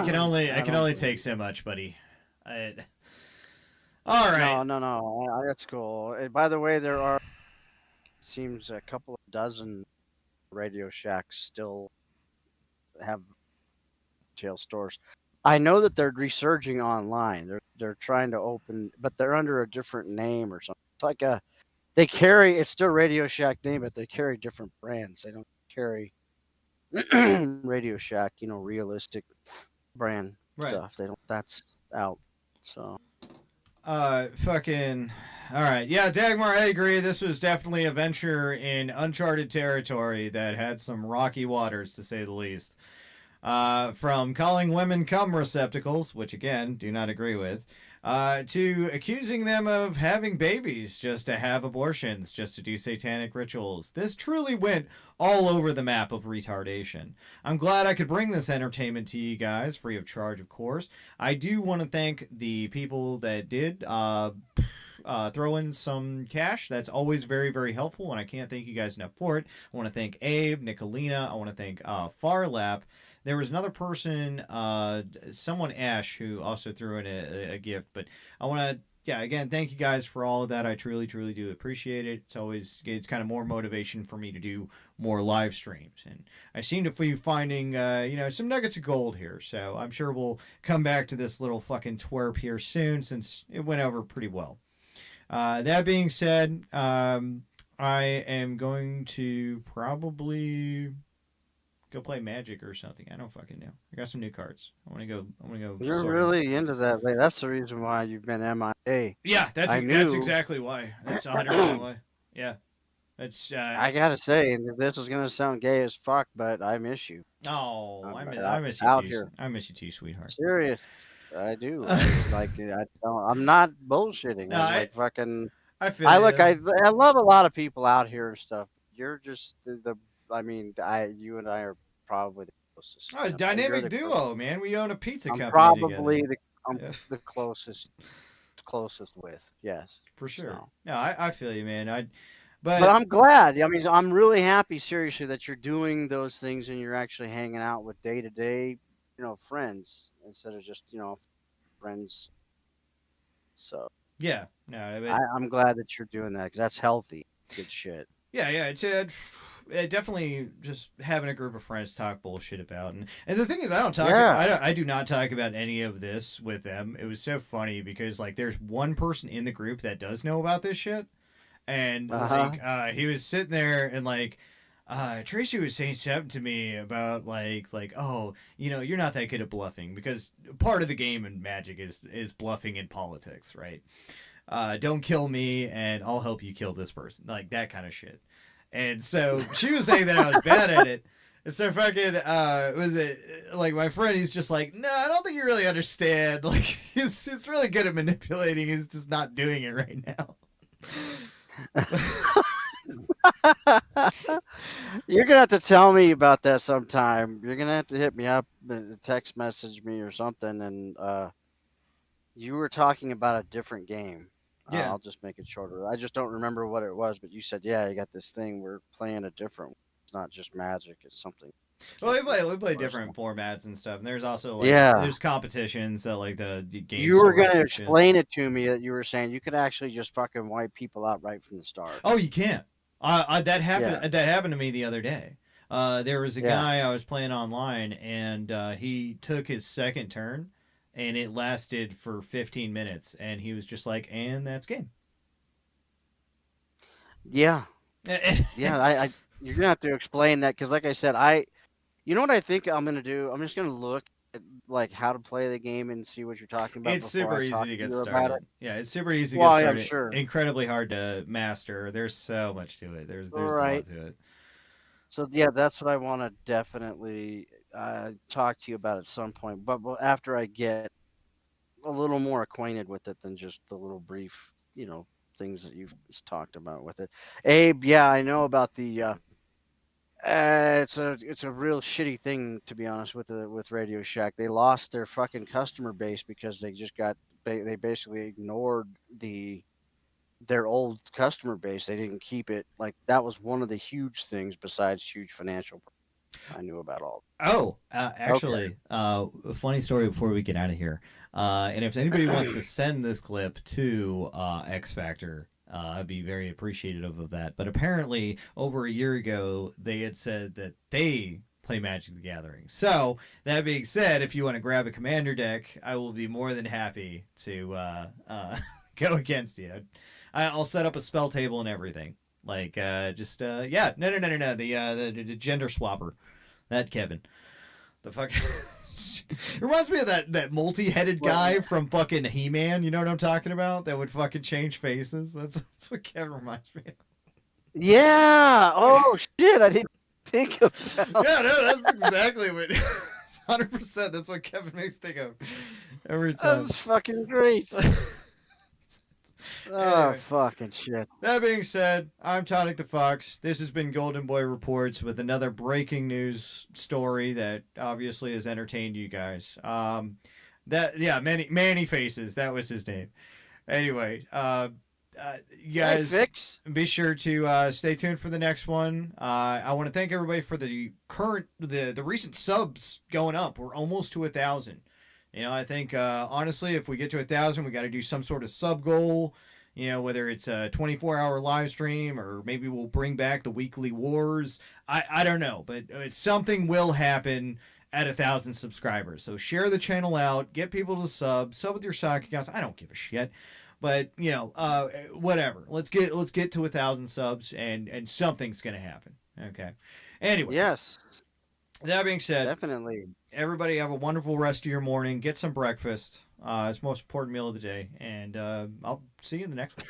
can only take so much, buddy. All right. No. That's cool. And by the way, there are... seems a couple of dozen Radio Shacks still have retail stores. I know that they're resurging online. They're trying to open, but they're under a different name or something. It's like it's still Radio Shack name, but they carry different brands. They don't carry Radio Shack, realistic brand stuff. They don't. That's out. So. Fucking. All right. Yeah, Dagmar, I agree. This was definitely a venture in uncharted territory that had some rocky waters, to say the least. From calling women cum receptacles, which, again, do not agree with, to accusing them of having babies just to have abortions, just to do satanic rituals. This truly went all over the map of retardation. I'm glad I could bring this entertainment to you guys, free of charge, of course. I do want to thank the people that did throw in some cash. That's always very, very helpful, and I can't thank you guys enough for it. I want to thank Abe, Nicolina. I want to thank Farlap. There was another person, someone Ash, who also threw in a gift. But I want to, yeah, again, thank you guys for all of that. I truly, truly do appreciate it. It's kind of more motivation for me to do more live streams. And I seem to be finding, some nuggets of gold here. So I'm sure we'll come back to this little fucking twerp here soon, since it went over pretty well. That being said, I am going to probably go play Magic or something. I don't fucking know. I got some new cards. I want to go. You're really into that. That's the reason why you've been MIA. Yeah, that's exactly why. That's 100% why. Yeah, it's. I gotta say, and this is gonna sound gay as fuck, but I miss you. Oh, I miss you out too. here. I miss you too, sweetheart. Serious, I do. I'm not bullshitting. No, I'm like fucking. I feel. I you. love a lot of people out here and stuff. You're just you and I are probably the closest. Oh, dynamic duo, man. We own a pizza company probably together. the closest with. Yes, for sure. So. No, I feel you, man. But I'm glad. I mean, I'm really happy, seriously, that you're doing those things and you're actually hanging out with day-to-day, friends instead of just, friends. So yeah, no, I'm glad that you're doing that because that's healthy. Good shit. Yeah, it's definitely just having a group of friends talk bullshit about, and the thing is, I do not talk about any of this with them. It was so funny because there's one person in the group that does know about this shit, and he was sitting there and Tracy was saying something to me about oh, you're not that good at bluffing, because part of the game in Magic is bluffing in politics, right? Don't kill me and I'll help you kill this person, that kind of shit. And so she was saying that I was bad at it. And so fucking my friend, he's just no, I don't think you really understand. He's really good at manipulating. He's just not doing it right now. You're gonna have to tell me about that sometime. You're gonna have to hit me up, text message me or something. And you were talking about a different game. Yeah, I'll just make it shorter. I just don't remember what it was, but you said, yeah, you got this thing. We're playing a different one. It's not just Magic. It's something. Well, we play different formats and stuff. And there's also there's competitions that the game. You were going to explain it to me that you were saying you could actually just fucking wipe people out right from the start. Oh, you can't. That happened. Yeah. That happened to me the other day. There was a guy I was playing online, and he took his second turn. And it lasted for 15 minutes, and he was just and that's game. Yeah. Yeah, you're going to have to explain that, because like I said, you know what I think I'm going to do? I'm just going to look at how to play the game and see what you're talking about. It's super easy to get started. Yeah, it's super easy to get started. I'm sure. Incredibly hard to master. There's so much to it. There's a lot to it. So yeah, that's what I want to definitely talk to you about at some point. But after I get a little more acquainted with it than just the little brief, things that you've just talked about with it. Abe, yeah, I know about the. It's a real shitty thing, to be honest, with Radio Shack. They lost their fucking customer base because they basically ignored their old customer base. They didn't keep it. That was one of the huge things besides huge financial. I knew about all. Oh, actually, a funny story before we get out of here. And if anybody wants to send this clip to X Factor, I'd be very appreciative of that. But apparently, over a year ago, they had said that they play Magic the Gathering. So, that being said, if you want to grab a commander deck, I will be more than happy to go against you. I'll set up a spell table and everything. No. The gender swapper. That Kevin. The fuck. It reminds me of that multi-headed guy from fucking He-Man. You know what I'm talking about? That would fucking change faces. That's what Kevin reminds me of. Yeah. Oh shit! I didn't think of that. Yeah, no, that's exactly what. 100%. That's what Kevin makes me think of. Every time. That's fucking great. Oh, Anyway. fucking shit. That being said, I'm Tonic the Fox. This has been Golden Boy Reports with another breaking news story that obviously has entertained you guys. Manny Faces, that was his name. Anyway, you guys be sure to stay tuned for the next one. I want to thank everybody for the recent subs going up. We're almost to 1,000. I think honestly, if we get to 1,000, we got to do some sort of sub goal. Whether it's a 24-hour live stream or maybe we'll bring back the weekly wars. I don't know, but something will happen at 1,000 subscribers. So share the channel out, get people to sub with your sock accounts. I don't give a shit, but whatever. Let's get to 1,000 subs and something's gonna happen. Okay. Anyway. Yes. That being said, definitely. Everybody have a wonderful rest of your morning. Get some breakfast. It's the most important meal of the day. And I'll see you in the next one.